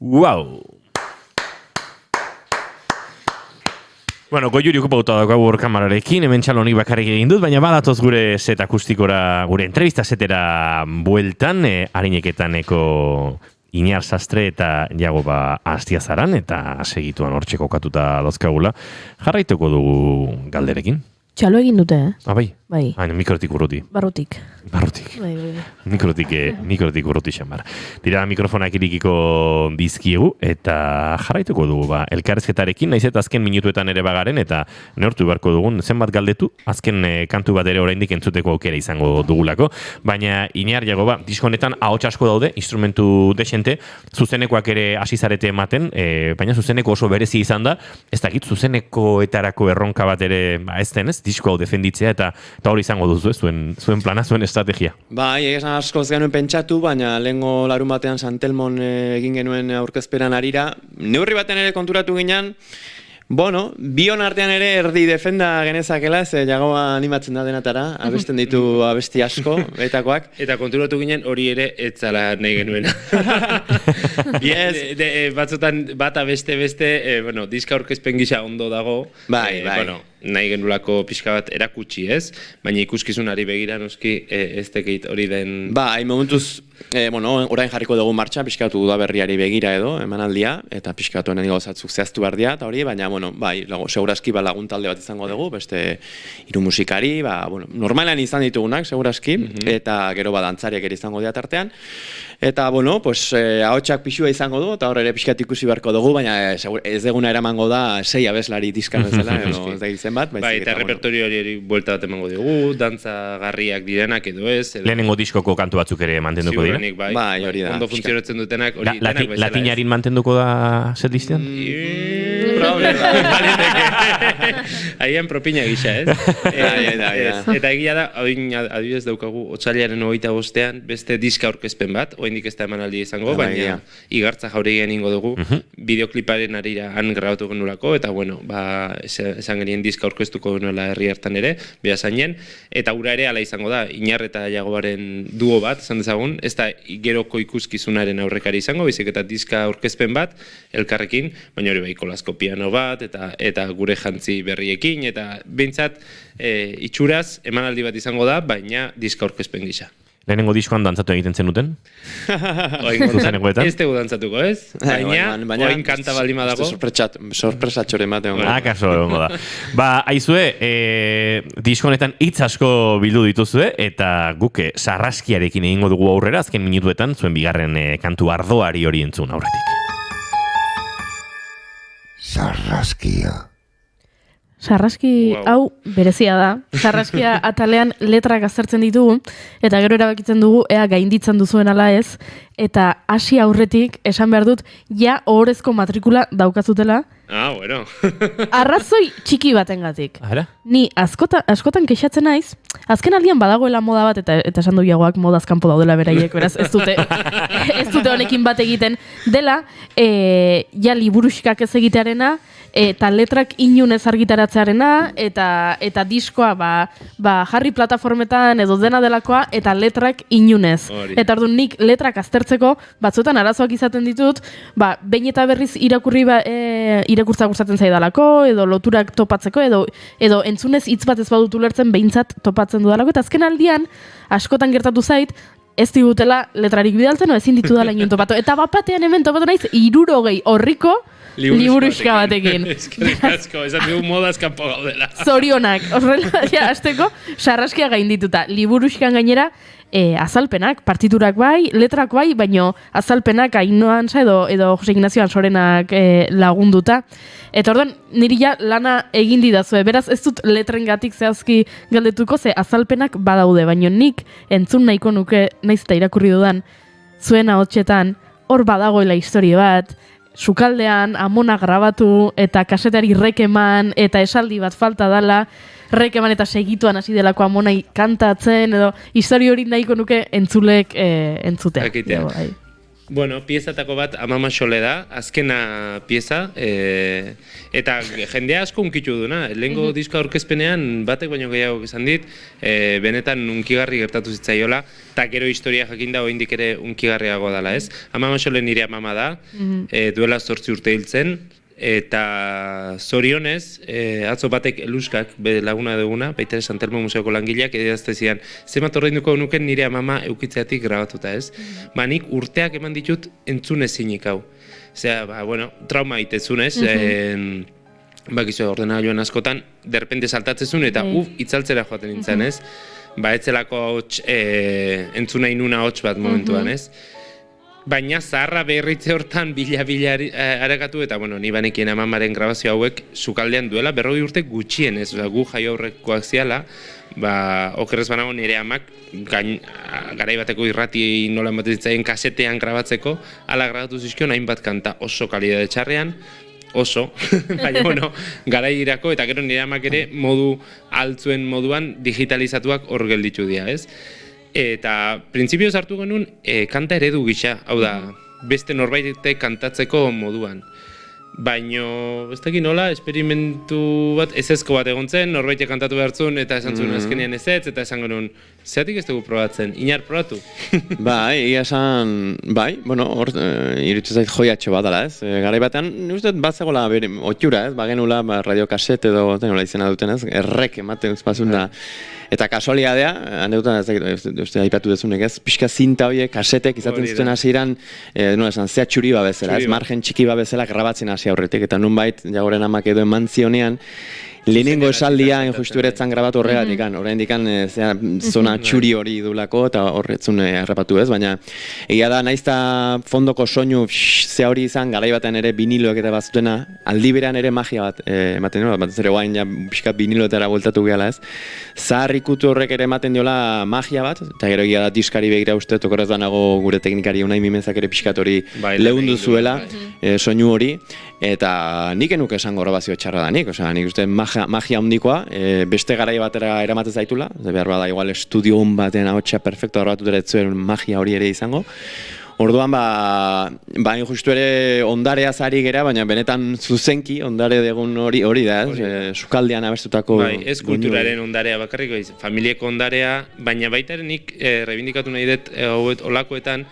Speaker 2: Wow. Bueno, goiuri okupauta daukagu hor kamararekin, hemen txalonik bakarrik egin dut, baina badatoz gure set akustikora, gure entrevista setera bueltan, arineketaneko Iñar Sastre eta Jagoba Astiazaran, eta segituan hortxe kokatuta dauzkagula. Jarraituko dugu galderekin.
Speaker 8: Txalo egin dute,
Speaker 2: Bai?
Speaker 8: Bai.
Speaker 2: Mikrotik urruti.
Speaker 8: Barrutik.
Speaker 2: Bai. Mikrotik urruti xamar. Dira, mikrofonak irikiko dizkiegu, eta jarraituko dugu, elkarrezketarekin, naiz eta azken minutuetan ere bagaren, eta neurtu beharko dugun, zenbat galdetu, azken kantu bat ere oraindik entzuteko aukera izango dugulako, baina Iñar Jagoba, disko honetan ahots asko daude, instrumentu desente, zuzenekoak ere hasi zarete ematen, baina zuzeneko oso berezi izan da, ez dakit zuzenekoetarako erronka bat ere, ez denez, disko hau defenditzea, eta hori izango duzu, zuen plana, zuen estrategia.
Speaker 7: Bai, egizan askoz genuen pentsatu, baina lehengo larun batean Santelmon egin genuen aurkezperan arira. Neurri baten ere konturatu ginen, bion artean ere erdi defenda genezakela, ze Jagoba animatzen da denatara, abesten ditu abesti asko, etakoak.
Speaker 3: Eta konturatu ginen hori ere etzala nahi genuena. Batzutan bata beste, diska aurkezpen gisa ondo dago.
Speaker 7: Bai.
Speaker 3: Nahi genulako pixka bat erakutsi, ez? Baina ikuskizunari begira noski ez tekit hori den...
Speaker 7: Bai, momentuz, orain jarriko dugu martxa, pixkatu udaberriari begira edo, emanaldia, eta pixkatu hemen gauzatzuk zehaztu behar dira, eta hori, baina, segurazki laguntalde bat izango dugu, beste hiru musikari, normalan izan ditugunak, segurazki, eta gero dantzariak ere izango dira tartean, eta, ahotsak pixua izango du, eta hor ere pixkat ikusi beharko dugu, baina ez deguna eramango da 6 abeslari diskan bezala, ez da bat.
Speaker 3: Eta repertorio hori buelta bat emango dugu, dantza garriak direnak edo ez.
Speaker 2: Lehenengo diskoko kantu batzuk ere mantenduko dira?
Speaker 7: Bai, hori da.
Speaker 3: Ondo funtzionatzen dutenak hori denak bezala.
Speaker 2: Latinarin mantenduko da setlistean?
Speaker 3: Ahian propina gisa, ez? Eta egia da, adibidez daukagu, otsailaren 25ean beste diska aurkezpen bat, oraindik ez da emanaldia izango, baina igartza jauregian ingo dugu, bideokliparen arira han grabatu genulako, eta esan genien diska aurkeztuko genuela herri hartan ere, behazainen, eta ura ere ala izango da, Iñar eta Jagobaren duo bat, esan dezagun, ez da geroko ikuskizunaren aurrekari izango, bizik eta diska aurkezpen bat, elkarrekin, baina hori kolazko piano bat, eta gure jantzi berriekin, eta behintzat itxuraz emanaldi bat izango da, baina diska aurkezpen gisa.
Speaker 2: Lehenengo diskoan dantzatu egiten zenuten?
Speaker 3: Ez tegu dantzatuko, ez? Baina, oin kanta baldima dago.
Speaker 7: Sorpresatxore mate hongo.
Speaker 2: Akaso hongo da. Aizue, disko honetan hitz asko bildu dituzue, eta guke sarraskiarekin egingo dugu aurrera, azken minutuetan, zuen bigarren kantu ardoari hori entzun aurretik.
Speaker 10: Sarraskia.
Speaker 8: Sarraski hau berezia da. Sarraskia atalean letrak aztertzen ditugu, eta gero erabakitzen dugu ea gainditzen duzuen ala ez, eta hasi aurretik esan behar dut, ohorezko matrikula daukazutela.
Speaker 3: Bueno.
Speaker 8: Arrazoi txiki batengatik.
Speaker 2: Ara?
Speaker 8: Ni askotan kexatzen naiz, azken aldian badagoela moda bat, eta esan du Jagoak modaz kanpo daudela beraiek, beraz ez dute honekin bat egiten, dela, liburuxkak ez egitearena, eta letrak inunez argitaratzearena, eta diskoa jarri plataformetan edo dena delakoa, eta letrak inunez. Eta orduan nik letrak aztertzeko, batzuetan arazoak izaten ditut, behin eta berriz irakurtza gustatzen zaidalako, edo loturak topatzeko, edo entzunez hitz bat ez badut ulertzen behintzat topatzen dudalako, eta azken aldian, askotan gertatu zait, ez digutela letrarik bidaltzen, ezin ditu dala inon topatu. Eta bapatean hemen topatu naiz, 60 horriko liburuxka batekin.
Speaker 3: Eskerrik asko, esan dugu modaz kanpo gaudela.
Speaker 8: Zorionak, horrela, hasteko, sarraskia gaindituta. Liburuxkan gainera, azalpenak, partiturak bai, letrak bai, baino azalpenak Ainhoa edo Jose Ignacio Ansorenak lagunduta. Eta orduan, niri lana egin didazue, beraz ez dut letrengatik zehazki galdetuko, ze azalpenak badaude, baino nik entzun nahiko nuke, naiz eta irakurri dudan, zuen ahotsetan, hor badagoela historia bat, sukaldean, amona grabatu, eta kasetari rekeman, eta esaldi bat falta dala, rekeman eta segituan hasi delako amonai kantatzen, edo historia hori nahiko nuke entzulek entzutea.
Speaker 3: Bueno, piezatako bat Amama Xole da, azkena pieza, eta jendea asko unkitu duna. Lehengo disko aurkezpenean batek baino gehiago esan dit, benetan unkigarri gertatu zitzaiola, eta gero historia jakinda oraindik ere unkigarriago dela, ez? Amama Xole nire amama da, duela 8 urte hiltzen, Eta zorionez, atzo batek eluskak, be laguna duguna, baitere Santelmo Museoko langileak, edazte zian, zemat ordainduko nuken nire amama eukitzeatik grabatuta, ez? Nik urteak eman ditut entzun ezinik hau. Osea, bueno, trauma itezunez, bakizu ordenagailuan askotan, derrepente saltatzezun eta itzaltzera joaten nintzen, ez? Etzelako hots, entzun nahi nuna hots bat momentuan, ez? Baina zaharra berritze hortan bila harakatu eta, bueno, ni banekien amamaren grabazio hauek sukaldean duela 40 urte gutxien, ez? Gu jaio aurrekoak ziala, okerrez banago nire amak, garaibateko irrati nola ematen zitzaien kasetean grabatzeko, ala grabatu zizkion hainbat kanta oso kalidade txarrean, oso, baina, bueno, garairako eta gero nire amak ere modu altzuen moduan digitalizatuak hor gelditu dira, ez? Eta printzipioz hartu genuen kanta eredu gisa, hau da, beste norbaitek kantatzeko moduan. Baino, ez dakit nola, esperimentu bat, ezezko bat egon zen, norbaitek kantatu behartzun eta esan zuen azkenean ezetz, eta esan genuen, zeatik ez dugu probatzen, inar probatu?
Speaker 7: Egia esan, bueno, hor, iruditu zait joiatxo bat dela, ez? Garai batean, uste bat zegoela otxura, ez? Bagenula, radiokaset edo, nola izena duten, ez? Errek ematen bazun da. Eta kasualidadea, haneutan, uste aipatu dezunek, ez? Pixka zinta horiek, kasetek izaten zuten hasieran, nola esan, zea txuri babezela, ez? Margen txiki babezela grabatzen hasi aurretik, eta nunbait, jagoren amak edo eman zionean, lehenengo esaldia injustu eretzan grabatu horregatik, oraindik zona txuri hori idulako eta horretzun errapatu ez, baina egia da naizta fondoko soinu ze hori izan, garai batean ere biniloak eta bazutena, aldi berean ere magia bat ematen diola, batez ere guain ja pixkat biniloetara bueltatu gehala ez. Zahar ikutu horrek ere ematen diola magia bat, eta gero egia da diskari begira uste, tokorrez danago gure teknikari Unai Mimenzak ere pixkat hori lehundu zuela, soinu hori, eta nik enuke esango grabazio txarra da nik, osea, nik uste magia handikoa, beste garai batera eramaten zaitula, behar bada igual estudio hon baten ahotsa perfecto grabatuta zuen magia hori ere izango. Orduan, injustu ere ondareaz ari gera, baina benetan zuzenki ondare degun hori da, sukaldean abestutako...
Speaker 3: Ez kulturaren ondarea bakarriko, familieko ondarea, baina baita ere nik reivindikatu nahi dut olakoetan,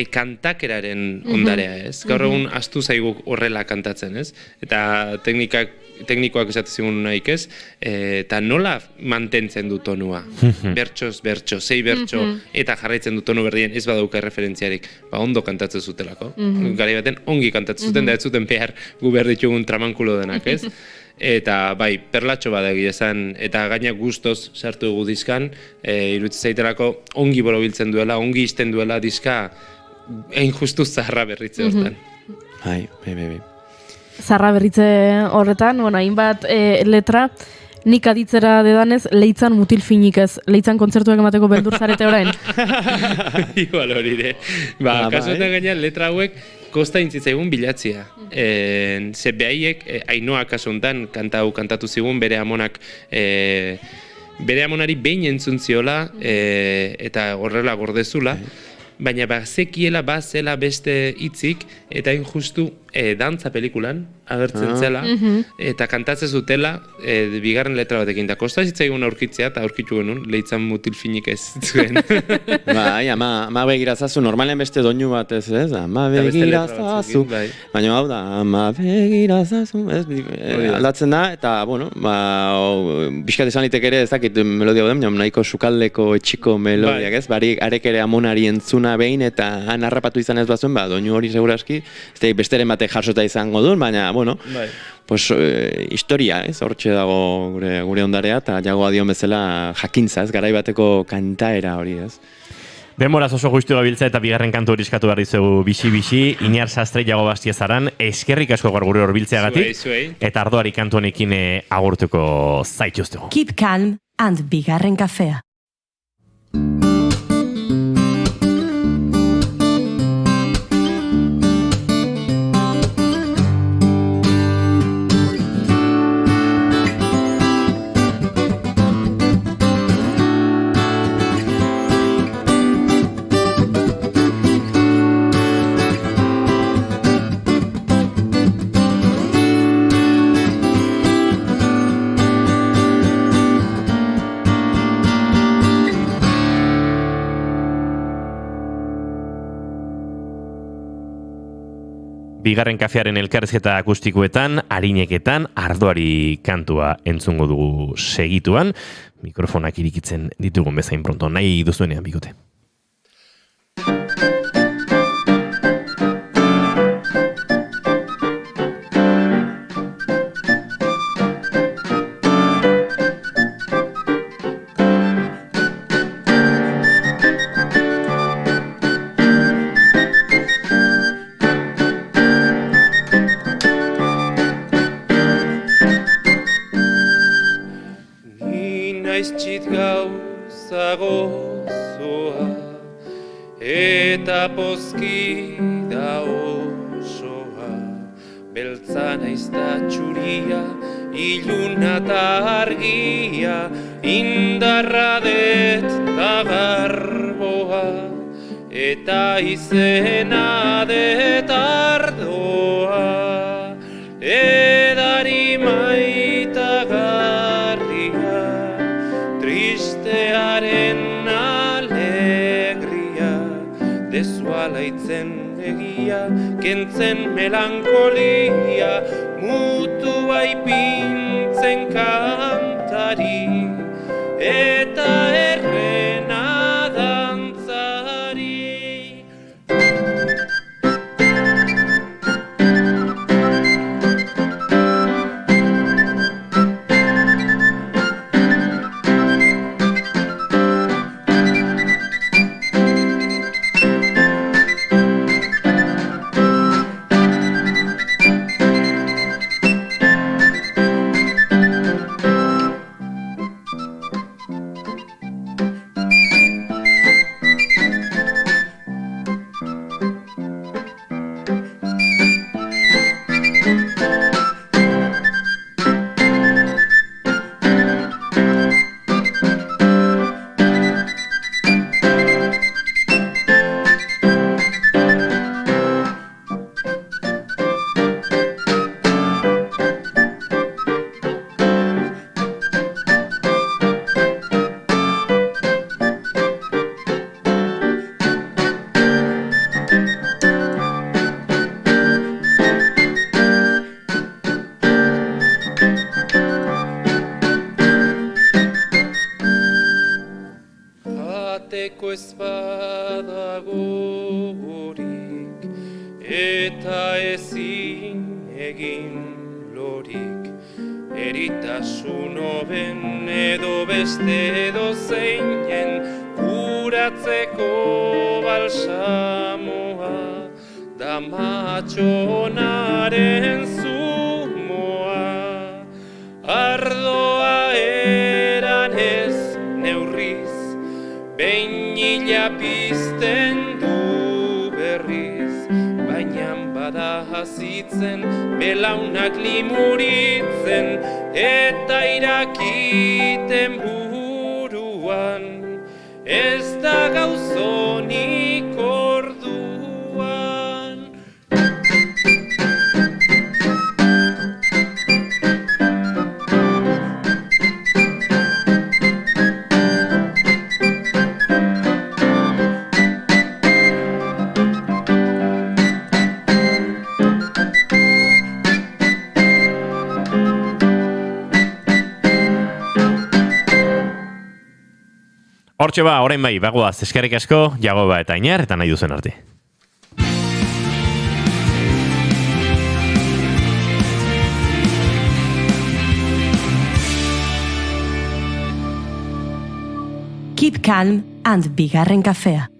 Speaker 3: kantakeraren ondarea, ez? Gaur egun astu zaigu horrela kantatzen, ez? Eta teknikoak esaten zigun nahik ez, eta nola mantentzen du tonua? Bertsoz, bertso, 6 bertso, eta jarraitzen du tonu berdien, ez badauka referentziarik, ondo kantatzen zutelako. Garai baten ongi kantatzen zuten, da ez zuten behar gu behar ditugun tramankulo denak, ez? Eta perlatxo bada egia esan, eta gaina gustoz sartu dugu diskan, iruditzen zaiterako ongi borobiltzen duela, ongi izten duela diska, egin justu zaharra berritze horretan.
Speaker 7: Bai.
Speaker 8: Zaharra berritze horretan, hainbat letra, nik aditzera dedanez, leitzan mutilfinik ez, leitzan kontzertuak emateko beldur zarete orain.
Speaker 3: Igual hori de. Kasuetan gaina letra hauek, kosta intzitzaigun bilatzia. Ze behaiek, Ainoa kasu honetan, kanta hau kantatu zigun, bere amonak, bere amonari behin entzun ziola, eta horrela gordezula, baina zekiela zela beste hitzik, eta injustu dantza pelikulan agertzen zela, eta kantatzen zutela bigarren letra batekin. Da kosta zitzaigun aurkitzea, eta aurkitu genuen, leitzan mutilfinik ez zuen.
Speaker 7: Ama begirazazu, normalen beste doinu bat ez, ama begirazazu. Baina hau da, ama begirazazu, aldatzen da, eta, bueno, bizkat esan litek ere, ez dakit melodia godem, nahiko sukaldeko etxiko melodiak ez, arek ere amonari entzuna behin, eta han harrapatu izan ez bazuen, doinu hori seguraski, besteren batek jarsota izango duen, baina, bueno, historia, ez, hortxe dago gure ondarea, eta jagoa dion bezala jakintza, ez, garai bateko kantaera hori, ez.
Speaker 2: Denboraz oso guztu gabiltza eta bigarren kantu hori eskatu behar dizugu bixi, Iñar Sastre jago Bastiezaran, eskerrik asko gaur gure horbiltzeagatik, eta ardoari kantu honekin agurtuko zaituztegu.
Speaker 1: Keep calm and bigarren kafea.
Speaker 2: bigarren kafearen elkarrizketa akustikoetan, arineketan, ardoari kantua entzungo dugu segituan. Mikrofonak irikitzen ditugun bezain pronto, nahi duzuenean bikote.
Speaker 3: Naiztxit gauza gozoa eta pozki da osoa, beltza naiz da txuria, iluna ta argia, indarra det ta garboa, eta izena det ardoa, edari maitagarria, tristearen alegria, dezualaitzen egia, kentzen melankolia, mutua ipintzen kantari, eta errena dantzari. Jateko ez badagorik eta ezin egin lorik, eritasun hoben edo beste edo zeinen kuratzeko balsamoa, da matxonaren zumoa, ardoa eran ez neurriz, behin hila pizten du berriz, baina bada hazitzen, belaunak limuritzen, eta irakiten buruan, ez da gauzonik orduan.
Speaker 2: Hortxe ba, orain bai, bagoaz, eskerrik asko, Jagoba eta Iñar, eta nahi duzen arte.
Speaker 1: Keep calm and bigarren kafea.